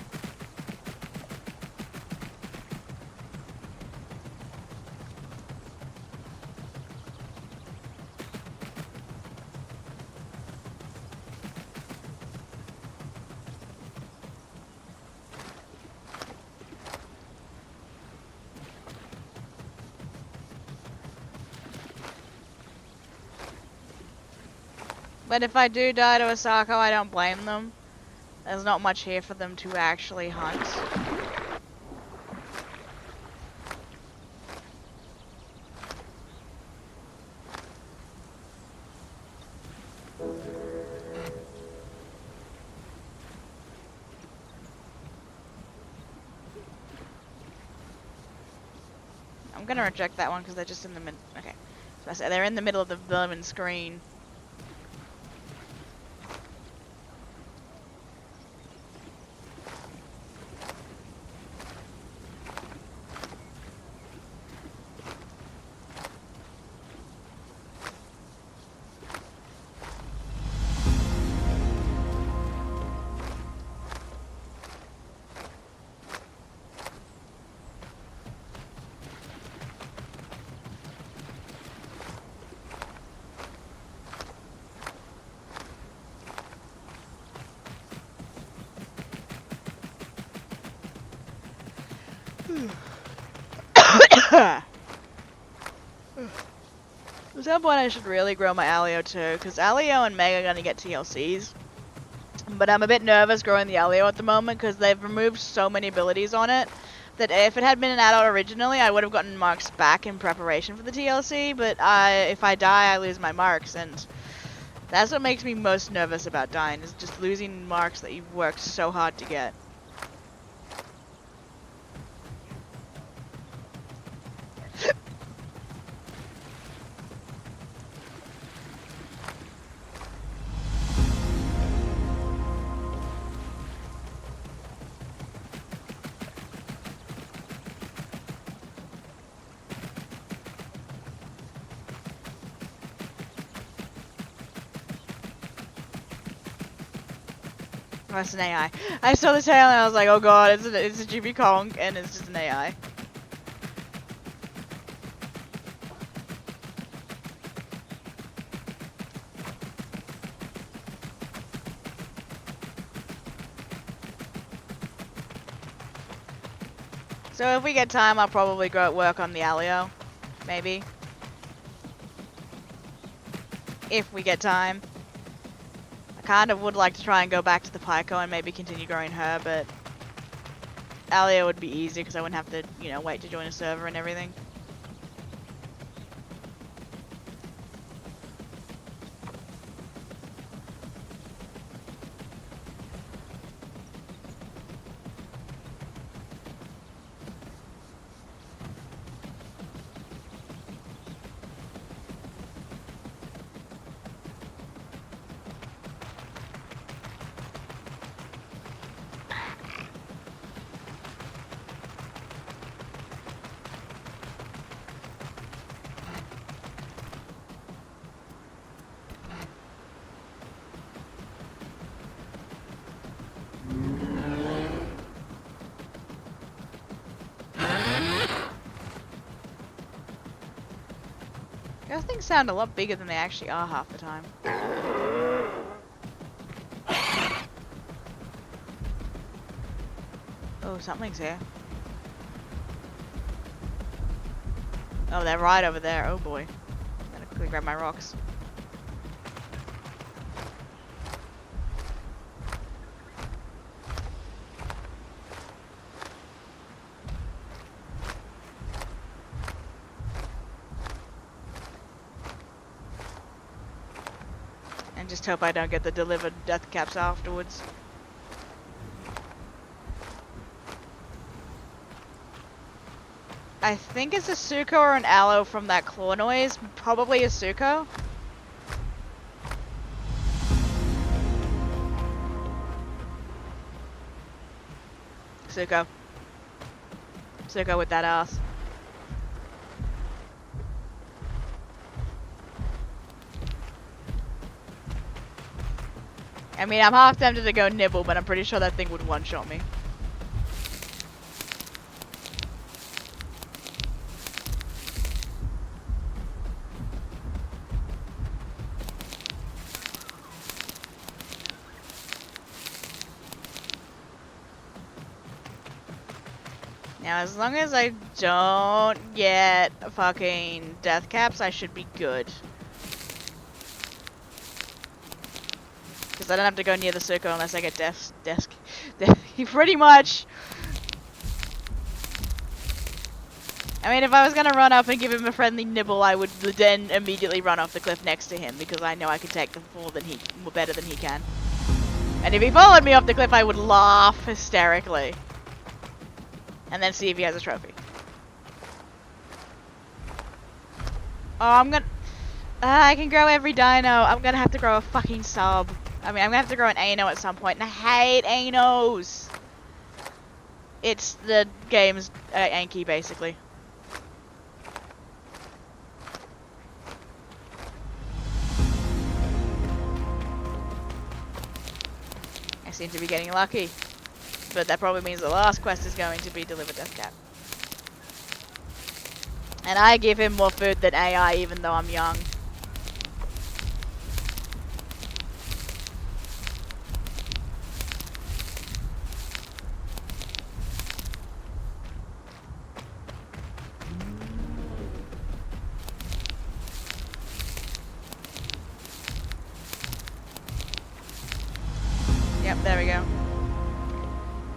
But if I do die to Asako, I don't blame them. There's not much here for them to actually hunt. I'm gonna reject that one because they're just in the mid. Okay, so I said they're in the middle of the Vermin screen. At some point I should really grow my Alio too, because Alio and Meg are going to get TLCs. But I'm a bit nervous growing the Alio at the moment, because they've removed so many abilities on it, that if it had been an adult originally, I would have gotten marks back in preparation for the TLC, but if I die, I lose my marks, and that's what makes me most nervous about dying, is just losing marks that you've worked so hard to get. That's an AI. I saw the tail and I was like, oh god, it's a GB Kong, and it's just an AI. So if we get time, I'll probably go work on the Alio. Maybe. If we get time. I kind of would like to try and go back to the Pycho and maybe continue growing her, but Alio would be easier because I wouldn't have to, you know, wait to join a server and everything. Those things sound a lot bigger than they actually are half the time. Oh, something's here. Oh, they're right over there. Oh boy. Gotta quickly grab my rocks. And just hope I don't get the delivered death caps afterwards. I think it's a Suko or an Aloe from that claw noise. Probably a Suko. Suko. Suko with that ass. I mean, I'm half tempted to go nibble, but I'm pretty sure that thing would one-shot me. Now, as long as I don't get fucking death caps, I should be good. Because I don't have to go near the circle unless I get death. Pretty much. I mean, if I was going to run up and give him a friendly nibble, I would then immediately run off the cliff next to him, because I know I can take the fall better than he can. And if he followed me off the cliff, I would laugh hysterically. And then see if he has a trophy. Oh, I'm gonna... I can grow every dino. I'm gonna have to grow a fucking sub. I mean, I'm gonna have to grow an Ano at some point, and I hate Anos! It's the game's Anki, basically. I seem to be getting lucky. But that probably means the last quest is going to be deliver death cap. And I give him more food than AI even though I'm young.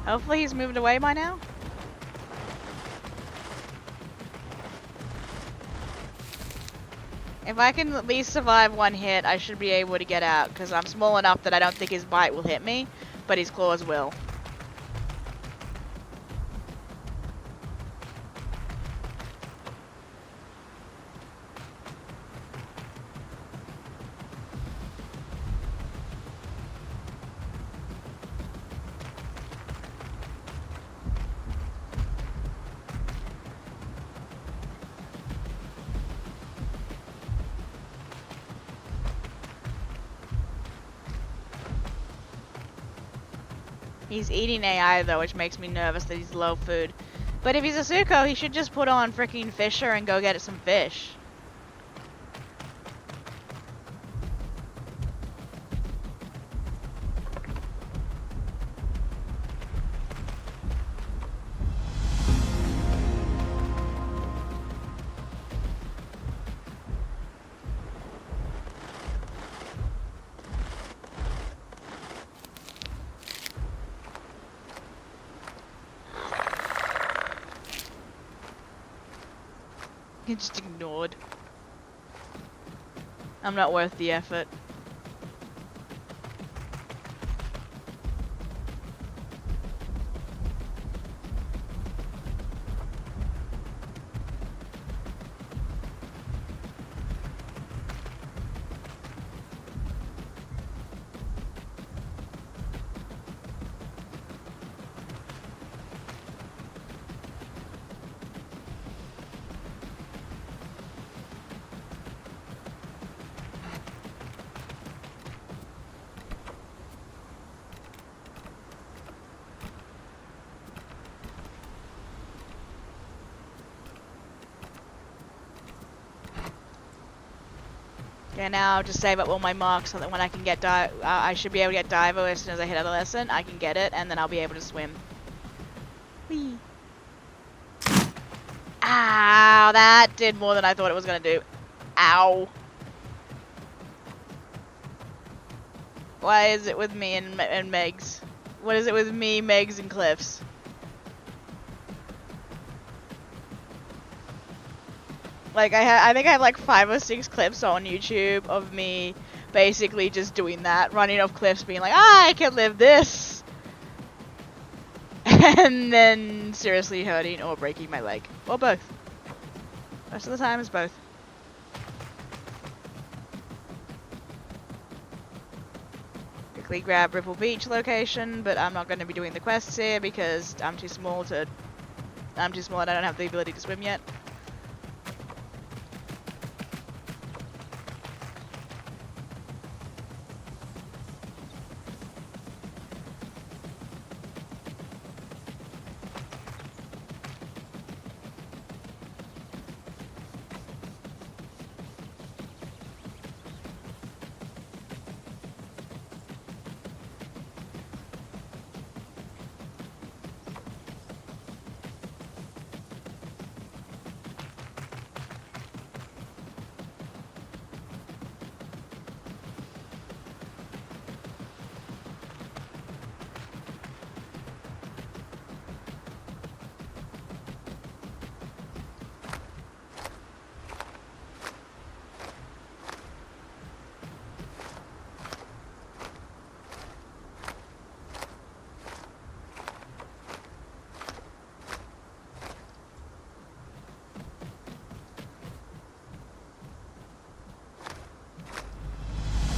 Hopefully he's moved away by now. If I can at least survive one hit, I should be able to get out, because I'm small enough that I don't think his bite will hit me, but his claws will. He's eating AI though, which makes me nervous that he's low food. But if he's a Suko, he should just put on freaking Fisher and go get some fish. He just ignored. I'm not worth the effort. Okay, now I'll just save up all my marks so that when I can get I should be able to get Divo as soon as I hit adolescent. I can get it, and then I'll be able to swim. Whee! Ow, that did more than I thought it was gonna do. Ow. Why is it with me and Megs? What is it with me, Megs, and Cliffs? Like, I think I have like 5 or 6 clips on YouTube of me basically just doing that, running off cliffs, being like, I can live this! And then seriously hurting or breaking my leg. Or both. Most of the time it's both. Quickly grab Ripple Beach location, but I'm not going to be doing the quests here because I'm too small and I don't have the ability to swim yet.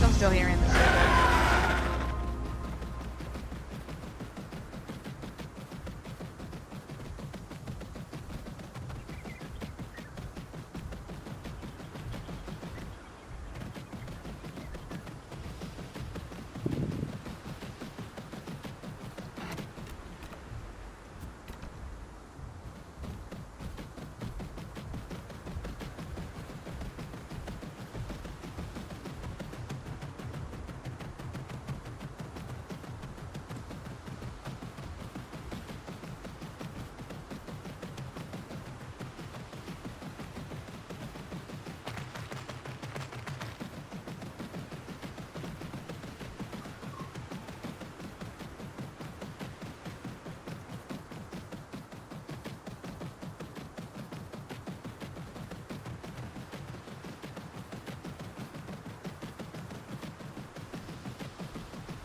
I'm still hearing the circle.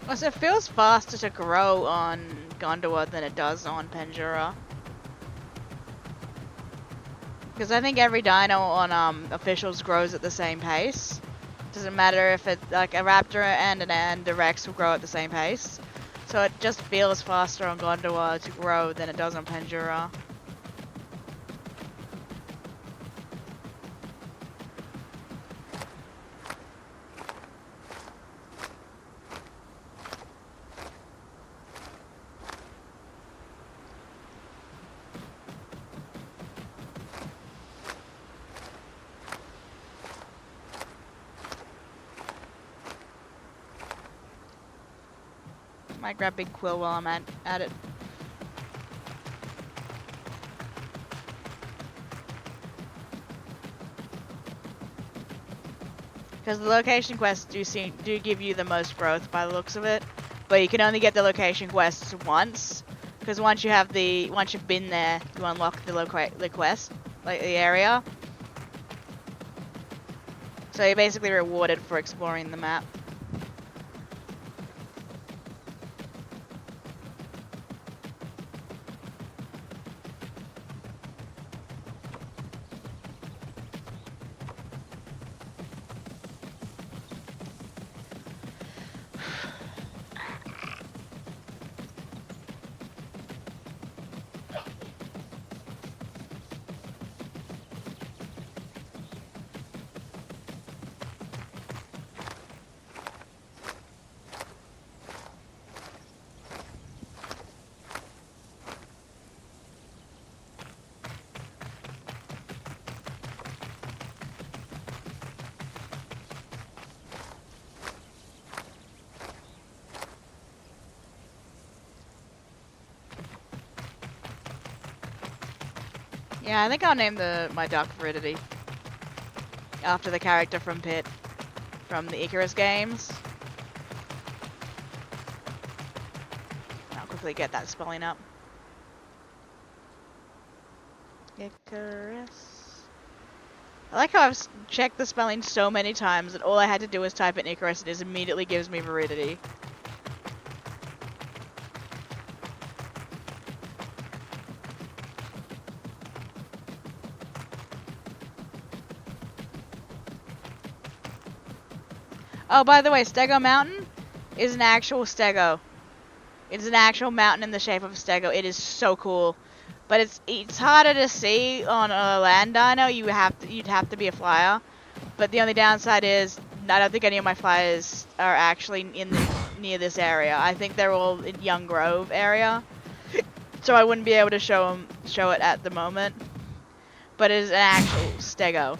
Also, it feels faster to grow on Gondor than it does on Pandora. Because I think every dino on officials grows at the same pace. Doesn't matter if it's like a raptor and a rex will grow at the same pace. So it just feels faster on Gondor to grow than it does on Pandora. Might grab Big Quill while I'm at it. Because the location quests do give you the most growth by the looks of it, but you can only get the location quests once. Because once you've been there, you unlock the quest, like the area. So you're basically rewarded for exploring the map. Yeah, I think I'll name my duck Viridity after the character from Pit from the Icarus games. I'll quickly get that spelling up. Icarus. I like how I've checked the spelling so many times that all I had to do was type in Icarus and it immediately gives me Viridity. Oh, by the way, Stego Mountain is an actual Stego. It's an actual mountain in the shape of a Stego. It is so cool. But it's harder to see on a land dino. You'd have to be a flyer. But the only downside is I don't think any of my flyers are actually near this area. I think they're all in Young Grove area. So I wouldn't be able to show it at the moment. But it is an actual Stego.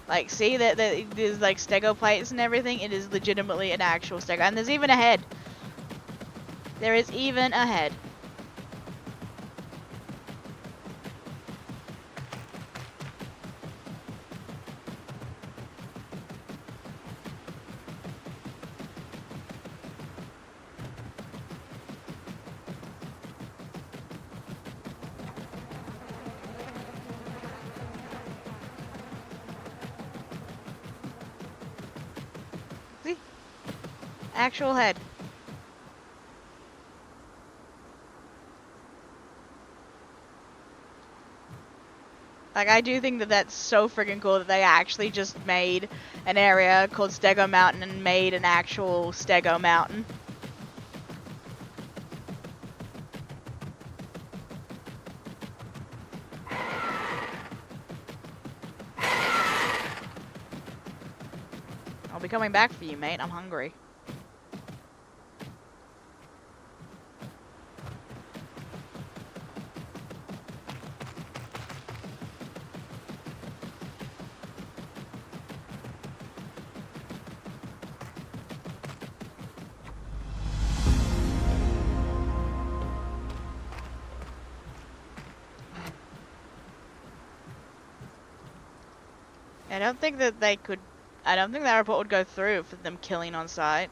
Like, see that there's like Stego plates and everything. It is legitimately an actual Stego, and there's even a head. There is even a head. See? Actual head. Like, I do think that that's so freaking cool that they actually just made an area called Stego Mountain and made an actual Stego Mountain. I'll be coming back for you, mate. I'm hungry. I don't think that I don't think that report would go through for them killing on site.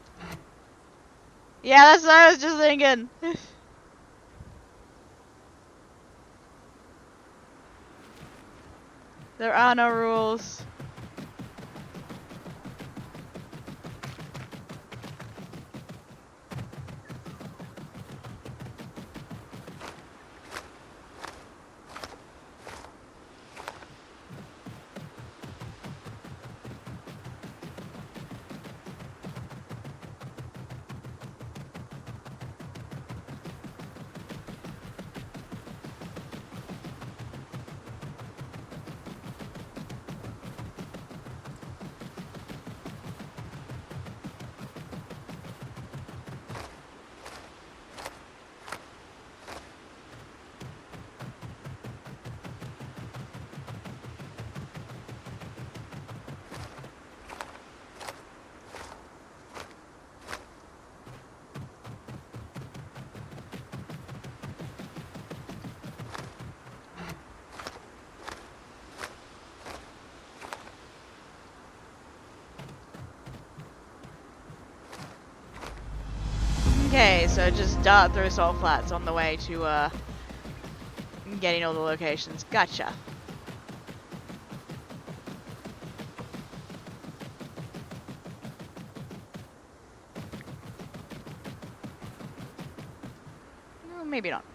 Yeah, that's what I was just thinking. There are no rules. Okay, so just dart through salt flats on the way to getting all the locations. Gotcha. No, maybe not.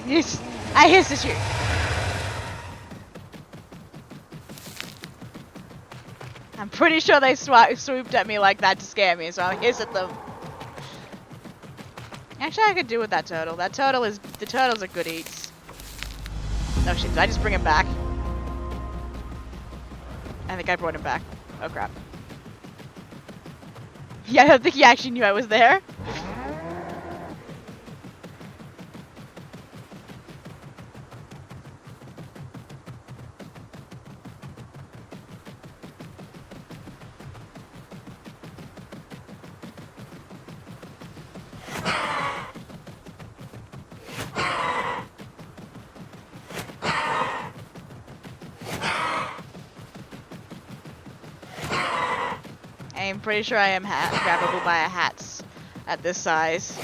Yes, I hissed at you. I'm pretty sure they swooped at me like that to scare me, so I'll hiss at them. Actually, I could do with that turtle. The turtles are good eats. No shit, did I just bring him back? I think I brought him back. Oh crap. Yeah, I don't think he actually knew I was there. I'm pretty sure I am grabbable by a hats at this size.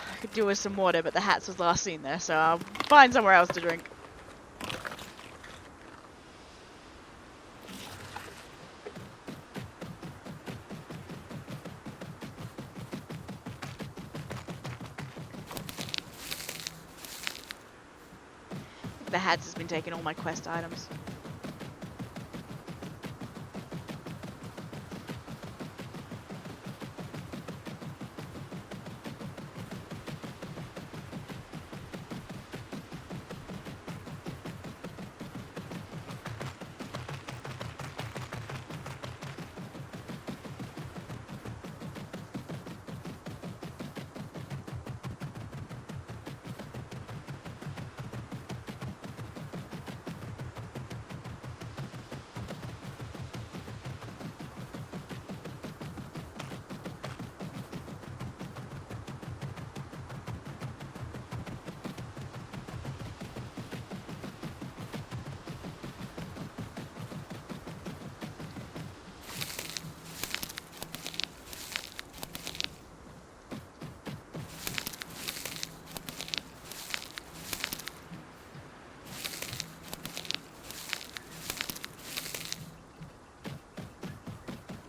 I could do with some water, but the hats was last seen there, so I'll find somewhere else to drink. The hats has been taking all my quest items.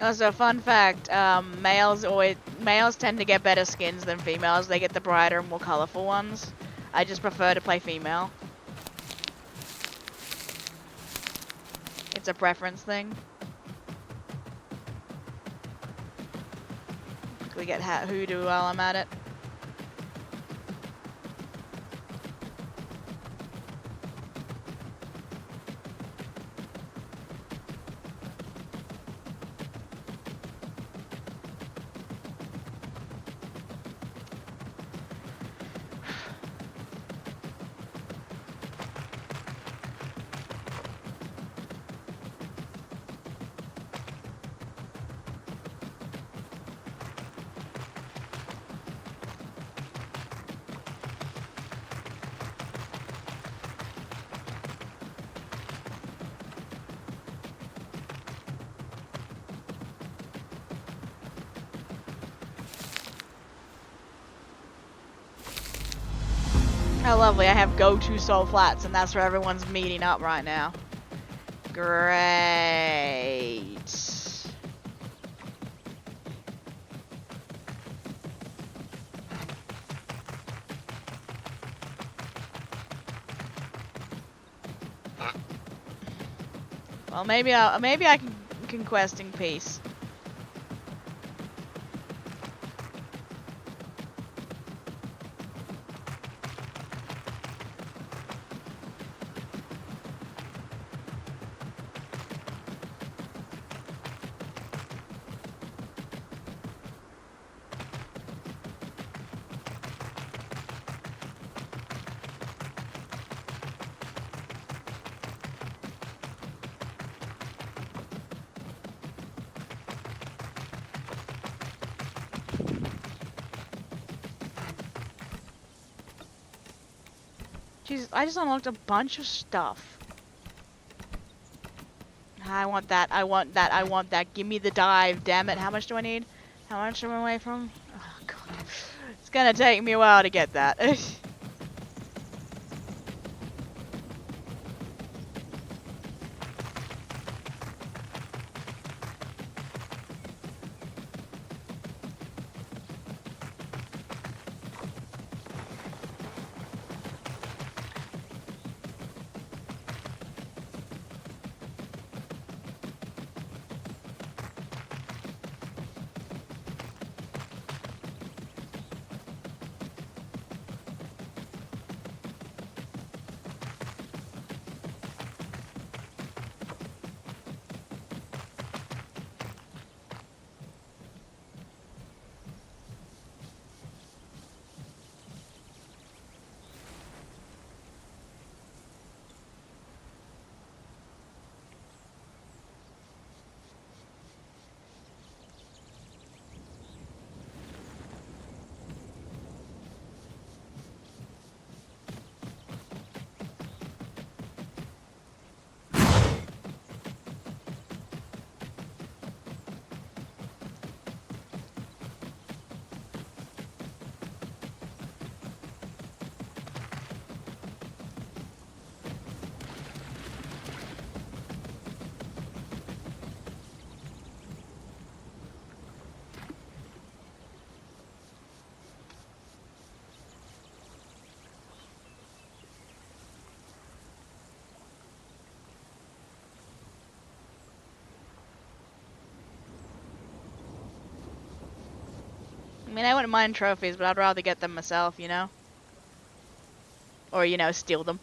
Also, fun fact: males tend to get better skins than females. They get the brighter and more colorful ones. I just prefer to play female. It's a preference thing. We get hoodoo while I'm at it. Oh, lovely. I have go-to salt flats, and that's where everyone's meeting up right now. Great. Well, maybe I can quest in peace. Jesus, I just unlocked a bunch of stuff. I want that, I want that, I want that. Give me the dive, damn it. How much do I need? How much am I away from? Oh, God. It's gonna take me a while to get that. I mean, I wouldn't mind trophies, but I'd rather get them myself, you know? Or, you know, steal them.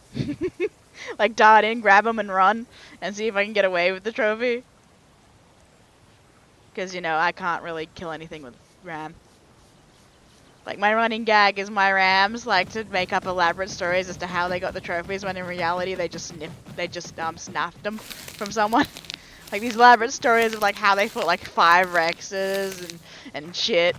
Like, dart in, grab them, and run, and see if I can get away with the trophy. Because, you know, I can't really kill anything with RAM. Like, my running gag is my RAMs like to make up elaborate stories as to how they got the trophies, when in reality they just snapped them from someone. Like, these elaborate stories of, like, how they fought, like, 5 Rexes and shit.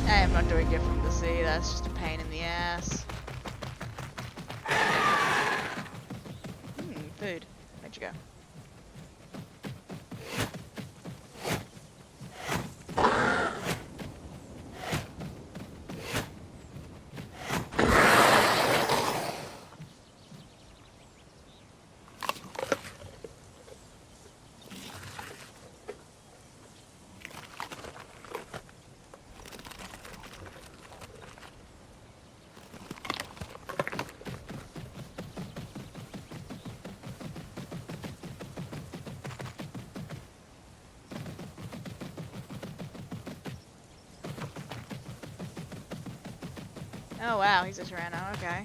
I am not doing it from the sea, that's just a pain in the ass. Food. Where'd you go? Oh wow, he's a Tyranno, okay.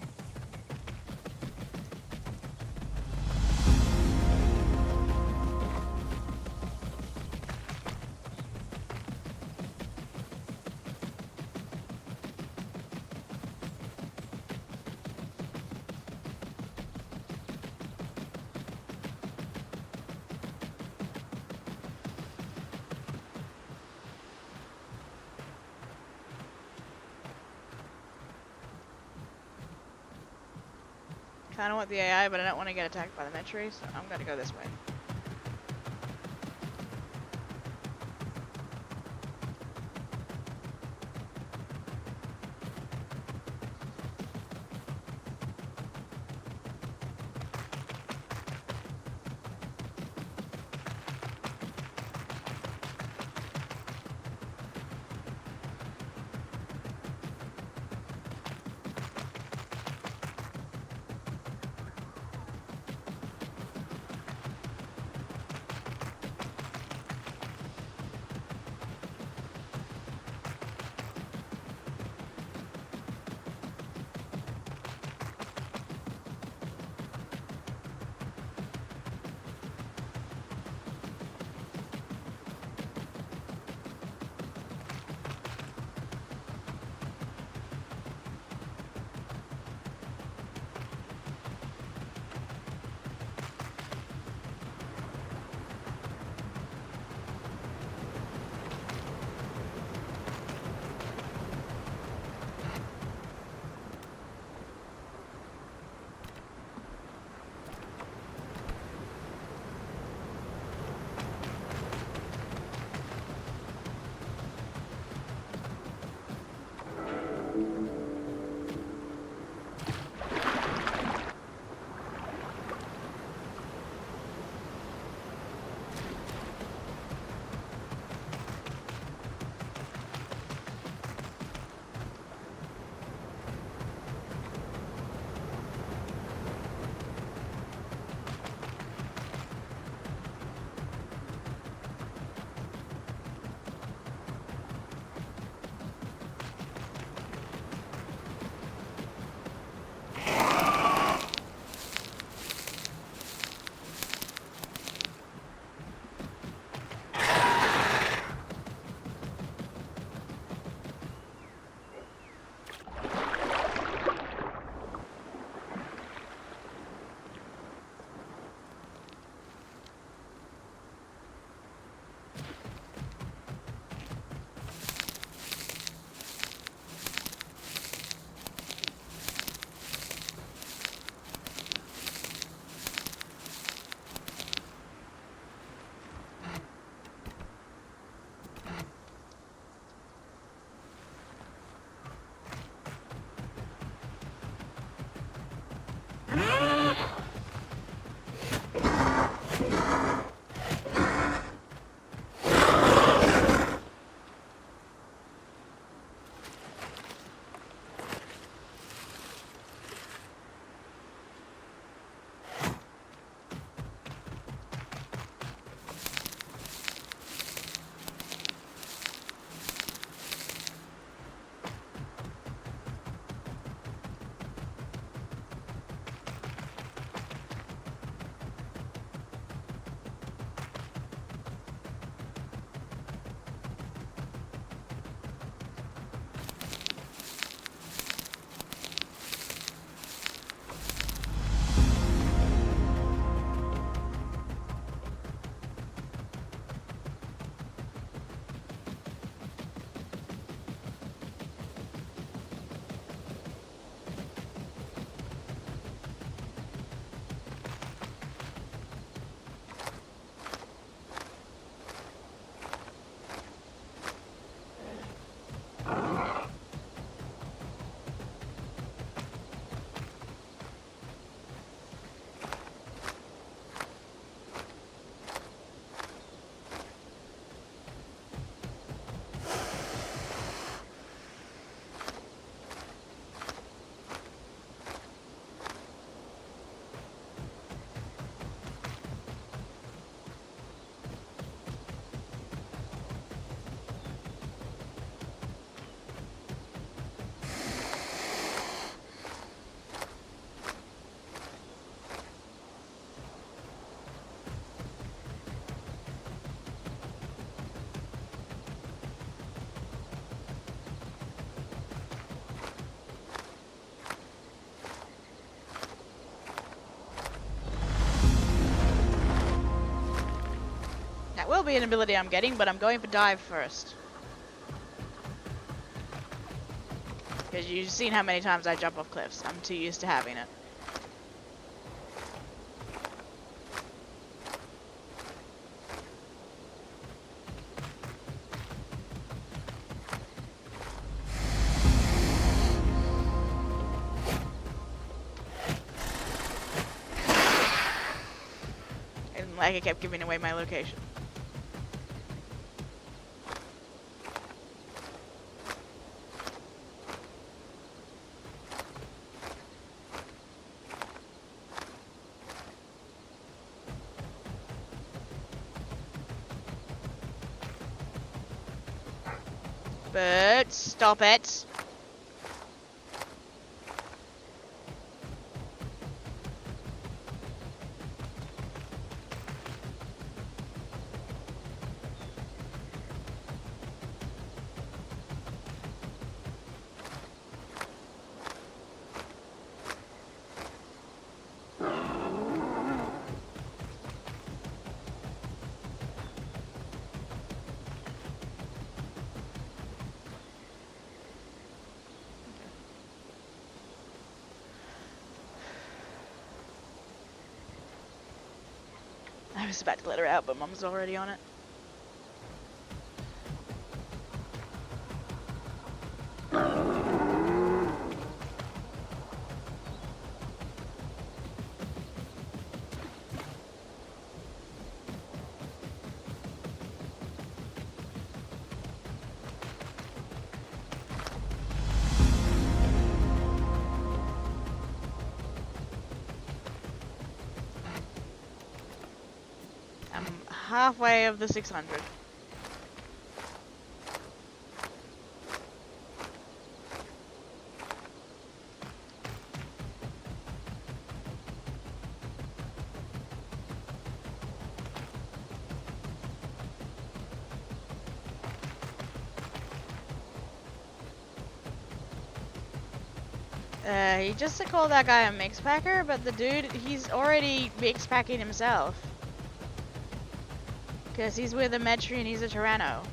kind of want the AI, but I don't want to get attacked by the Metry, so I'm gonna go this way. That will be an ability I'm getting, but I'm going for dive first. Because you've seen how many times I jump off cliffs. I'm too used to having it. like it kept giving away my location. But stop it. I was about to let her out, but Mum's already on it. I'm halfway of the 600. He just called that guy a mix packer, but the dude, he's already mix packing himself. Because he's with a Metri and he's a Tyranno.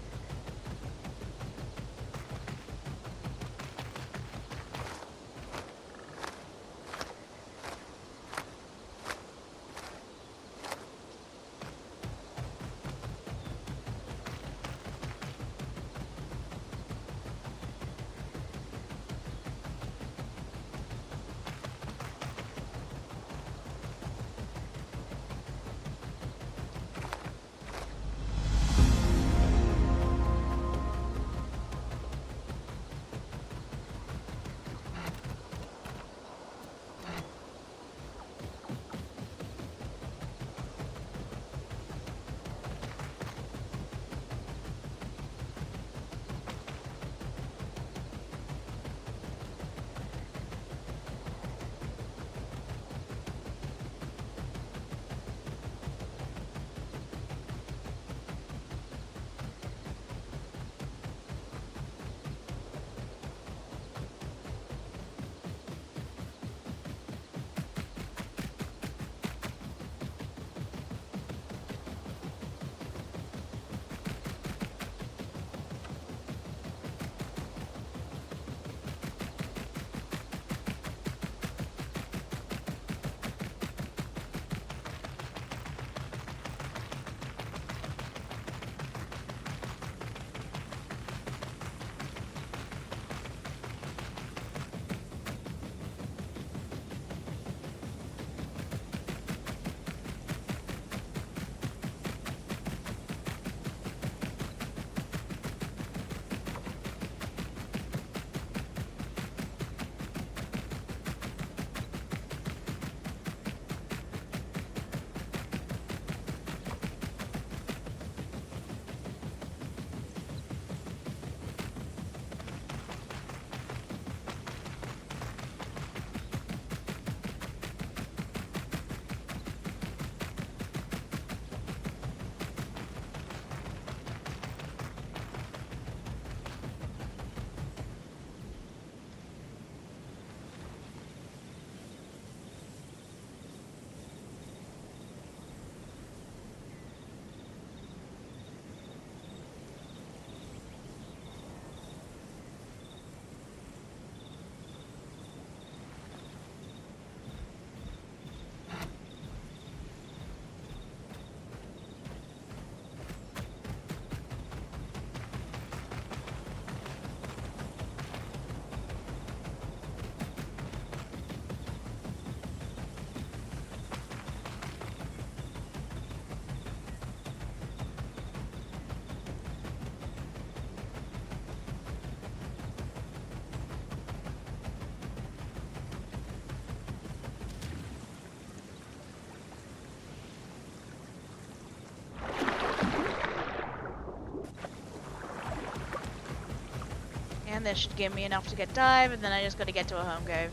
this should give me enough to get dive, and then I just gotta get to a home cave.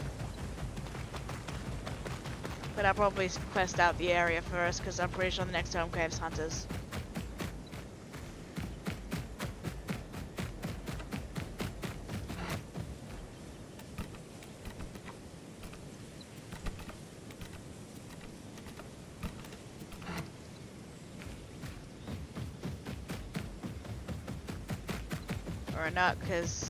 But I'll probably quest out the area first, because I'm pretty sure the next home cave's hunters. Or not, because